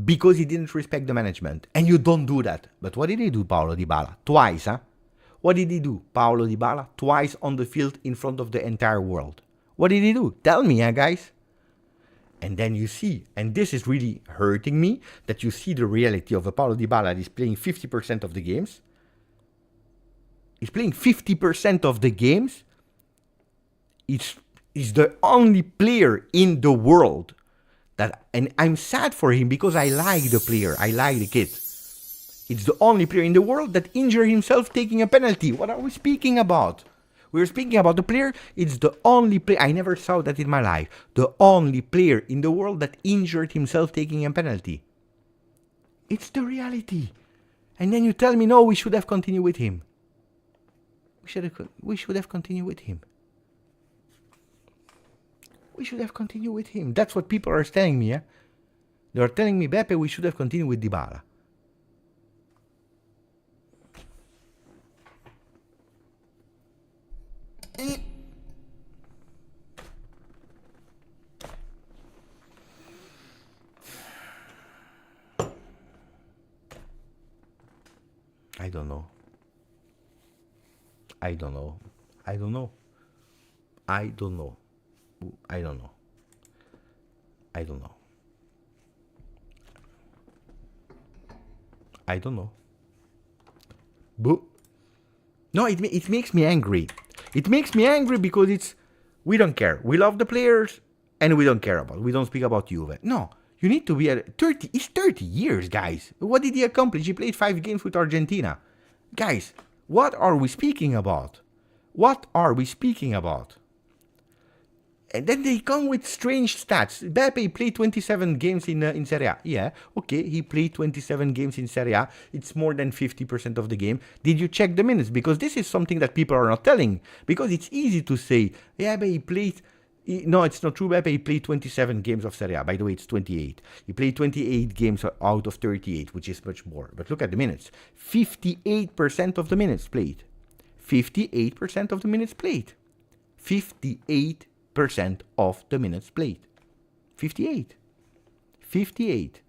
because he didn't respect the management. And you don't do that. But what did he do, Paulo Dybala? Twice, What did he do, Paulo Dybala? Twice on the field in front of the entire world. What did he do? Tell me, guys. And then you see, and this is really hurting me, that you see the reality of a Paulo Dybala that is playing 50% of the games. He's playing 50% of the games. He's the only player in the world that, and I'm sad for him because I like the player, I like the kid. It's the only player in the world that injured himself taking a penalty. What are we speaking about? We're speaking about the player. It's the only player. I never saw that in my life. The only player in the world that injured himself taking a penalty. It's the reality. And then you tell me, no, we should have continued with him. We should have continued with him. We should have continued with him. That's what people are telling me. They are telling me, Beppe, we should have continued with Dybala. I don't know. I don't know. I don't know. I don't know. I don't know. I don't know. I don't know. But no, it makes me angry. It makes me angry because we don't care. We love the players and we don't care about. We don't speak about Juve. No, you need to be at 30. It's 30 years, guys. What did he accomplish? He played 5 games with Argentina. Guys, what are we speaking about? What are we speaking about? And then they come with strange stats. Beppe played 27 games in Serie A. Yeah, okay, he played 27 games in Serie A. It's more than 50% of the game. Did you check the minutes? Because this is something that people are not telling. Because it's easy to say, yeah, but he played... No, it's not true, Beppe. He played 27 games of Serie A. By the way, it's 28. He played 28 games out of 38, which is much more. But look at the minutes. 58% of the minutes played. 58% of the minutes played. 58% of the minutes played. 58. 58.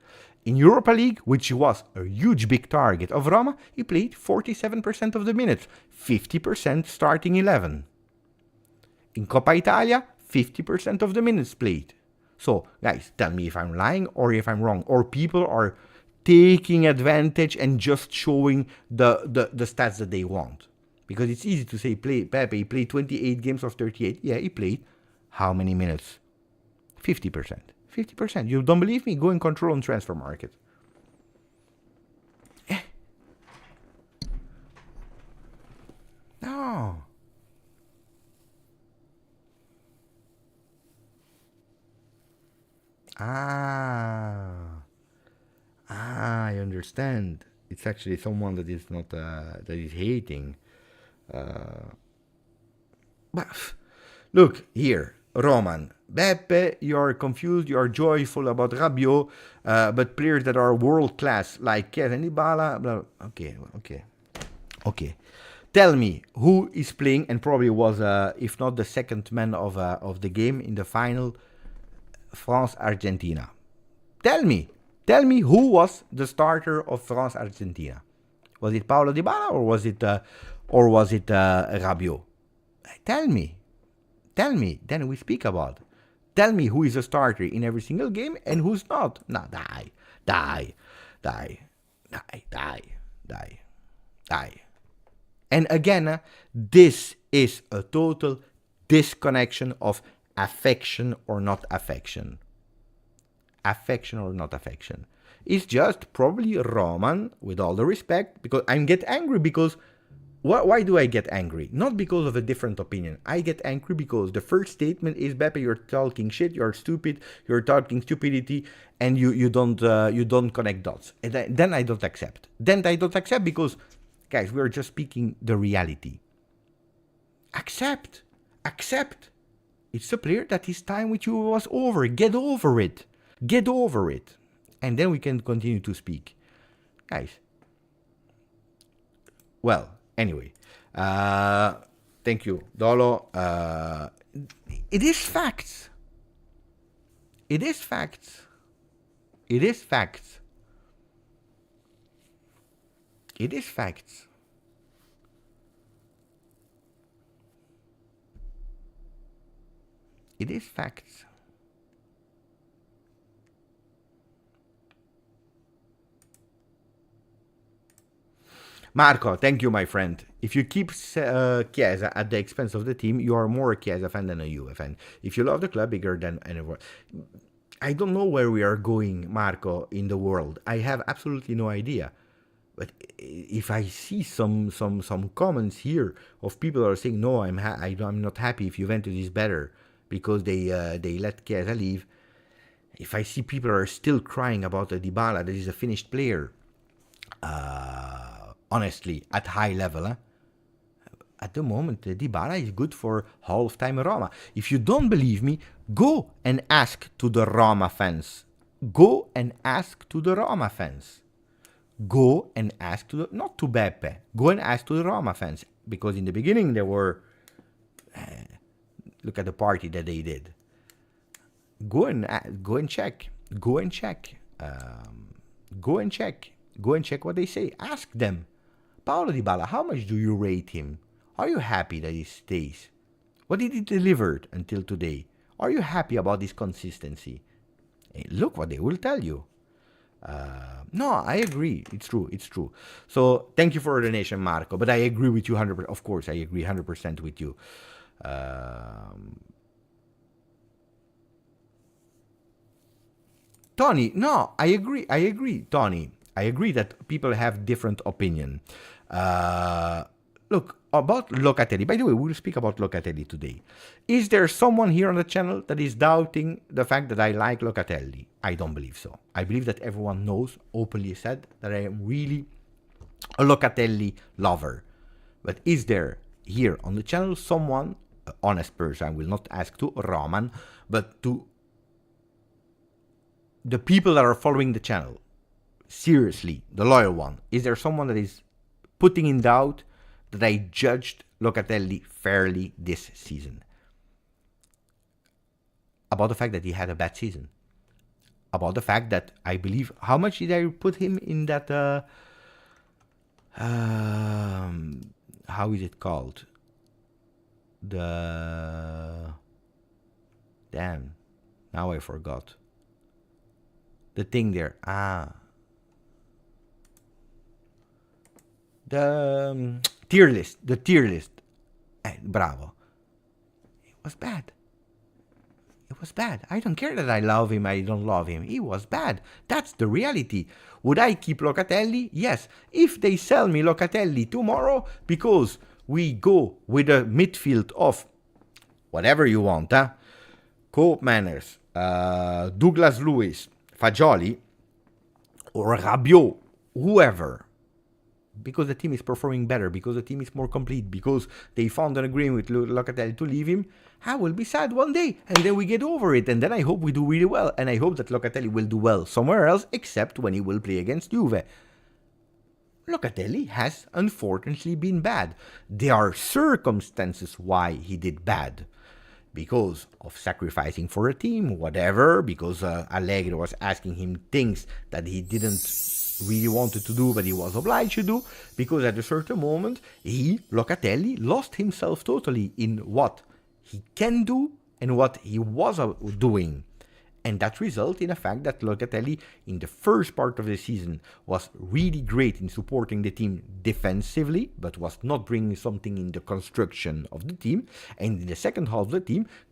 In Europa League, which was a huge big target of Roma, he played 47% of the minutes. 50% starting 11. In Coppa Italia, 50% of the minutes played. So, guys, tell me if I'm lying or if I'm wrong. Or people are taking advantage and just showing the stats that they want. Because it's easy to say, Pepe, he played 28 games of 38. Yeah, he played how many minutes? 50%. 50%. You don't believe me? Go and control on transfer market. No. I understand. It's actually someone that is not that is hating. But look here, Roman, Beppe, you're confused, you're joyful about Rabiot, but players that are world class like Chiesa and Dybala, blah, okay. Tell me who is playing and probably was, if not the second man of the game in the final, France-Argentina. Tell me who was the starter of France-Argentina. Was it Paulo Dybala or was it Rabiot? Tell me. Then we speak about. Tell me who is a starter in every single game and who's not. No, die. And again, this is a total disconnection of affection or not affection. Affection or not affection. It's just probably Roman, with all the respect, because I get angry because... Why do I get angry? Not because of a different opinion. I get angry because the first statement is, Beppe, you're talking shit, you're stupid, you're talking stupidity, and you don't connect dots. And then I don't accept. Then I don't accept because, guys, we're just speaking the reality. Accept. It's a player that his time with you was over. Get over it. And then we can continue to speak. Guys. Well, anyway. Thank you, Dolo. It is facts. Marco, thank you, my friend. If you keep Chiesa at the expense of the team, you are more a Chiesa fan than a Juve fan. If you love the club bigger than anyone. I don't know where we are going, Marco, in the world. I have absolutely no idea. But if I see some comments here of people who are saying, no, I'm not happy if Juventus is better because they let Chiesa leave. If I see people are still crying about a Dybala that is a finished player, honestly, at high level, at the moment, Dybala is good for half-time Roma. If you don't believe me, go and ask to the Roma fans. Go and ask to the Roma fans. Go and ask to the... Not to Beppe. Go and ask to the Roma fans. Because in the beginning, they were... look at the party that they did. Go and check. Go and check what they say. Ask them. Paulo Dybala, how much do you rate him? Are you happy that he stays? What did he deliver until today? Are you happy about his consistency? Look what they will tell you. No, I agree. It's true. So thank you for the donation, Marco. But I agree with you 100%. Of course, I agree 100% with you. Tony, no, I agree, Tony. I agree that people have different opinion. Look, about Locatelli, by the way, we'll speak about Locatelli today. Is there someone here on the channel that is doubting the fact that I like Locatelli? I don't believe so. I believe that everyone knows, openly said, that I am really a Locatelli lover. But is there here on the channel someone, an honest person, I will not ask to Roman, but to the people that are following the channel, seriously, the loyal one, is there someone that is putting in doubt that I judged Locatelli fairly this season? About the fact that he had a bad season. About the fact that I believe, how much did I put him in that, how is it called? Damn, now I forgot. The thing there, the tier list, bravo. It was bad. I don't care that I love him, I don't love him. He was bad. That's the reality. Would I keep Locatelli? Yes. If they sell me Locatelli tomorrow because we go with a midfield of whatever you want, Cope Manners, Douglas Lewis, Fagioli, or Rabiot, whoever, because the team is performing better, because the team is more complete, because they found an agreement with Locatelli to leave him, I will be sad one day, and then we get over it, and then I hope we do really well, and I hope that Locatelli will do well somewhere else, except when he will play against Juve. Locatelli has unfortunately been bad. There are circumstances why he did bad. Because of sacrificing for a team, whatever, because Allegri was asking him things that he didn't really wanted to do, but he was obliged to do, because at a certain moment, Locatelli, lost himself totally in what he can do and what he was doing. And that resulted in the fact that Locatelli, in the first part of the season, was really great in supporting the team defensively, but was not bringing something in the construction of the team. And in the second half of the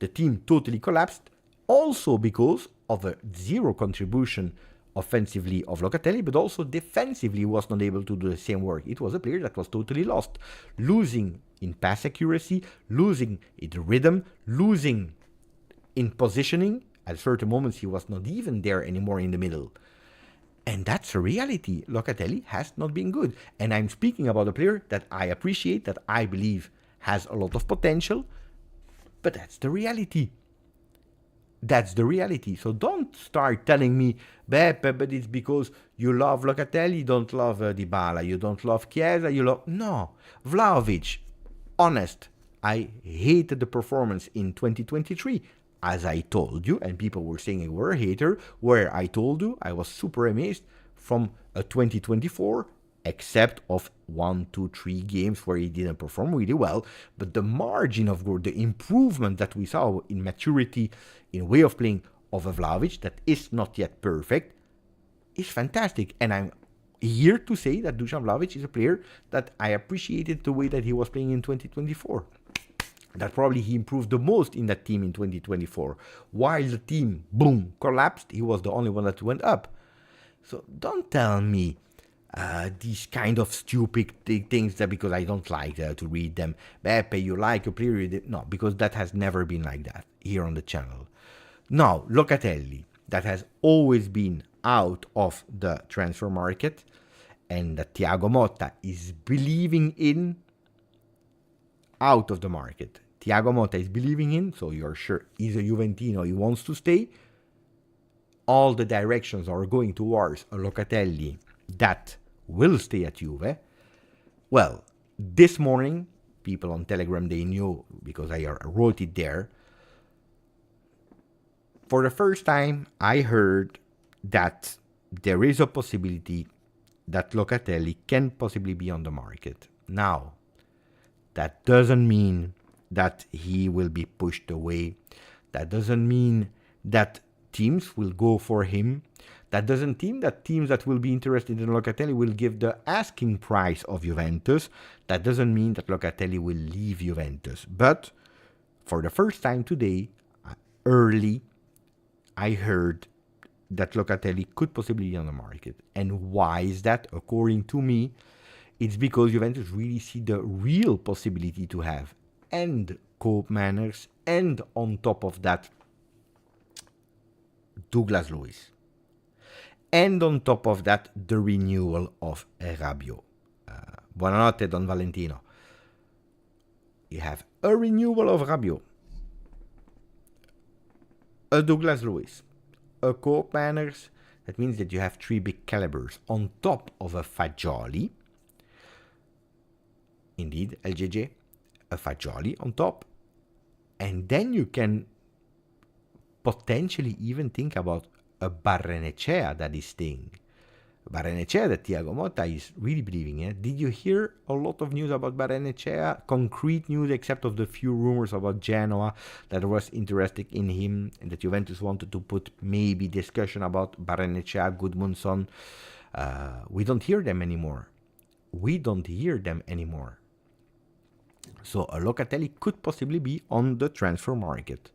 team totally collapsed, also because of a zero contribution offensively of Locatelli, but also defensively was not able to do the same work. It was a player that was totally lost, losing in pass accuracy, losing in rhythm, losing in positioning. At certain moments, he was not even there anymore in the middle. And that's a reality. Locatelli has not been good. And I'm speaking about a player that I appreciate, that I believe has a lot of potential. But that's the reality. So don't start telling me, Beppe, but it's because you love Locatelli, you don't love Dybala, you don't love Chiesa, No. Vlahovic, honest, I hated the performance in 2023. As I told you, and people were saying I were a hater, where I told you I was super amazed from a 2024, except of 1, 2, 3 games where he didn't perform really well. But the margin of growth, the improvement that we saw in maturity, in way of playing of a Vlahovic that is not yet perfect, is fantastic. And I'm here to say that Dusan Vlahovic is a player that I appreciated the way that he was playing in 2024. That probably he improved the most in that team in 2024. While the team, boom, collapsed, he was the only one that went up. So don't tell me these kind of stupid things that because I don't like to read them. Beppe, you like a player? No, because that has never been like that here on the channel. Now, Locatelli, that has always been out of the transfer market, and that Thiago Motta is believing in out of the market. Thiago Motta is believing in, so you're sure he's a Juventino, he wants to stay. All the directions are going towards a Locatelli that will stay at Juve. Well, this morning, people on Telegram, they knew, because I wrote it there. For the first time, I heard that there is a possibility that Locatelli can possibly be on the market. Now, that doesn't mean that he will be pushed away. That doesn't mean that teams will go for him. That doesn't mean that teams that will be interested in Locatelli will give the asking price of Juventus. That doesn't mean that Locatelli will leave Juventus. But for the first time today, early, I heard that Locatelli could possibly be on the market. And why is that? According to me, it's because Juventus really see the real possibility to have and Koop Manners, and on top of that, Douglas Luiz. And on top of that, the renewal of Rabiot. Buonanotte, Don Valentino. You have a renewal of Rabiot, a Douglas Luiz, a Koop Manners. That means that you have three big calibers on top of a Fagioli. Indeed, LJJ, a Fagioli on top. And then you can potentially even think about a Barrenechea that is staying. Barrenechea that Thiago Motta is really believing in. Did you hear a lot of news about Barrenechea? Concrete news, except of the few rumors about Genoa that was interested in him and that Juventus wanted to put maybe discussion about Barrenechea, Gudmundsson. We don't hear them anymore. So a Locatelli could possibly be on the transfer market.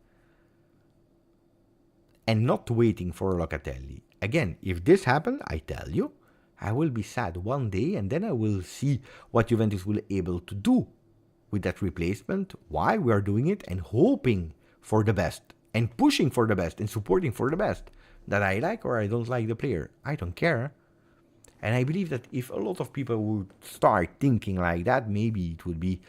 And not waiting for Locatelli. Again, if this happens, I tell you, I will be sad one day and then I will see what Juventus will be able to do with that replacement, why we are doing it, and hoping for the best, and pushing for the best, and supporting for the best. That I like or I don't like the player, I don't care. And I believe that if a lot of people would start thinking like that, maybe it would be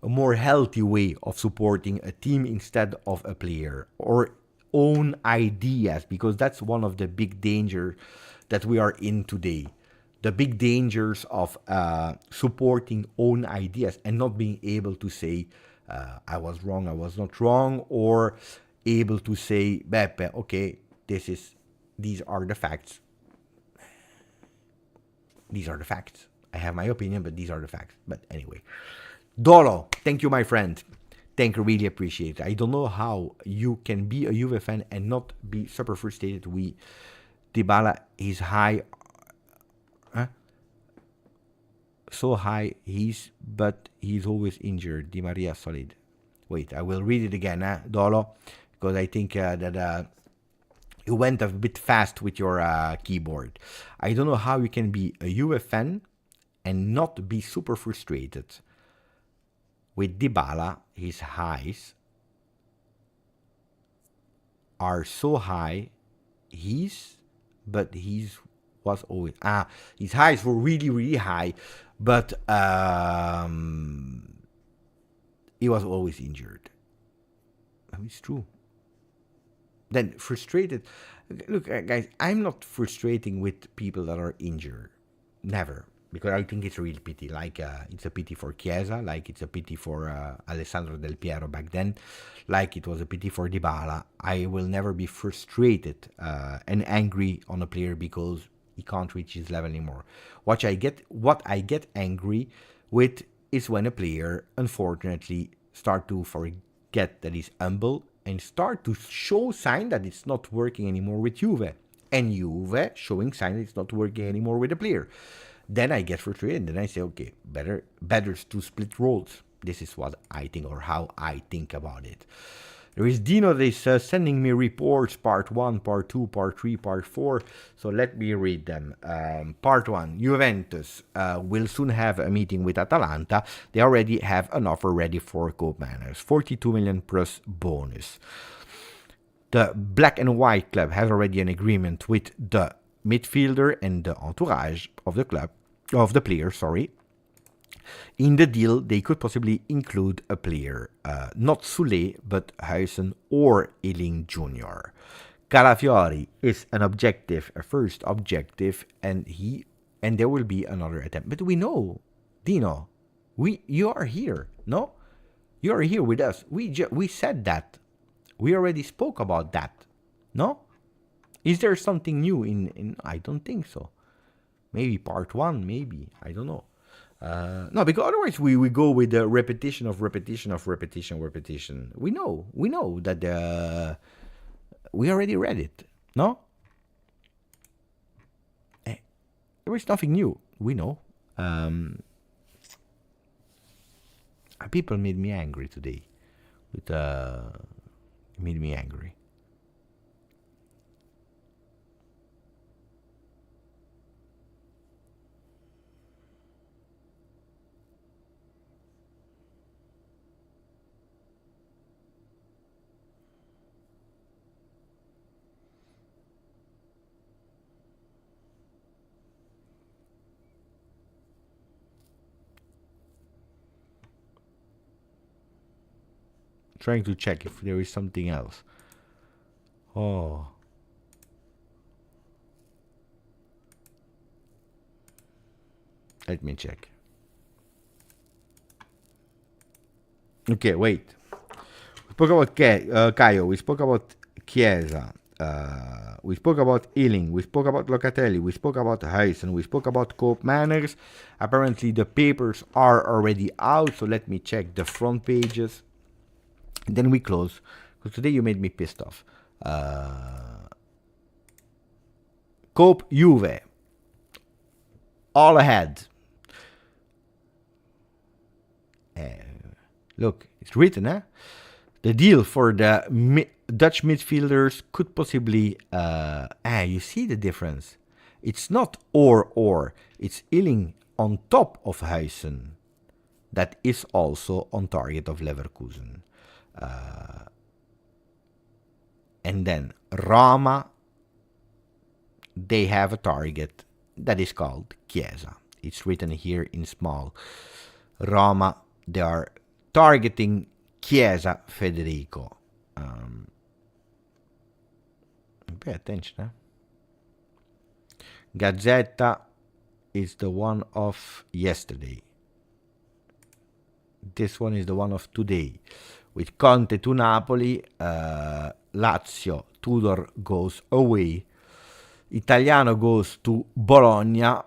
a more healthy way of supporting a team instead of a player, or own ideas, because that's one of the big dangers that we are in today. The big dangers of supporting own ideas and not being able to say, I was wrong, I was not wrong, or able to say, Beppe, okay, these are the facts. These are the facts. I have my opinion, but these are the facts. But anyway, Dolo, thank you, my friend. Thank you, really appreciate it. I don't know how you can be a Juve fan and not be super frustrated. Dybala is high, so high, but he's always injured. Di Maria solid. Wait, I will read it again, Dolo, because I think that you went a bit fast with your keyboard. I don't know how you can be a Juve fan and not be super frustrated. With Dybala, his highs are so high. His highs were really, really high, but he was always injured. It's true. Then frustrated. Look, guys, I'm not frustrating with people that are injured. Never. Because I think it's a real pity. Like, it's a pity for Chiesa, like it's a pity for Alessandro Del Piero back then, like it was a pity for Dybala. I will never be frustrated and angry on a player because he can't reach his level anymore. What I get angry with is when a player, unfortunately, start to forget that he's humble and start to show sign that it's not working anymore with Juve. And Juve showing sign that it's not working anymore with the player. Then I get frustrated, and then I say, okay, better to split roles. This is what I think, or how I think about it. There is Dino that is sending me reports, part 1, part 2, part 3, part 4. So let me read them. Part 1, Juventus will soon have a meeting with Atalanta. They already have an offer ready for Koop Manners, 42 million plus bonus. The Black and White club has already an agreement with the midfielder and the entourage of the club. Of the player, sorry. In the deal, they could possibly include a player, not Sule, but Huijsen or Ealing Jr. Calafiori is a first objective, and there will be another attempt. But we know, Dino, you are here, no? You are here with us. We said that. We already spoke about that, no? Is there something new in I don't think so. Maybe part one, maybe. I don't know. No, because otherwise we go with the repetition of repetition of repetition. We know that we already read it. No, there is nothing new. We know. People made me angry today. Made me angry. Trying to check if there is something else. Oh. Let me check. Okay, wait. We spoke about Kaio. We spoke about Chiesa. We spoke about Ealing. We spoke about Locatelli. We spoke about Huijsen. We spoke about Cope Manners. Apparently the papers are already out, so let me check the front pages. And then we close, because today you made me pissed off. Cope Juve. All ahead. Look, it's written, huh? The deal for the Dutch midfielders could possibly... you see the difference. It's not or. It's Ealing on top of Huijsen. That is also on target of Leverkusen. And then Roma, they have a target that is called Chiesa. It's written here in small. Roma, they are targeting Chiesa Federico. Pay attention, huh? Gazzetta is the one of yesterday. This one is the one of today. With Conte to Napoli, Lazio, Tudor goes away. Italiano goes to Bologna.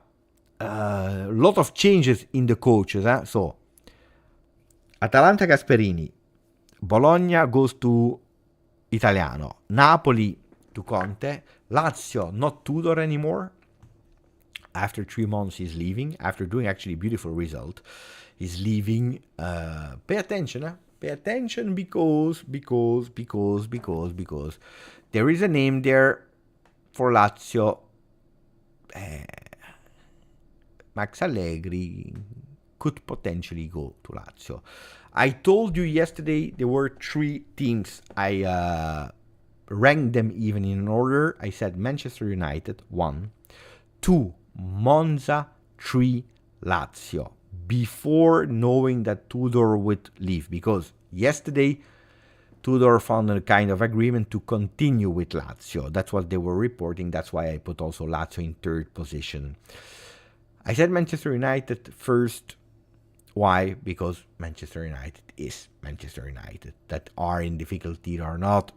Lot of changes in the coaches. So, Atalanta Gasperini. Bologna goes to Italiano. Napoli to Conte. Lazio, not Tudor anymore. After 3 months, he's leaving. After doing actually a beautiful result, he's leaving. Pay attention, Pay attention because there is a name there for Lazio. Max Allegri could potentially go to Lazio. I told you yesterday there were 3 teams. I ranked them even in order. I said Manchester United, 1, 2, Monza, 3, Lazio. Before knowing that Tudor would leave, because yesterday Tudor found a kind of agreement to continue with Lazio. That's what they were reporting. That's why I put also Lazio in 3rd position. I said Manchester United first. Why? Because Manchester United is Manchester United. That are in difficulty or not,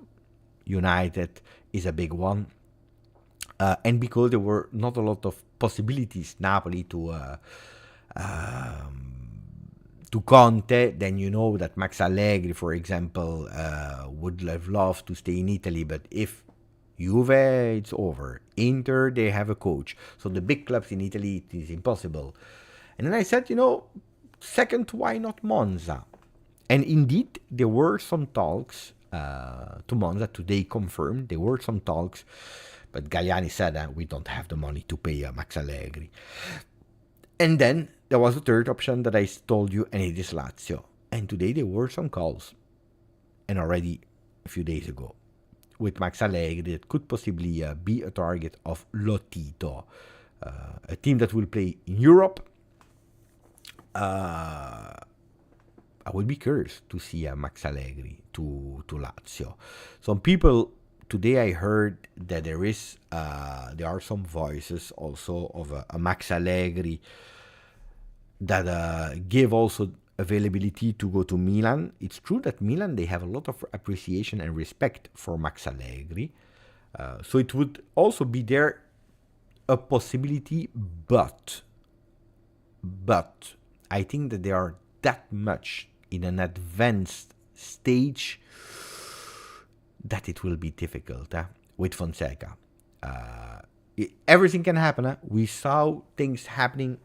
United is a big one. And because there were not a lot of possibilities, Napoli to Conte, then you know that Max Allegri, for example, would have loved to stay in Italy, but if Juve, it's over. Inter, they have a coach. So the big clubs in Italy, it is impossible. And then I said, second, why not Monza? And indeed, there were some talks to Monza. Today confirmed, there were some talks. But Galliani said, we don't have the money to pay Max Allegri. And then there was a 3rd option that I told you, and it is Lazio. And today there were some calls, and already a few days ago, with Max Allegri, that could possibly be a target of Lotito, a team that will play in Europe. I would be curious to see Max Allegri to Lazio. Some people today I heard that there are some voices also of a Max Allegri that give also availability to go to Milan. It's true that Milan, they have a lot of appreciation and respect for Max Allegri. So it would also be there a possibility, but I think that they are that much in an advanced stage that it will be difficult with Fonseca. Everything can happen. We saw things happening,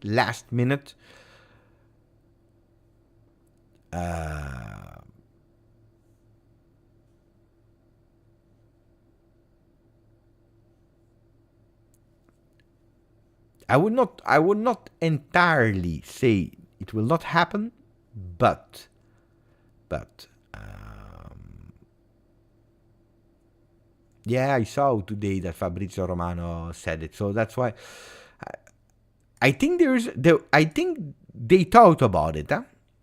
last minute. I would not entirely say it will not happen, but yeah, I saw today that Fabrizio Romano said it, so that's why I think I think they thought about it.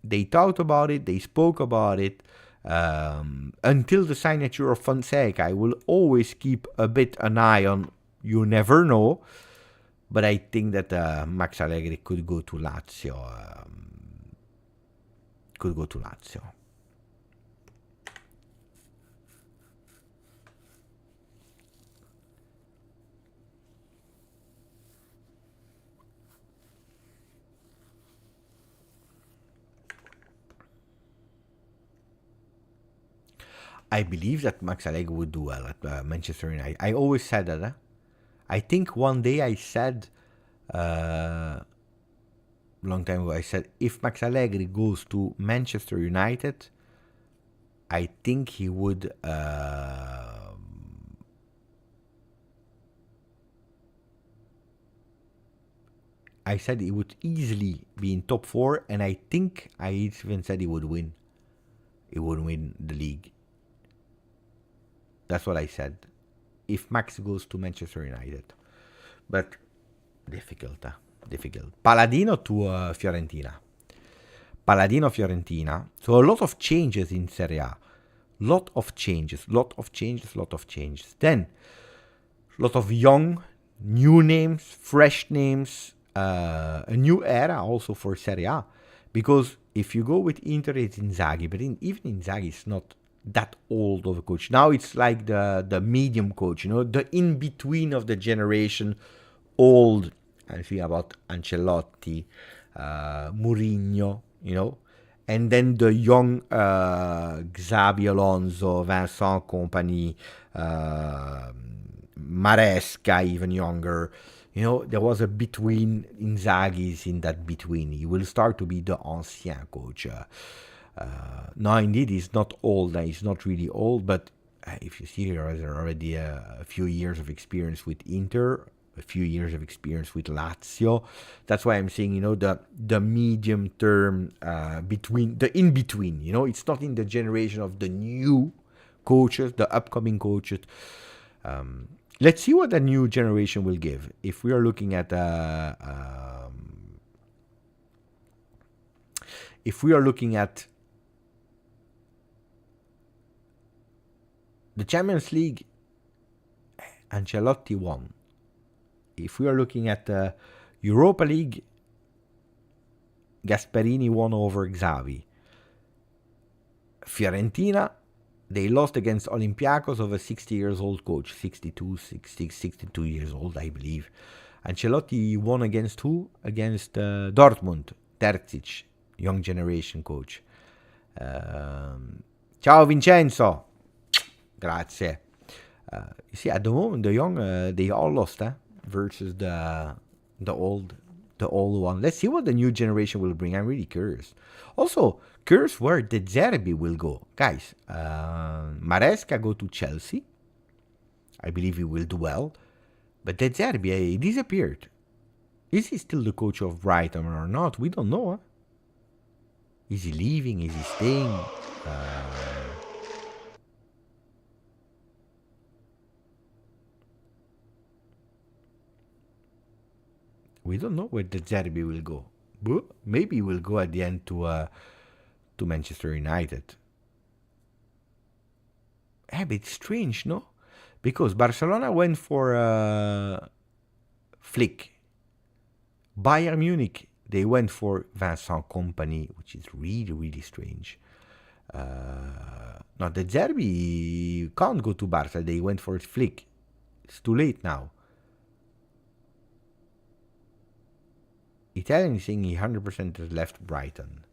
They thought about it. They spoke about it. Until the signature of Fonseca, I will always keep a bit an eye on. You never know. But I think that Max Allegri could go to Lazio. I believe that Max Allegri would do well at Manchester United. I always said that. I think one day I said, long time ago, I said, if Max Allegri goes to Manchester United, I think he would I said he would easily be in top 4, and I think I even said he would win. He would win the league. That's what I said. If Max goes to Manchester United. But difficult. Paladino to Fiorentina. Fiorentina. So a lot of changes in Serie A. Lot of changes. Then, a lot of young, new names, fresh names. A new era also for Serie A. Because if you go with Inter, it's Inzaghi. But even Inzaghi is not that old of a coach. Now it's like the medium coach, the in-between of the generation, old. I think about Ancelotti, Mourinho, and then the young Xabi Alonso, Vincent Kompany, Maresca, even younger. There was a between. Inzaghi's in that between. He will start to be the ancien coach. No, indeed, he's not old. He's not really old, but if you see, there are already a few years of experience with Inter, a few years of experience with Lazio. That's why I'm saying, the medium term between, the in between. It's not in the generation of the new coaches, the upcoming coaches. Let's see what the new generation will give. If we are looking at the Champions League, Ancelotti won. If we are looking at the Europa League, Gasperini won over Xavi. Fiorentina, they lost against Olympiacos of a 60 years old coach, 62 years old, I believe. Ancelotti won against who? Against Dortmund, Terzic, young generation coach. Ciao Vincenzo. Grazie. You see, at the moment, the young, they all lost, versus the old one. Let's see what the new generation will bring. I'm really curious. Also, curious where De Zerbi will go. Guys, Maresca go to Chelsea. I believe he will do well. But De Zerbi, he disappeared. Is he still the coach of Brighton or not? We don't know. Is he leaving? Is he staying? We don't know where De Zerbi will go. But maybe he will go at the end to Manchester United. But it's strange, no? Because Barcelona went for Flick. Bayern Munich, they went for Vincent Kompany, which is really, really strange. No, De Zerbi can't go to Barca. They went for Flick. It's too late now. Italian is saying he 100% has left Brighton.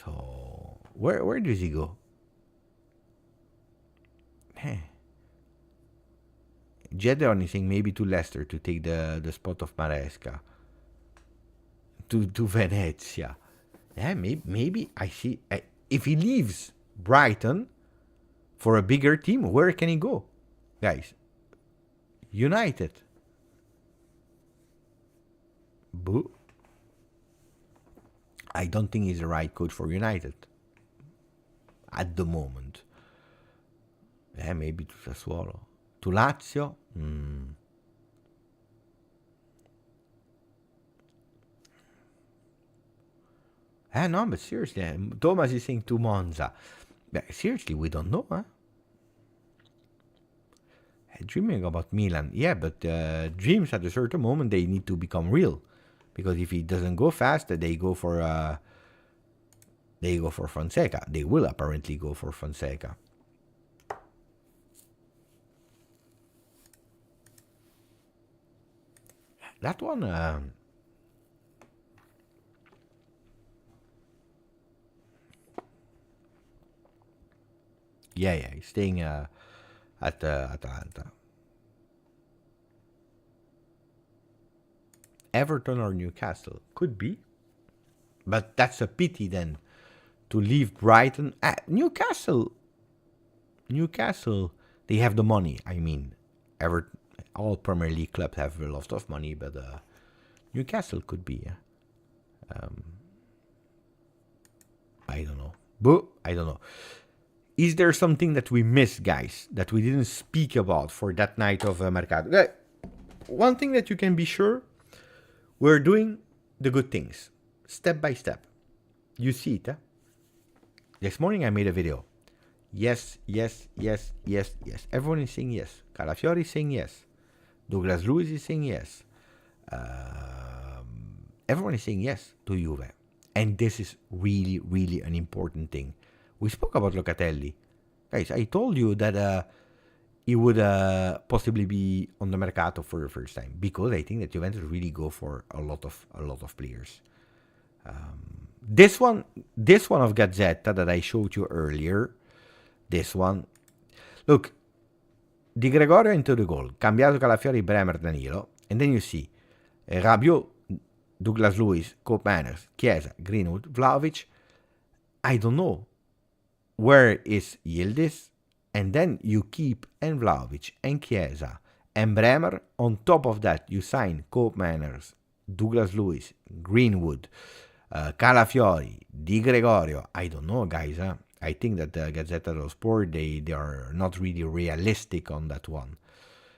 So, where does he go? Jedon is saying maybe to Leicester to take the spot of Maresca. To Venezia. Yeah, maybe I see. If he leaves Brighton for a bigger team, where can he go? Guys, United. Boo. I don't think he's the right coach for United at the moment. Yeah, maybe to Sassuolo. To Lazio? No, but seriously, Thomas is saying to Monza. Seriously, we don't know, huh? Dreaming about Milan. Yeah, but dreams at a certain moment, they need to become real. Because if it doesn't go fast, they go for Fonseca. They will apparently go for Fonseca. That one, yeah, he's staying at Atalanta. Everton or Newcastle could be, but that's a pity then to leave Brighton. Newcastle, they have the money. I mean, all Premier League clubs have a lot of money, but Newcastle could be. I don't know. But I don't know. Is there something that we missed, guys, that we didn't speak about for that night of Mercato? One thing that you can be sure, we're doing the good things, step by step. You see it, huh? This morning I made a video. Yes. Everyone is saying yes. Calafiori is saying yes. Douglas Luiz is saying yes. Everyone is saying yes to Juve. And this is really, really an important thing. We spoke about Locatelli. Guys, I told you that he would possibly be on the Mercato for the first time. Because I think that Juventus really go for a lot of players. This one of Gazzetta that I showed you earlier. This one. Look. Di Gregorio into the goal. Cambiato Calafiori, Bremer, Danilo. And then you see Rabiot, Douglas Luiz, Cope Manners, Chiesa, Greenwood, Vlahovic. I don't know. Where is Yildiz? And then you keep and Vlahovic and Chiesa and Bremer. On top of that, you sign Cope Manners, Douglas Luiz, Greenwood, Calafiori, Di Gregorio. I don't know, guys. I think that the Gazzetta dello Sport, they are not really realistic on that one.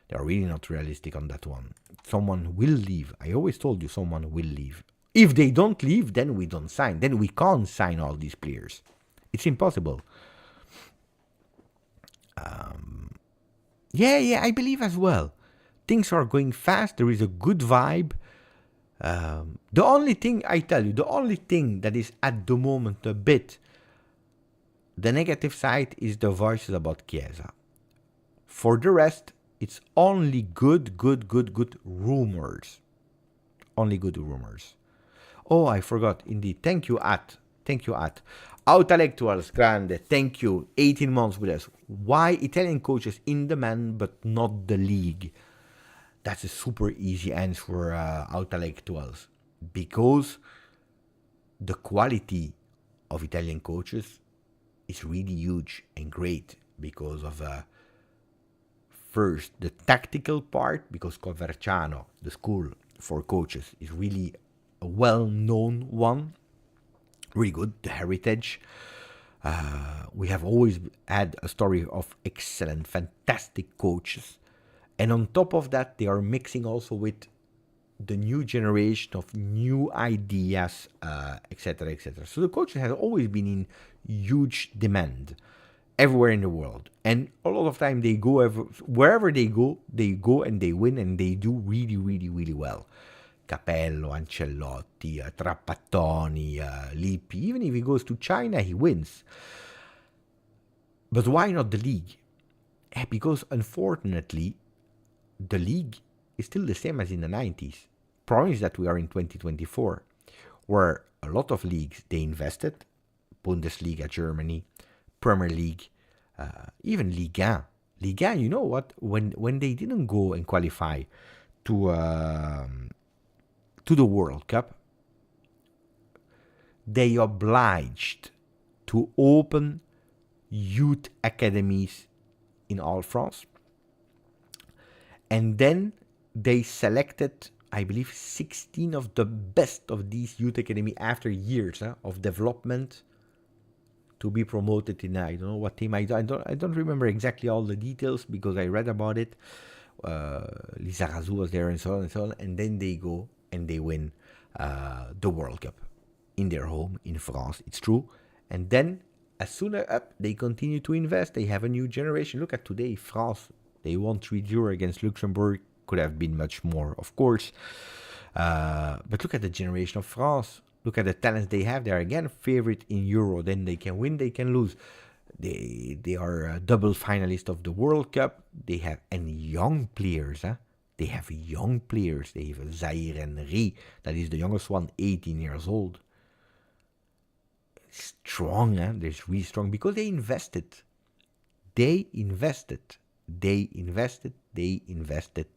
They are really not realistic on that one. Someone will leave. I always told you someone will leave. If they don't leave, then we don't sign. Then we can't sign all these players. It's impossible. Yeah, I believe as well. Things are going fast. There is a good vibe. The only thing, I tell you, the only thing that is at the moment a bit the negative side is the voices about Chiesa. For the rest, it's only good rumors. Only good rumors. Oh, I forgot. Indeed. Thank you, at. Outellectuals, grande. Thank you. 18 months with us. Why Italian coaches in demand but not the league? That's a super easy answer for Outellectuals. Because the quality of Italian coaches is really huge and great because of first the tactical part, because Coverciano, the school for coaches, is really a well-known one, really good, the heritage. We have always had a story of excellent, fantastic coaches, and on top of that they are mixing also with the new generation of new ideas, etc. So the coaches have always been in huge demand everywhere in the world, and a lot of time they go wherever they go and they win, and they do really well. Capello, Ancelotti, Trapattoni, Lippi. Even if he goes to China, he wins. But why not the league? Because unfortunately, the league is still the same as in the 90s. problem is that we are in 2024, where a lot of leagues, they invested, Bundesliga, Germany, Premier League, even Liga. Liga, you know what? When they didn't go and qualify to the World Cup, they obliged to open youth academies in all France. And then they selected, I believe, 16 of the best of these youth academy after years of development to be promoted in, I don't know what team. I don't remember exactly all the details because I read about it. Lizarazu was there and so on and so on. And then they go and they win the World Cup in their home in France. It's true. And then as soon as up, they continue to invest. They have a new generation. Look at today, France. They won 3-0 against Luxembourg. Could have been much more, of course. But look at the generation of France. Look at the talents they have. They are again favorite in Euro. Then they can win, they can lose. They are a double finalist of the World Cup. They have young players. They have young players. They have Zaire Henry. That is the youngest one, 18 years old. Strong, they're really strong because they invested. They invested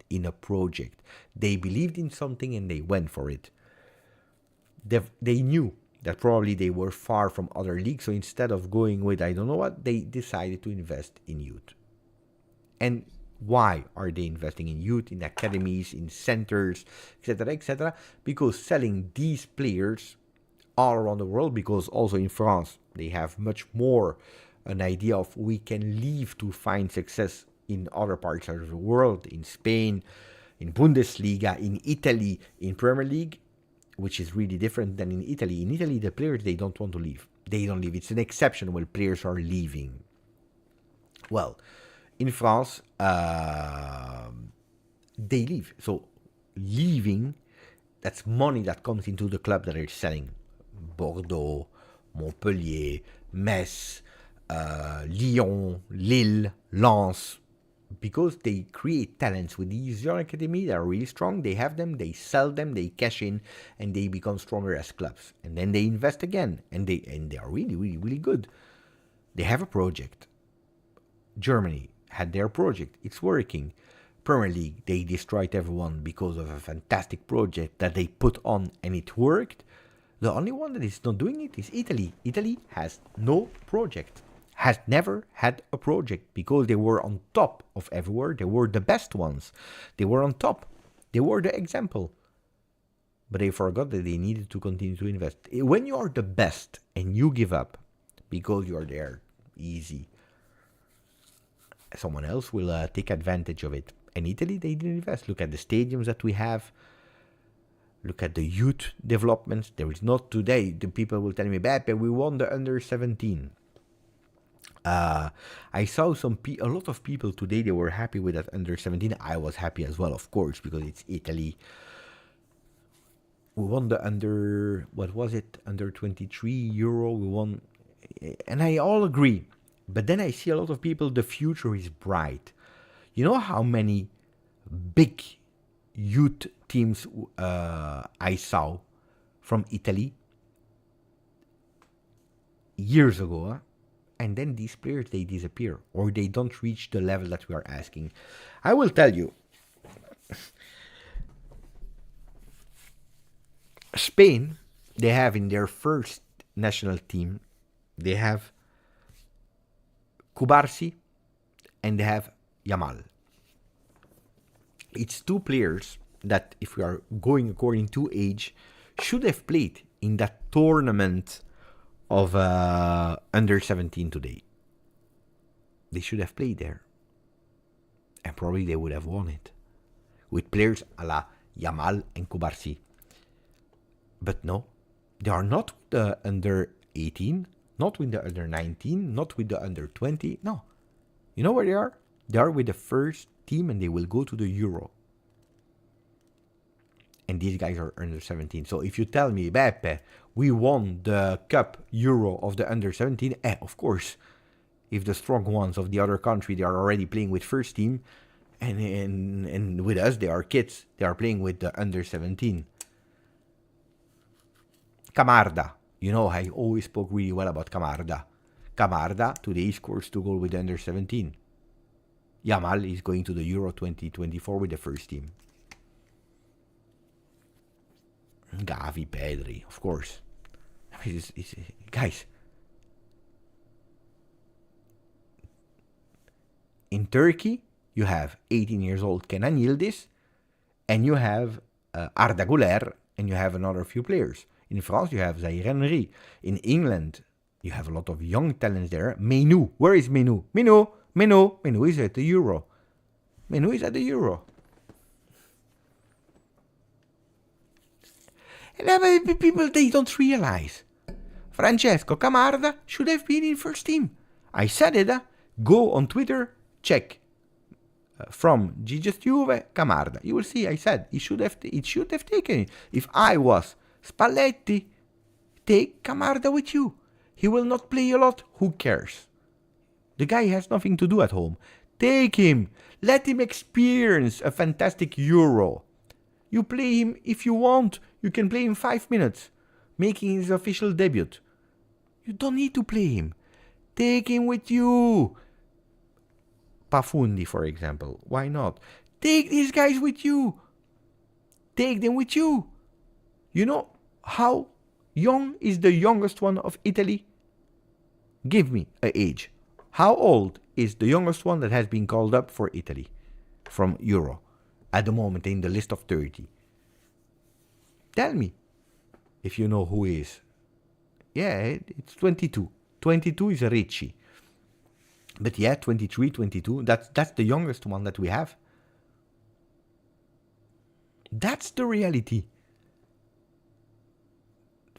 in a project. They believed in something and they went for it. They knew that probably they were far from other leagues, so instead of going with I don't know what, they decided to invest in youth. And why are they investing in youth, in academies, in centers, etc., because selling these players all around the world, because also in France they have much more an idea of we can leave to find success in other parts of the world, in Spain, in Bundesliga, in Italy, in Premier League, which is really different than in Italy. In Italy, the players, they don't want to leave. They don't leave. It's an exception when players are leaving. Well, in France, they leave. So leaving, that's money that comes into the club that are selling. Bordeaux, Montpellier, Metz, Lyon, Lille, Lens, because they create talents with these young academy that are really strong. They have them, they sell them, they cash in, and they become stronger as clubs. And then they invest again, and they are really, really, really good. They have a project. Germany had their project. It's working. Premier League, they destroyed everyone because of a fantastic project that they put on, and it worked. The only one that is not doing it is Italy. Italy has no project, has never had a project because they were on top of everywhere. They were the best ones. They were on top. They were the example. But they forgot that they needed to continue to invest. When you are the best and you give up because you are there, easy, someone else will take advantage of it. And Italy, they didn't invest. Look at the stadiums that we have. Look at the youth developments. There is not today. The people will tell me, Beppe, we won the under 17. I saw a lot of people today, they were happy with that under 17. I was happy as well, of course, because it's Italy. We won the under, what was it? Under 23 Euro. We won. And I all agree. But then I see a lot of people, the future is bright. You know how many big youth teams I saw from Italy years ago, and then these players, they disappear or they don't reach the level that we are asking. I will tell you, Spain, they have in their first national team, they have Kubarsi and they have Yamal. It's two players that, if we are going according to age, should have played in that tournament of under 17 today. They should have played there. And probably they would have won it. With players a la Yamal and Kubarsi. But no, they are not with the under 18, not with the under 19, not with the under 20. No. You know where they are? They are with the first team and they will go to the Euro. And these guys are under 17. So if you tell me, Beppe, we won the Cup Euro of the under 17, of course, if the strong ones of the other country, they are already playing with first team, and with us, they are kids. They are playing with the under 17. Camarda. You know, I always spoke really well about Camarda. Camarda today scores 2 goals with the under 17. Yamal is going to the Euro 2024 with the first team. Gavi, Pedri, of course. Guys, in Turkey, you have 18 years old Kenan Yildiz, and you have Arda Güler, and you have another few players. In France, you have Zaire Emery. In England, you have a lot of young talents there. Menu, where is Menu? Menu is at the Euro. Menu is at the Euro. And people, they don't realize. Francesco Camarda should have been in first team. I said it. Go on Twitter, check. From GJustjuve, Camarda. You will see, I said, it should have taken it. If I was Spalletti, take Camarda with you. He will not play a lot. Who cares? The guy has nothing to do at home. Take him. Let him experience a fantastic Euro. You play him if you want. You can play him 5 minutes, making his official debut. You don't need to play him. Take him with you. Pafundi, for example. Why not? Take these guys with you. Take them with you. You know how young is the youngest one of Italy? Give me an age. How old is the youngest one that has been called up for Italy from Euro at the moment in the list of 30? Tell me if you know who is. Yeah, it's 22. 22 is Ricci. But yeah, 23, 22, that's the youngest one that we have. That's the reality.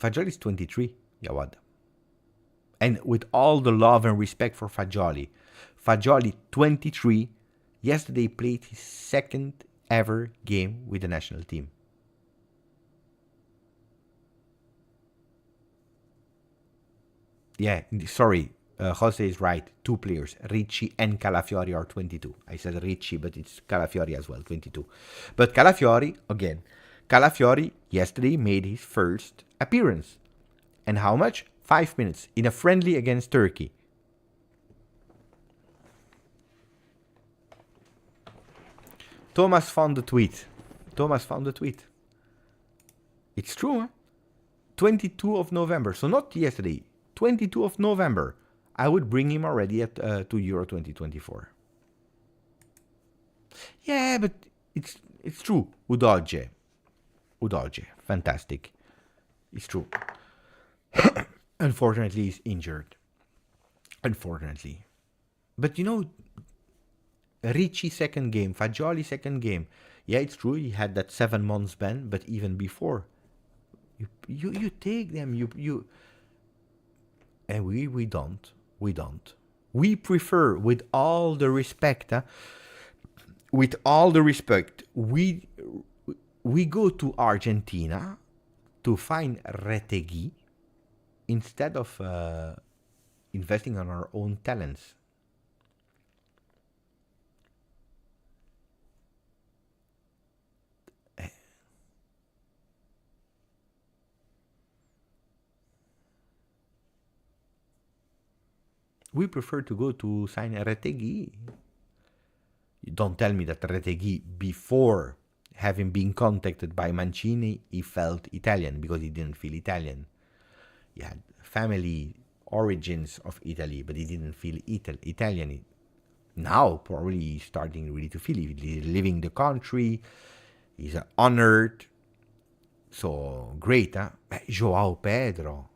Fagioli is 23, Yawad. And with all the love and respect for Fagioli, 23, yesterday played his second ever game with the national team. Yeah, sorry, Jose is right. 2 players, Ricci and Calafiori, are 22. I said Ricci, but it's Calafiori as well, 22. But Calafiori, again, yesterday made his first appearance. And how much? 5 minutes in a friendly against Turkey. Thomas found the tweet. It's true, huh? 22 of November. So not yesterday. 22 of November. I would bring him already at to Euro 2024. Yeah, but it's true. Udogie. Fantastic. It's true. Unfortunately, he's injured. Unfortunately. But you know, Ricci second game, Fagioli second game. Yeah, it's true. He had that 7 months ban, but even before, you take them. You and we don't. We prefer, with all the respect, we go to Argentina to find Retegui instead of investing on our own talents. We prefer to go to sign Retegui. You don't tell me that Retegui, before having been contacted by Mancini, he felt Italian, because he didn't feel Italian. He had family origins of Italy, but he didn't feel Italian. Now, probably he's starting really to feel it. He's living the country. He's honored. So, great, huh? Joao Pedro.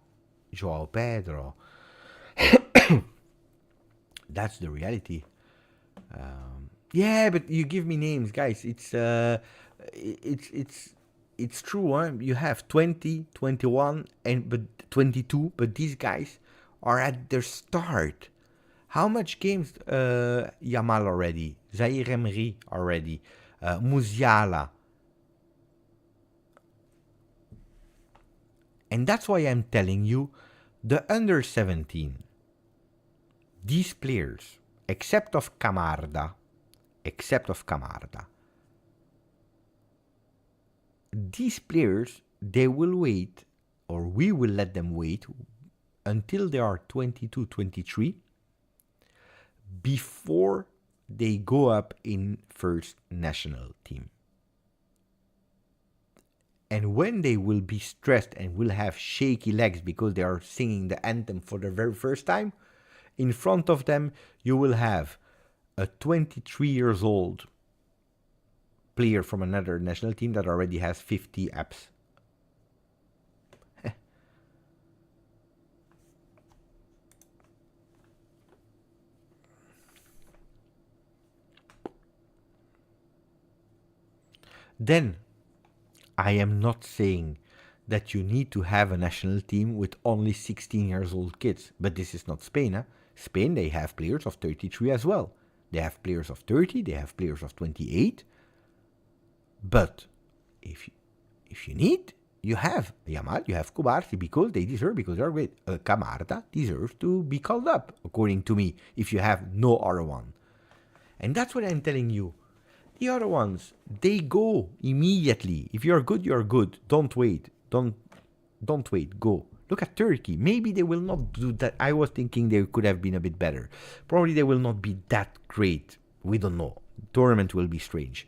That's the reality. Yeah, but you give me names, guys. It's true. Huh? You have 20, 21, but 22. But these guys are at their start. How much games? Yamal already, Zaire Emery already, Musiala. And that's why I'm telling you, the under 17. These players, except of Camarda, these players, they will wait, or we will let them wait until they are 22, 23 before they go up in first national team. And when they will be stressed and will have shaky legs because they are singing the anthem for the very first time, in front of them you will have a 23 years old player from another national team that already has 50 apps. Then, I am not saying that you need to have a national team with only 16 years old kids, but this is not Spain. Huh? Spain, they have players of 33 as well. They have players of 30, they have players of 28. But if you need, you have Yamal, you have Kubarsi, because they deserve, because they're great. Camarda deserves to be called up, according to me, if you have no other one. And that's what I'm telling you. The other ones, they go immediately. If you're good, you're good. Don't wait. Don't wait. Go. Look at Turkey. Maybe they will not do that. I was thinking they could have been a bit better. Probably they will not be that great. We don't know. Tournament will be strange.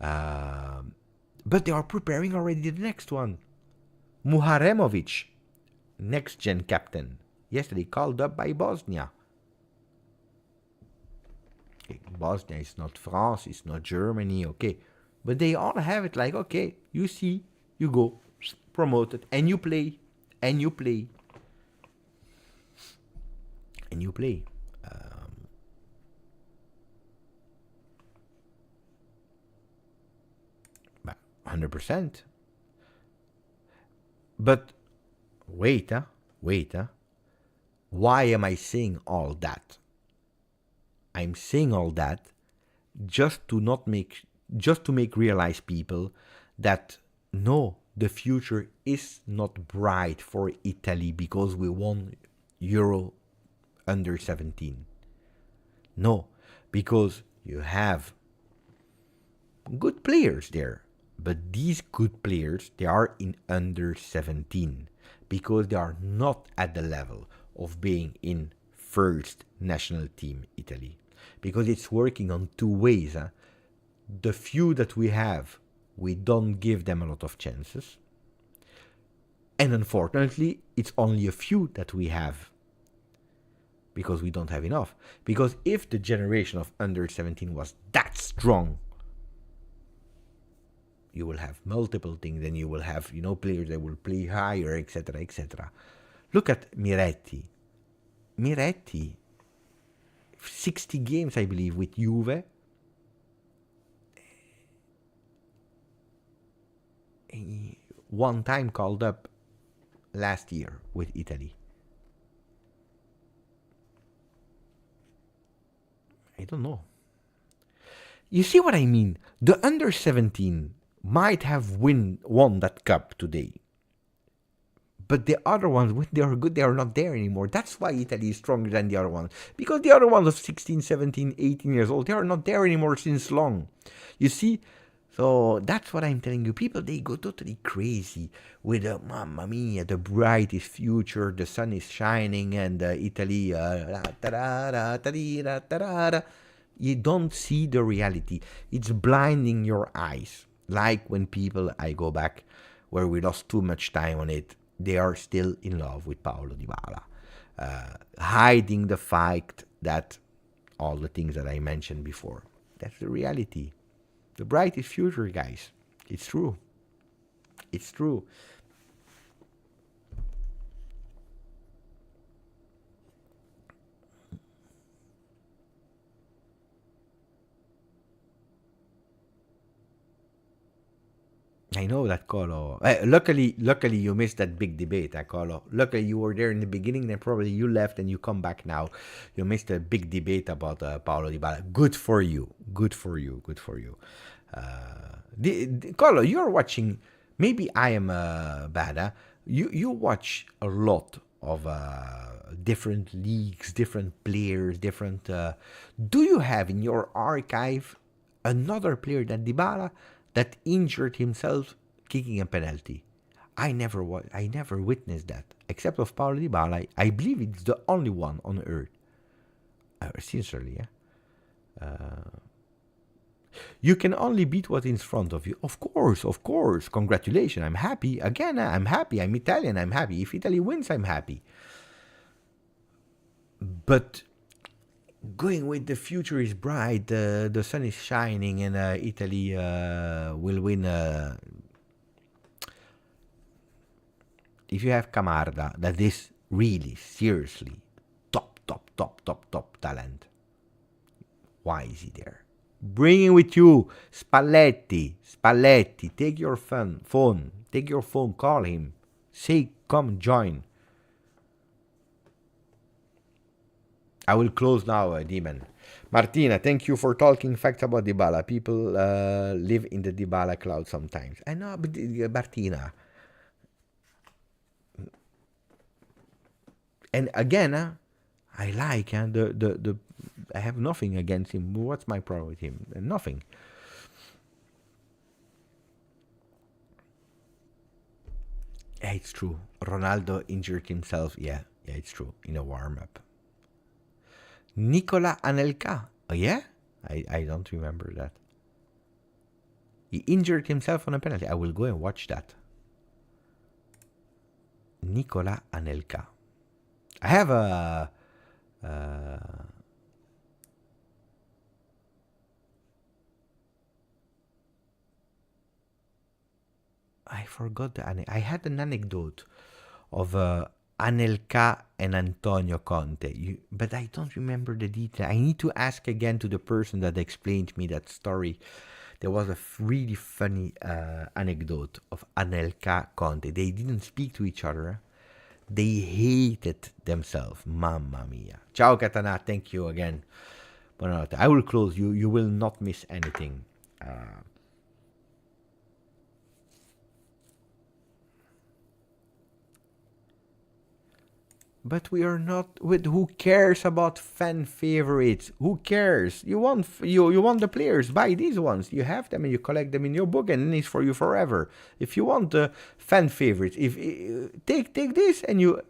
But they are preparing already the next one. Muharemovic, next gen captain. Yesterday called up by Bosnia. Okay, Bosnia is not France, it's not Germany, okay. But they all have it like, okay, you see, you go, promoted, and you play, and you play, and you play. 100%. But wait. Why am I saying all that? I'm saying all that just to make realize people that no, the future is not bright for Italy because we won Euro under 17. No, because you have good players there. But these good players, they are in under 17 because they are not at the level of being in first national team Italy. Because it's working on two ways. Huh? The few that we have, we don't give them a lot of chances. And unfortunately, it's only a few that we have because we don't have enough. Because if the generation of under 17 was that strong, you will have multiple things, and you will have, players that will play higher, etc., etc. Look at Miretti. 60 games, I believe, with Juve. One time called up last year with Italy. I don't know. You see what I mean? The under 17 might have won that cup today. But the other ones, when they are good, they are not there anymore. That's why Italy is stronger than the other ones. Because the other ones of 16, 17, 18 years old, they are not there anymore since long. You see? So that's what I'm telling you. People, they go totally crazy with, mamma mia, the brightest future, the sun is shining, and Italy, you don't see the reality. It's blinding your eyes. Like when people, I go back, where we lost too much time on it, they are still in love with Paulo Dybala. Hiding the fact that all the things that I mentioned before. That's the reality. The brightest future, guys. It's true. It's true. I know that, Colo. Luckily, you missed that big debate, Colo. Luckily, you were there in the beginning, then probably you left and you come back now. You missed a big debate about Paulo Dybala. Good for you. Colo, you're watching. Maybe I am bad. You watch a lot of different leagues, different players, different. Do you have in your archive another player than Dybala that injured himself kicking a penalty. I never witnessed that, except of Paulo Dybala. I believe it's the only one on earth. Sincerely, yeah. You can only beat what is in front of you. Of course. Congratulations. I'm happy. Again, I'm happy. I'm Italian. I'm happy. If Italy wins, I'm happy. But going with the future is bright, the sun is shining, and Italy will win. If you have Camarda, that is really, seriously, top talent. Why is he there? Bring him with you. Spalletti, take your phone, call him. Say, come join. I will close now, Demon. Martina, thank you for talking facts about Dybala. People live in the Dybala cloud sometimes. I know, but Martina. And again, I like the I have nothing against him. What's my problem with him? Nothing. Yeah, it's true. Ronaldo injured himself. Yeah, it's true. In a warm-up. Nicola Anelka. Oh, yeah? I don't remember that. He injured himself on a penalty. I will go and watch that. Nicola Anelka. I have a... I forgot I had an anecdote of Anelka and Antonio Conte, but I don't remember the detail. I need to ask again to the person that explained me that story. There was a really funny anecdote of Anelka Conte. They didn't speak to each other. They hated themselves. Mamma mia. Ciao Katana, thank you again. Buonanotte. I will close. You will not miss anything. But we are not with. Who cares about fan favorites? Who cares? You want the players. Buy these ones. You have them and you collect them in your book, and it's for you forever. If you want the fan favorites, if take this and you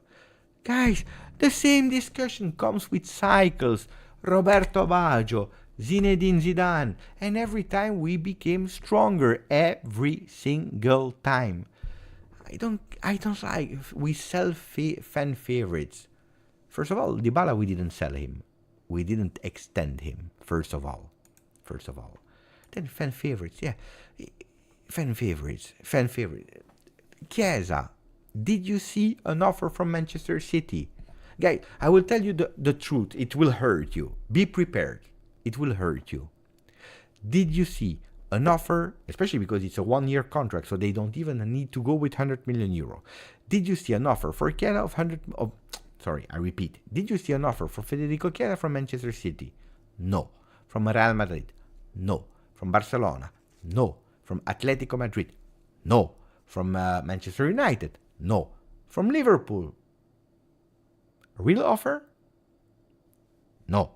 guys, the same discussion comes with cycles. Roberto Baggio, Zinedine Zidane, and every time we became stronger. Every single time. I don't like we sell fan favorites. First of all, Dybala, we didn't sell him. We didn't extend him. First of all. Then fan favorites, yeah. Fan favorites. Chiesa, did you see an offer from Manchester City? Guys, I will tell you the truth. It will hurt you. Be prepared. It will hurt you. Did you see an offer, especially because it's a 1-year contract, so they don't even need to go with 100 million euro. Did you see an offer for Chiesa of 100? Sorry, I repeat. Did you see an offer for Federico Chiesa from Manchester City? No. From Real Madrid? No. From Barcelona? No. From Atletico Madrid? No. From Manchester United? No. From Liverpool? A real offer? No.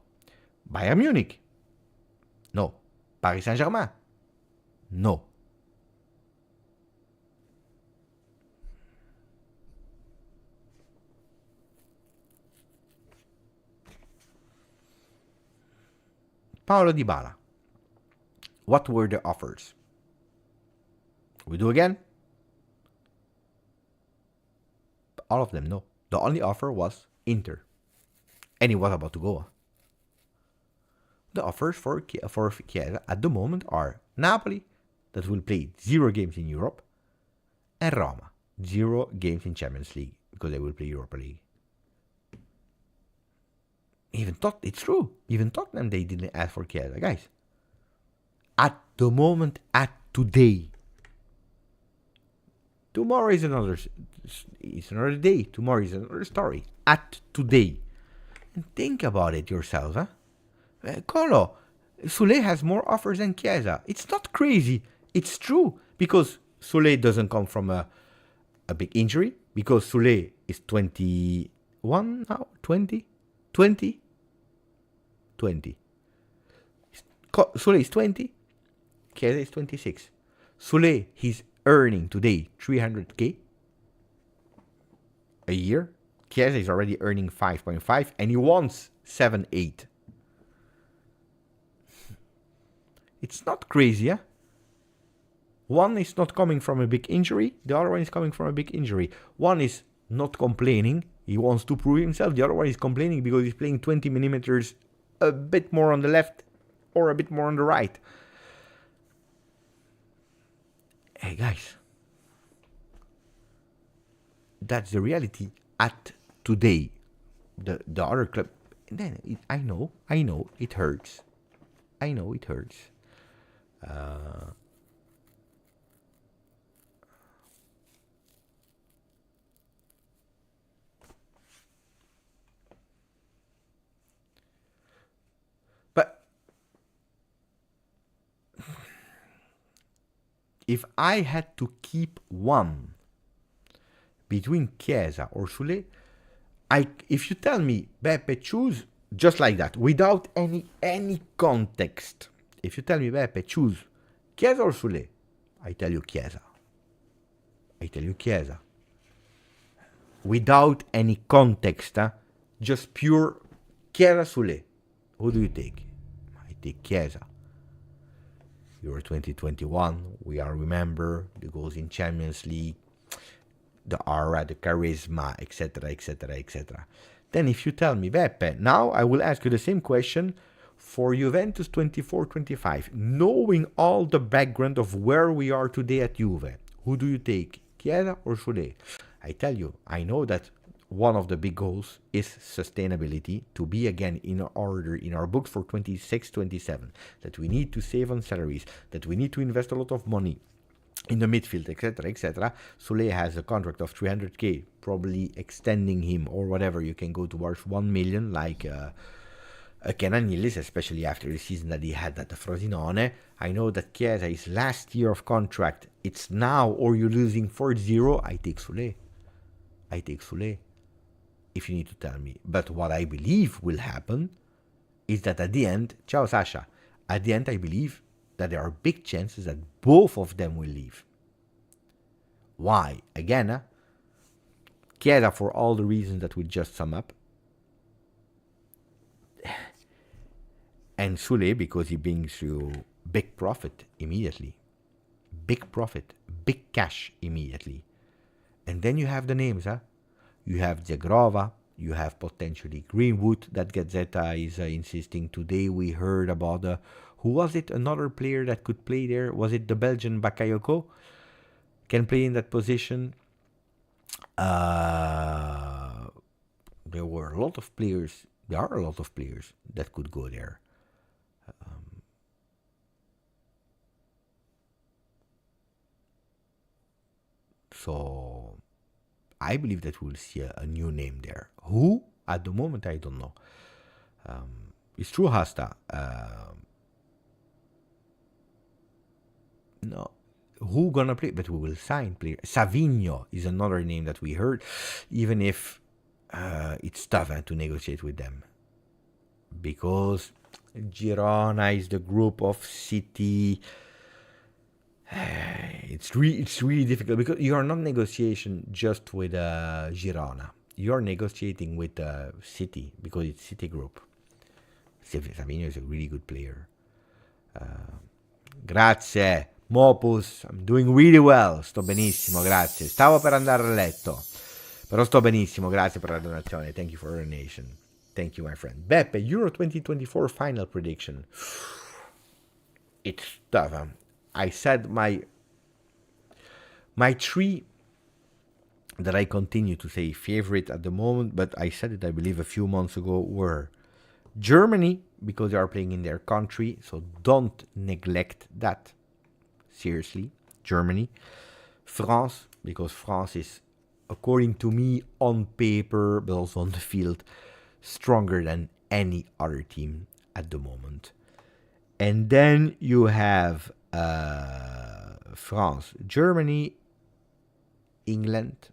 Bayern Munich? No. Paris Saint-Germain? No. Paulo Dybala. What were the offers? We do again? All of them, no. The only offer was Inter. And he was about to go. The offers for Chiesa at the moment are Napoli, that will play 0 games in Europe, and Roma, 0 games in Champions League, because they will play Europa League. It's true. Even Tottenham, they didn't ask for Chiesa, guys. At the moment, at today. Tomorrow is another day. Tomorrow is another story. At today. And think about it yourself, huh? Colo, Soulé has more offers than Chiesa. It's not crazy. It's true. Because Soulé doesn't come from a big injury. Because Soulé is 21 now? 20? Soulé is 20. Chiesa is 26. Soulé, his earning today 300k a year. Chiesa is already earning 5.5 and he wants 7-8. It's not crazy, yeah? One is not coming from a big injury, the other one is coming from a big injury. One is not complaining, he wants to prove himself. The other one is complaining because he's playing 20 millimeters a bit more on the left or a bit more on the right. Hey guys, that's the reality at today. The other club, then I know it hurts. I know it hurts. But if I had to keep one between Chiesa or Sule, if you tell me, Beppe, choose just like that, without any context, if you tell me, Beppe, choose Chiesa or Sule, I tell you Chiesa. I tell you Chiesa. Without any context, just pure Chiesa, Sule. Who do you take? I take Chiesa. Euro 2021, we all remember the goals in Champions League, the aura, the charisma, etc., etc., etc. Then if you tell me, Beppe, now I will ask you the same question for Juventus 24-25, knowing all the background of where we are today at Juve, who do you take, Chiesa or Sule? I tell you, I know that one of the big goals is sustainability, to be again in order in our books for 26-27, that we need to save on salaries, that we need to invest a lot of money in the midfield, etc., etc. Sule has a contract of 300k, probably extending him or whatever. You can go towards 1 million, like Kenan Yildiz, especially after the season that he had at the Frosinone. I know that Chiesa is last year of contract. It's now or you're losing 4-0. I take Sule. I take Sule. If you need to tell me. But what I believe will happen is that at the end, ciao Sasha, at the end I believe that there are big chances that both of them will leave. Why? Again, Chiesa for all the reasons that we just sum up, and Sule because he brings you big profit immediately. Big profit, big cash immediately. And then you have the names, You have Zegrova, you have potentially Greenwood that Gazzetta is insisting. Today we heard about, who was it, another player that could play there? Was it the Belgian Bakayoko? Can play in that position. There were a lot of players, there are a lot of players that could go there. So I believe that we'll see a new name there. Who? At the moment, I don't know. It's true, Hasta. No. Who gonna play? But we will sign players. Savigno is another name that we heard, even if it's tough to negotiate with them. Because Girona is the group of City. It's really difficult because you are not negotiating just with Girona. You are negotiating with City because it's City group. Savigno is a really good player. Grazie, Mopus. I'm doing really well. Sto benissimo, grazie. Stavo per andare a letto, però sto benissimo. Grazie per la donazione. Thank you for the donation. Thank you, my friend. Beppe, Euro 2024 final prediction. It's tough. I said my three that I continue to say favorite at the moment, but I said it, I believe, a few months ago, were Germany, because they are playing in their country, so don't neglect that. Seriously, Germany. France, because France is, according to me, on paper, but also on the field, stronger than any other team at the moment. And then you have France, Germany, England.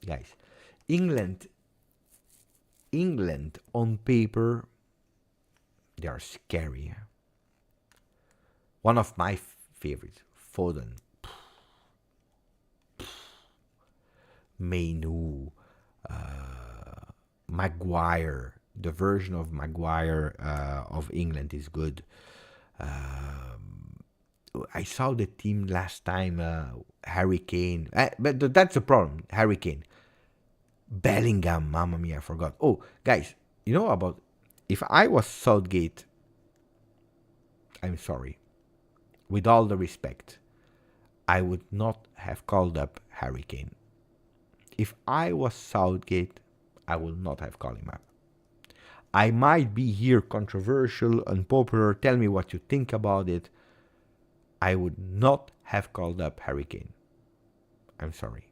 Guys, England on paper, they are scary. One of my favorites, Foden, Mainu, Maguire. The version of Maguire of England is good. I saw the team last time, Harry Kane. But that's the problem, Harry Kane. Bellingham, mamma mia, I forgot. Oh, guys, you know about... If I was Southgate, I'm sorry. With all the respect, I would not have called up Harry Kane. If I was Southgate, I would not have called him up. I might be here controversial, unpopular, tell me what you think about it. I would not have called up Harry Kane. I'm sorry.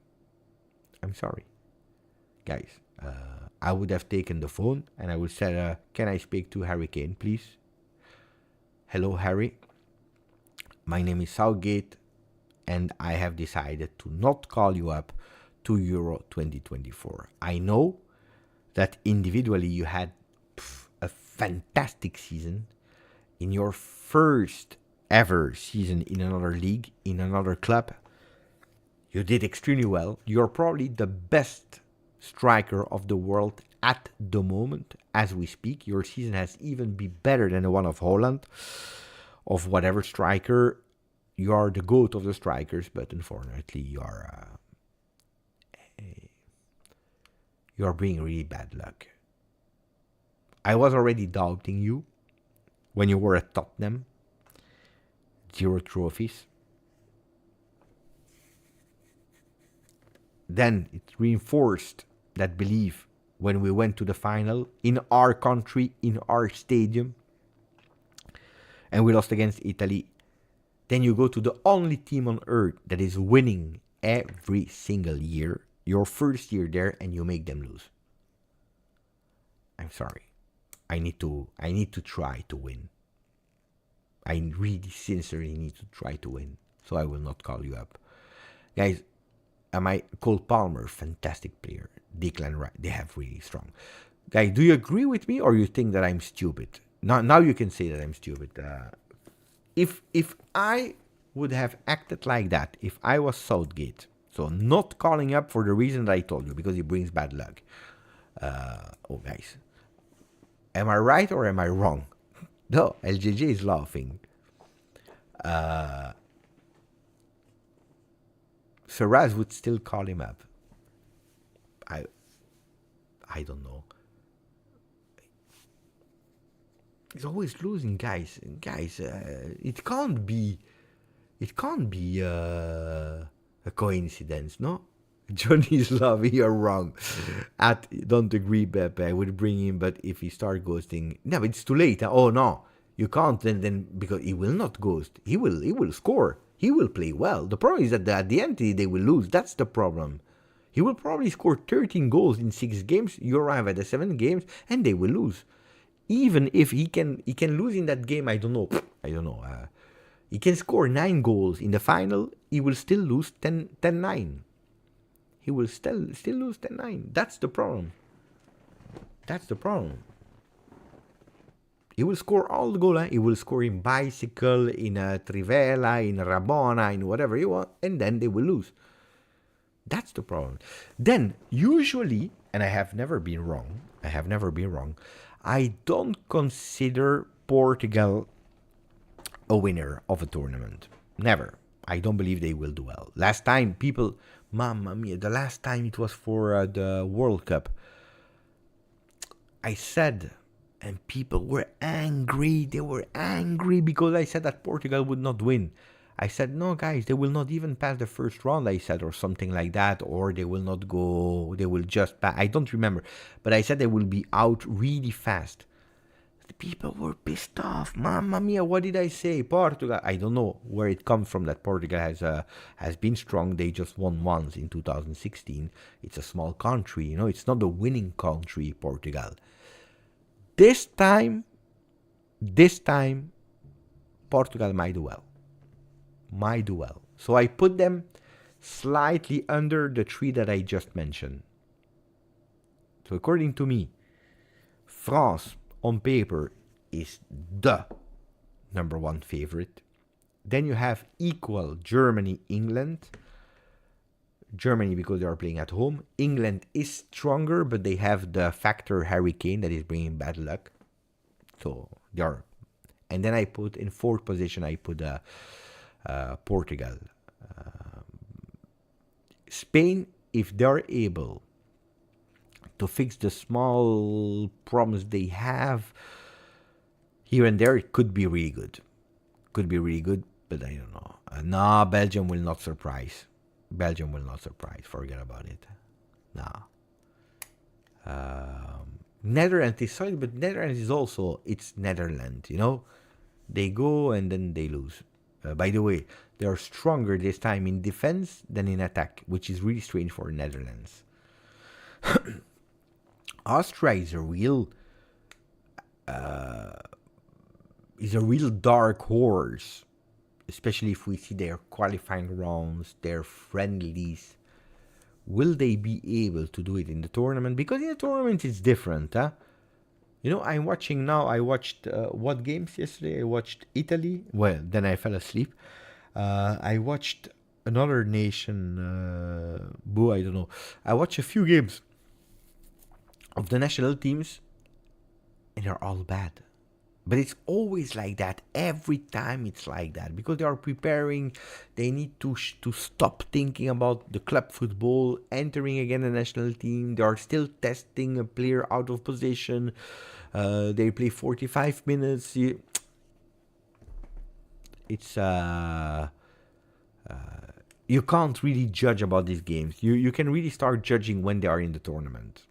Guys, I would have taken the phone and I would say, can I speak to Harry Kane, please? Hello, Harry. My name is Southgate and I have decided to not call you up to Euro 2024. I know that individually you had a fantastic season in your first ever season in another league, in another club. You did extremely well. You're probably the best striker of the world at the moment as we speak. Your season has even been better than the one of Holland, of whatever striker. You are the GOAT of the strikers, but unfortunately you are bringing really bad luck. I was already doubting you when you were at Tottenham. 0 trophies. Then it reinforced that belief when we went to the final in our country, in our stadium, and we lost against Italy. Then you go to the only team on earth that is winning every single year, your first year there, and you make them lose. I'm sorry. I need to try to win. I really sincerely need to try to win. So I will not call you up. Guys, Cole Palmer, fantastic player. Declan Rice, they have really strong. Guys, do you agree with me or you think that I'm stupid? Now you can say that I'm stupid. If I would have acted like that, if I was Southgate, so not calling up for the reason that I told you, because it brings bad luck. Oh, guys. Am I right or am I wrong? No, LJJ is laughing. Saraz would still call him up. I don't know. He's always losing, guys. It can't be a coincidence, no? Johnny's love, you're wrong. Don't agree, Pepe. I would bring him, but if he start ghosting, no, but it's too late. Huh? Oh no, you can't. Then because he will not ghost. He will score. He will play well. The problem is that at the end they will lose. That's the problem. He will probably score 13 goals in 6 games. You arrive at the 7 games and they will lose. Even if he can lose in that game, I don't know. He can score 9 goals in the final. He will still lose 10-9. He will still lose 10-9. That's the problem. He will score all the goals. He will score in bicycle, in Trivela, in Rabona, in whatever you want, and then they will lose. That's the problem. Then, usually, and I have never been wrong, I don't consider Portugal a winner of a tournament. Never. I don't believe they will do well. Last time, people, mamma mia, the last time it was for the World Cup, I said, and people were angry. They were angry because I said that Portugal would not win. I said, no, guys, they will not even pass the first round, I said, or something like that, or they will not go, they will just pass. I don't remember, but I said they will be out really fast. The people were pissed off. Mamma mia, what did I say? Portugal. I don't know where it comes from that Portugal has been strong. They just won once in 2016. It's a small country, it's not a winning country, Portugal. This time, Portugal might do well. So I put them slightly under the 3 that I just mentioned. So according to me, France on paper is the number 1 favorite. Then you have equal Germany, England. Germany because they are playing at home. England is stronger, but they have the factor Harry Kane that is bringing bad luck. So they are. And then I put in fourth position, I put Portugal. Spain, if they're able to fix the small problems they have here and there, it could be really good. Could be really good, but I don't know. No, Belgium will not surprise. Belgium will not surprise. Forget about it. No. Netherlands is solid, but Netherlands is also, it's Netherlands, you know? They go and then they lose. By the way, they are stronger this time in defense than in attack, which is really strange for Netherlands. Austria is a real dark horse, especially if we see their qualifying rounds, their friendlies. Will they be able to do it in the tournament? Because in the tournament it's different, huh? You know, I'm watching now. I watched what games yesterday? I watched Italy. Well, then I fell asleep. I watched another nation. I don't know. I watched a few games of the national teams, and they're all bad. But it's always like that. Every time it's like that. Because they are preparing. They need to stop thinking about the club football. Entering again the national team. They are still testing a player out of position. They play 45 minutes. It's... you can't really judge about these games. You can really start judging when they are in the tournament.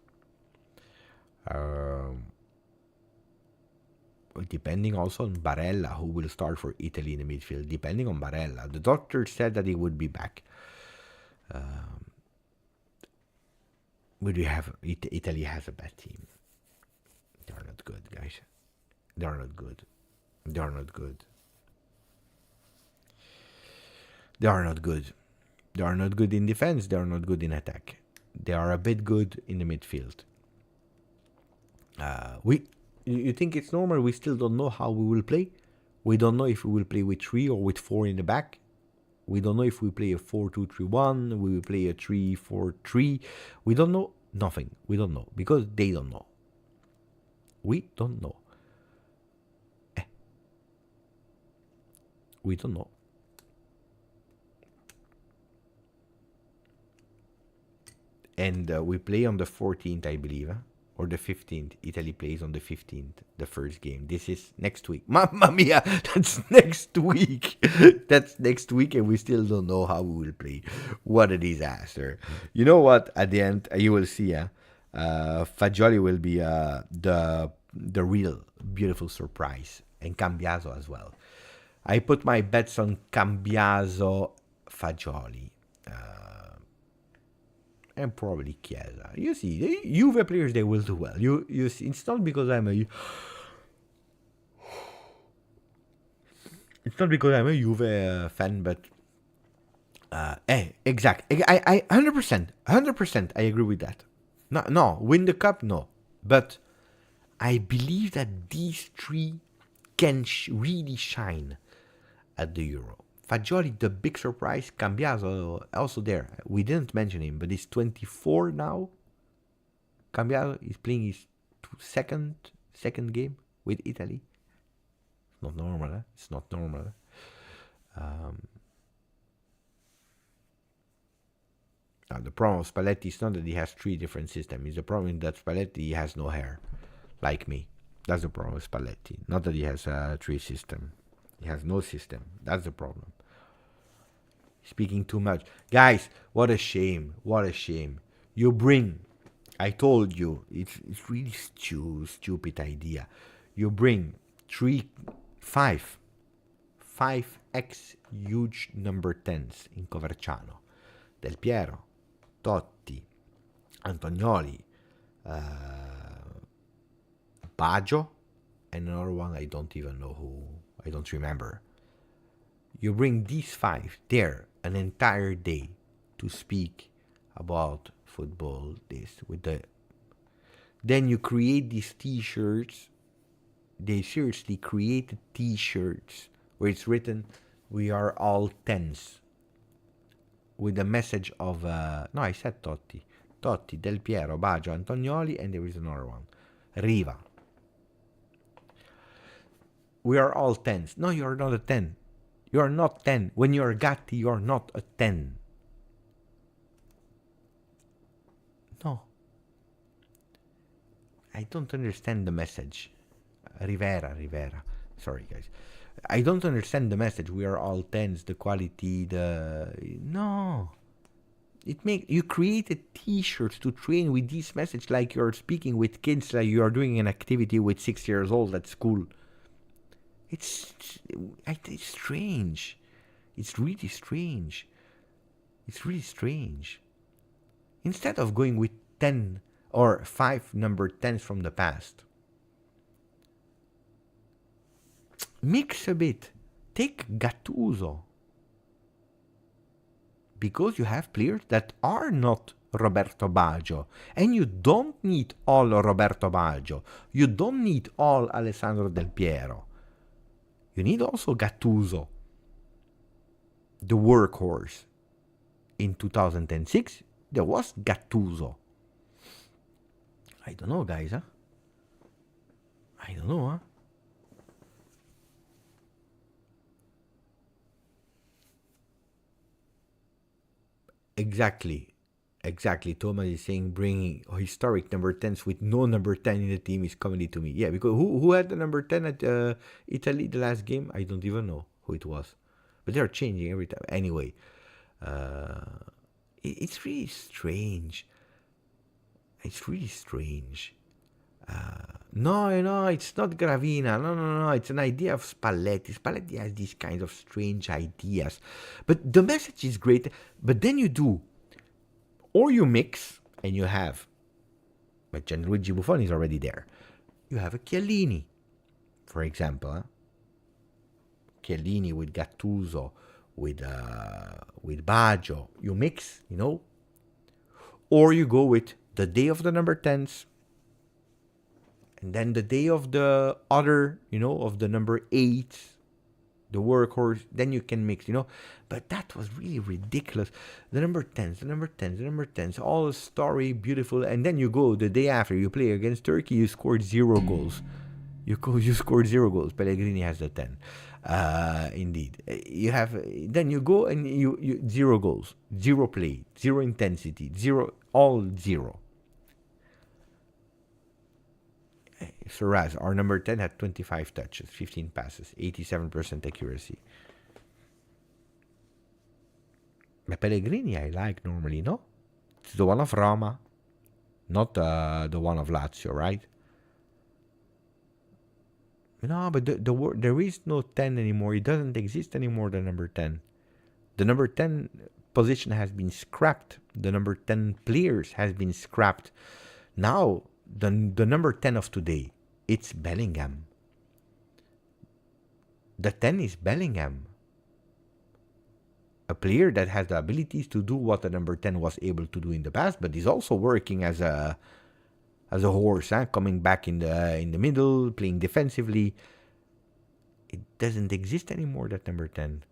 Depending also on Barella, who will start for Italy in the midfield. Depending on Barella. The doctor said that he would be back. Italy has a bad team. They are not good, guys. They are not good. They are not good. They are not good. They are not good in defense. They are not good in attack. They are a bit good in the midfield. You think it's normal? We still don't know how we will play. We don't know if we will play with 3 or with 4 in the back. We don't know if we play a 4-2-3-1. We will play a 3-4-3. We don't know nothing. We don't know because they don't know. We don't know. We don't know. And we play on the 14th, I believe. Or the 15th. Italy plays on the 15th, the first game. This is next week. Mamma mia, that's next week. That's next week, and we still don't know how we will play. What a disaster. You know what? At the end, you will see, Fagioli will be the real beautiful surprise. And Cambiaso as well. I put my bets on Cambiaso, Fagioli. And probably Chiesa. You see, the Juve players, they will do well. You see, it's not because I'm a Juve fan, but exactly. I 100%, I agree with that. No, win the cup, no, but I believe that these three can really shine at the Euro. Fagioli, the big surprise. Cambiaso, also there. We didn't mention him, but he's 24 now. Cambiaso is playing his second game with Italy. It's not normal, eh? It's not normal. The problem with Spalletti is not that he has 3 different systems. It's the problem that Spalletti has no hair, like me. That's the problem with Spalletti. Not that he has a 3 system. He has no system. That's the problem. Speaking too much. Guys, what a shame. What a shame. You bring, I told you, it's really stupid idea. You bring 5 ex-huge number 10s in Coverciano. Del Piero, Totti, Antonioli, Baggio, and another one I don't even know who. I don't remember. You bring these 5 there an entire day to speak about football. Then you create these T-shirts. They seriously created T-shirts where it's written, "We are all 10s." with a message of no, I said Totti, Del Piero, Baggio, Antonioli, and there is another one, Riva. We are all 10s. No, you are not a 10. You are not 10. When you are Gatti, you are not a 10. No. I don't understand the message. Rivera. Sorry, guys. I don't understand the message. We are all 10s. The quality, no. You create a T-shirt to train with this message, like you're speaking with kids, like you are doing an activity with 6 years old at school. It's strange. It's really strange. Instead of going with 10 or 5 number 10s from the past, mix a bit. Take Gattuso. Because you have players that are not Roberto Baggio. And you don't need all Roberto Baggio. You don't need all Alessandro Del Piero. You need also Gattuso, the workhorse. In 2006, there was Gattuso. I don't know, guys, huh? I don't know, huh? Exactly. Thomas is saying bringing historic number 10s with no number 10 in the team is comedy to me. Yeah, because who had the number 10 at Italy the last game? I don't even know who it was. But they're changing every time. Anyway, it's really strange. No, it's not Gravina. No. It's an idea of Spalletti. Spalletti has these kinds of strange ideas. But the message is great. But then you do. Or you mix and you have. But Gianluigi Buffon is already there. You have a Chiellini, for example. Huh? Chiellini with Gattuso, with Baggio. You mix, Or you go with the day of the number 10s. And then the day of the other, of the number 8s, the workhorse, then you can mix, But that was really ridiculous. The number 10s, all story, beautiful. And then you go the day after you play against Turkey, you scored 0 goals. You scored 0 goals. Pellegrini has the 10. Indeed. Then you go and you 0 goals, 0 play, 0 intensity, 0, all 0. Saraz, our number 10 had 25 touches, 15 passes, 87% accuracy. But Pellegrini I like normally, no? It's the one of Roma, not the one of Lazio, right? No, but there is no 10 anymore. It doesn't exist anymore, the number 10. The number 10 position has been scrapped. The number 10 players has been scrapped. Now, the number 10 of today, it's Bellingham. The 10 is Bellingham. A player that has the abilities to do what the number 10 was able to do in the past, but is also working as a horse, coming back in the middle, playing defensively. It doesn't exist anymore, that number 10.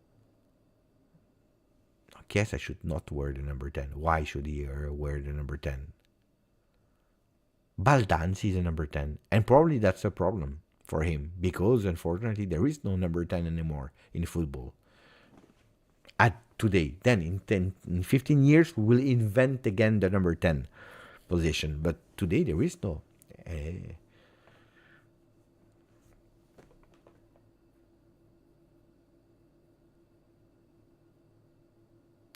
I guess I should not wear the number 10. Why should he wear the number 10? Baldanzi is a number 10, and probably that's a problem for him, because unfortunately there is no number 10 anymore in football. At today, then in 15 years we will invent again the number 10 position, but today there is no.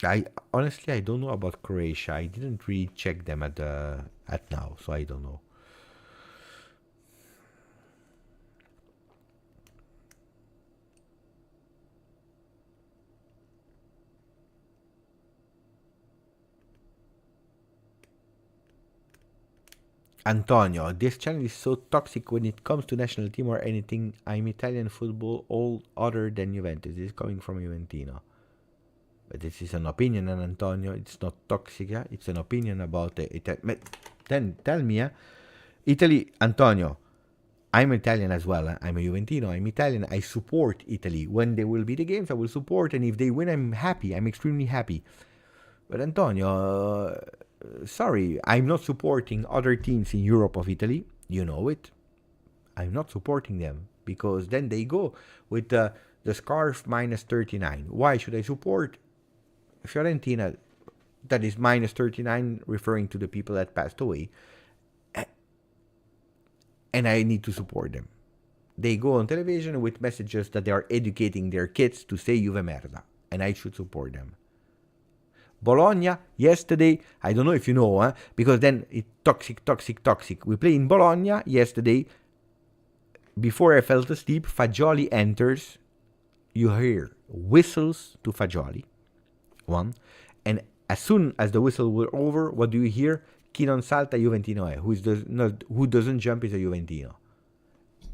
I don't know about Croatia. I didn't really check them at now, so I don't know. Antonio, this channel is so toxic when it comes to national team or anything. I'm Italian football, all other than Juventus. This is coming from Juventino. But this is an opinion, and Antonio, it's not toxic. Yeah? It's an opinion about it. Then tell me, Italy, Antonio, I'm Italian as well. I'm a Juventino. I'm Italian. I support Italy. When there will be the games, I will support. And if they win, I'm happy. I'm extremely happy. But Antonio, sorry, I'm not supporting other teams in Europe of Italy. You know it. I'm not supporting them because then they go with the scarf minus 39. Why should I support Fiorentina? That is minus 39, referring to the people that passed away. And I need to support them. They go on television with messages that they are educating their kids to say Juve merda. And I should support them. Bologna, yesterday, I don't know if you know, because then it's toxic. We play in Bologna yesterday. Before I fell asleep, Fagioli enters. You hear whistles to Fagioli. One. And as soon as the whistle were over, what do you hear? Chi non salta Juventino è. Who doesn't jump is a Juventino.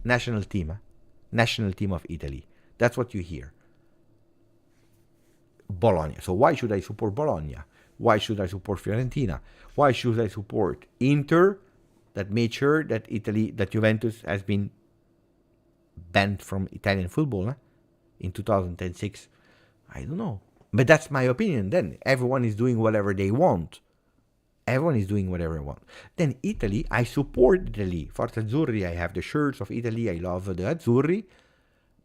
National team of Italy. That's what you hear. Bologna. So why should I support Bologna? Why should I support Fiorentina? Why should I support Inter that made sure that Juventus has been banned from Italian football in 2006? I don't know. But that's my opinion then. Everyone is doing whatever they want. Then Italy, I support Italy. Forza Azzurri, I have the shirts of Italy. I love the Azzurri.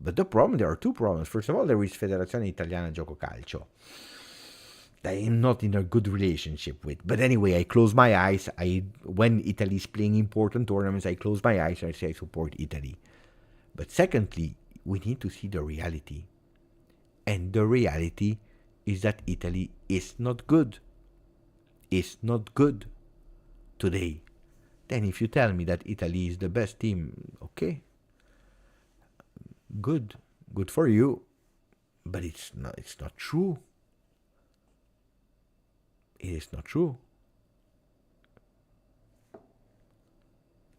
But there are two problems. First of all, there is Federazione Italiana Gioco Calcio. I am not in a good relationship with. But anyway, I close my eyes. When Italy is playing important tournaments, I close my eyes and I say I support Italy. But secondly, we need to see the reality. And the reality is that Italy is not good. Is not good today. Then if you tell me that Italy is the best team, okay. Good for you. But it's not true. It is not true.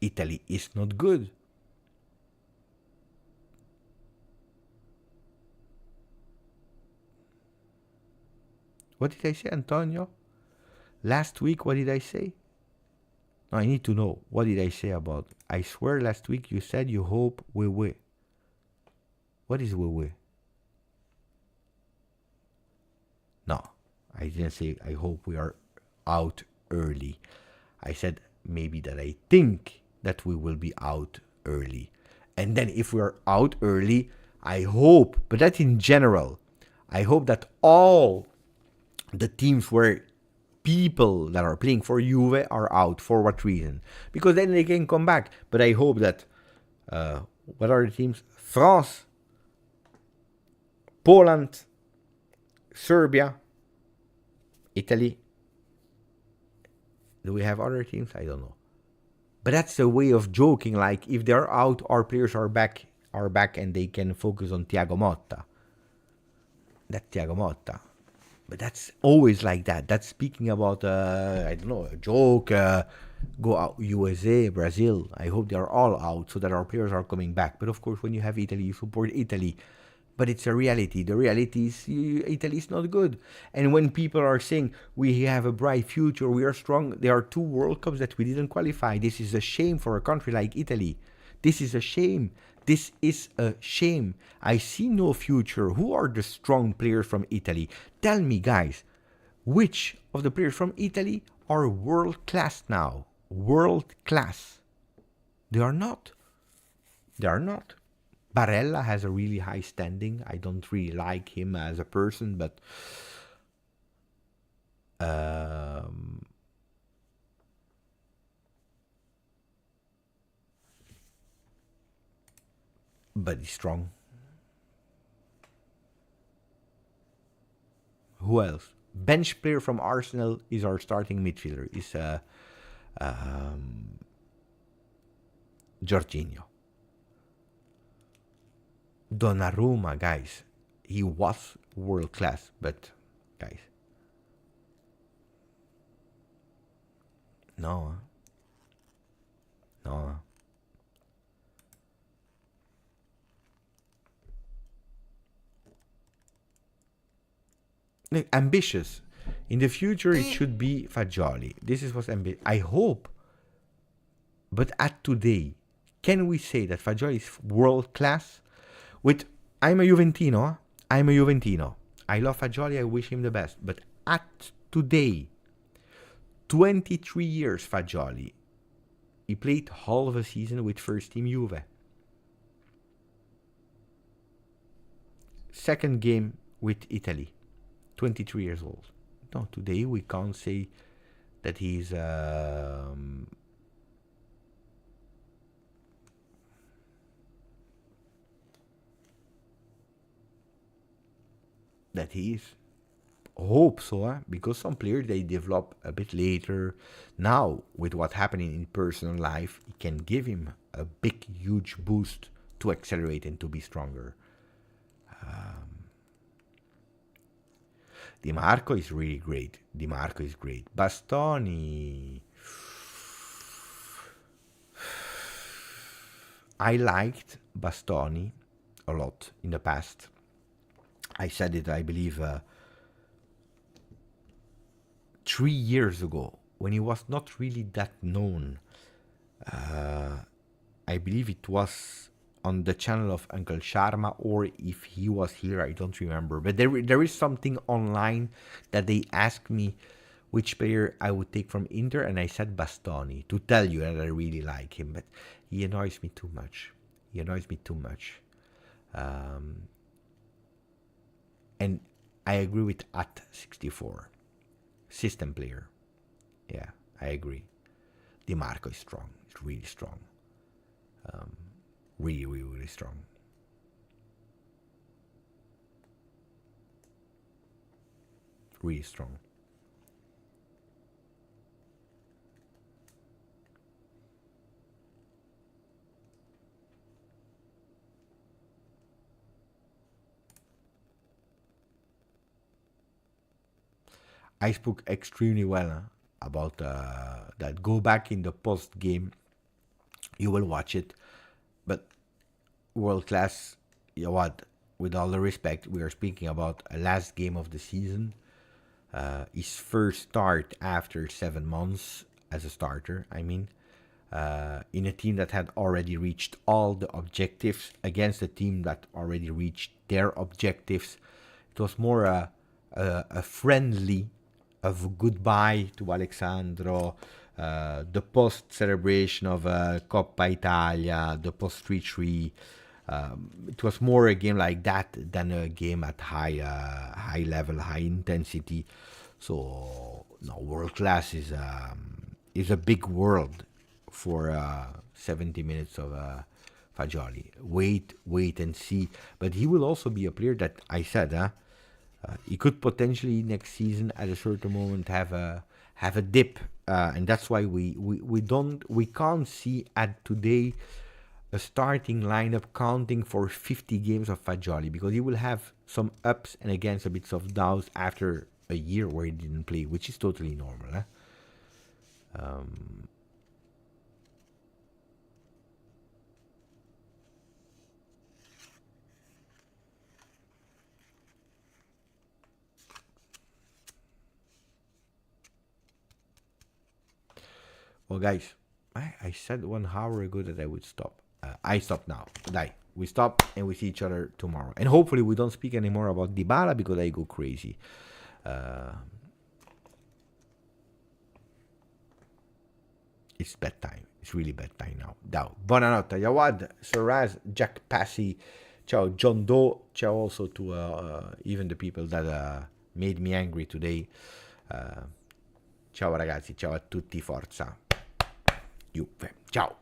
Italy is not good. What did I say, Antonio? Last week, what did I say? No, I need to know. What did I say about? I swear last week you said you hope we will. What is we will? No, I didn't say I hope we are out early. I said maybe that I think that we will be out early. And then if we are out early, I hope, but that's in general, I hope that all the teams where people that are playing for Juve are out. For what reason? Because then they can come back. But I hope that, what are the teams? France, Poland, Serbia, Italy. Do we have other teams? I don't know. But that's a way of joking. Like, if they're out, our players are back and they can focus on Thiago Motta. That's Thiago Motta. But that's always like that. That's speaking about, I don't know, a joke. Go out, USA, Brazil. I hope they are all out so that our players are coming back. But of course, when you have Italy, you support Italy. But it's a reality. The reality is Italy is not good. And when people are saying we have a bright future, we are strong, there are 2 World Cups that we didn't qualify. This is a shame for a country like Italy. This is a shame. This is a shame. I see no future. Who are the strong players from Italy? Tell me, guys, which of the players from Italy are world class now? World class. They are not. They are not. Barella has a really high standing. I don't really like him as a person, but he's strong. Who else? Bench player from Arsenal is our starting midfielder. Is Jorginho. Donnarumma, guys, he was world class, but guys, no. Ambitious. In the future, it should be Fagioli. This is what's ambitious. I hope. But at today, can we say that Fagioli is world class? I'm a Juventino. I love Fagioli. I wish him the best. But at today, 23 years Fagioli. He played half of a season with first team Juve. Second game with Italy, 23 years old. No, today we can't say that he's that he's hope so, because some players they develop a bit later. Now with what happening in personal life, it can give him a big huge boost to accelerate and to be stronger. Di Marco is really great. Di Marco is great. Bastoni, I liked Bastoni a lot in the past. I said it, I believe, 3 years ago, when he was not really that known. I believe it was on the channel of Uncle Sharma, or if he was here, I don't remember. But there is something online that they asked me which player I would take from Inter, and I said Bastoni, to tell you that I really like him. But he annoys me too much. And I agree with At64. System player. Yeah, I agree. Di Marco is strong. It's really strong. Really strong. Really strong. I spoke extremely well about that. Go back in the post game. You will watch it. But world class, you know what? With all the respect, we are speaking about a last game of the season. His first start after 7 months as a starter. I mean, in a team that had already reached all the objectives against a team that already reached their objectives. It was more a friendly of goodbye to Alexandro. The post celebration of Coppa Italia, the post 3-3. It was more a game like that than a game at high level, high intensity. So no, world class is a big world for 70 minutes of Fagioli. Wait and see. But he will also be a player that I said, he could potentially next season at a certain moment have a dip, and that's why we can't see at today a starting lineup counting for 50 games of Fagioli, because he will have some ups and against a bit of downs after a year where he didn't play, which is totally normal. Well, guys, I said 1 hour ago that I would stop. I stop now. We stop and we see each other tomorrow. And hopefully we don't speak anymore about Dybala, because I go crazy. It's bedtime. It's really bedtime now. Buonanotte, Jawad, Saraz, Jack Passy, ciao John Doe, ciao also to even the people that made me angry today. Ciao ragazzi, ciao a tutti, forza Juve, ciao.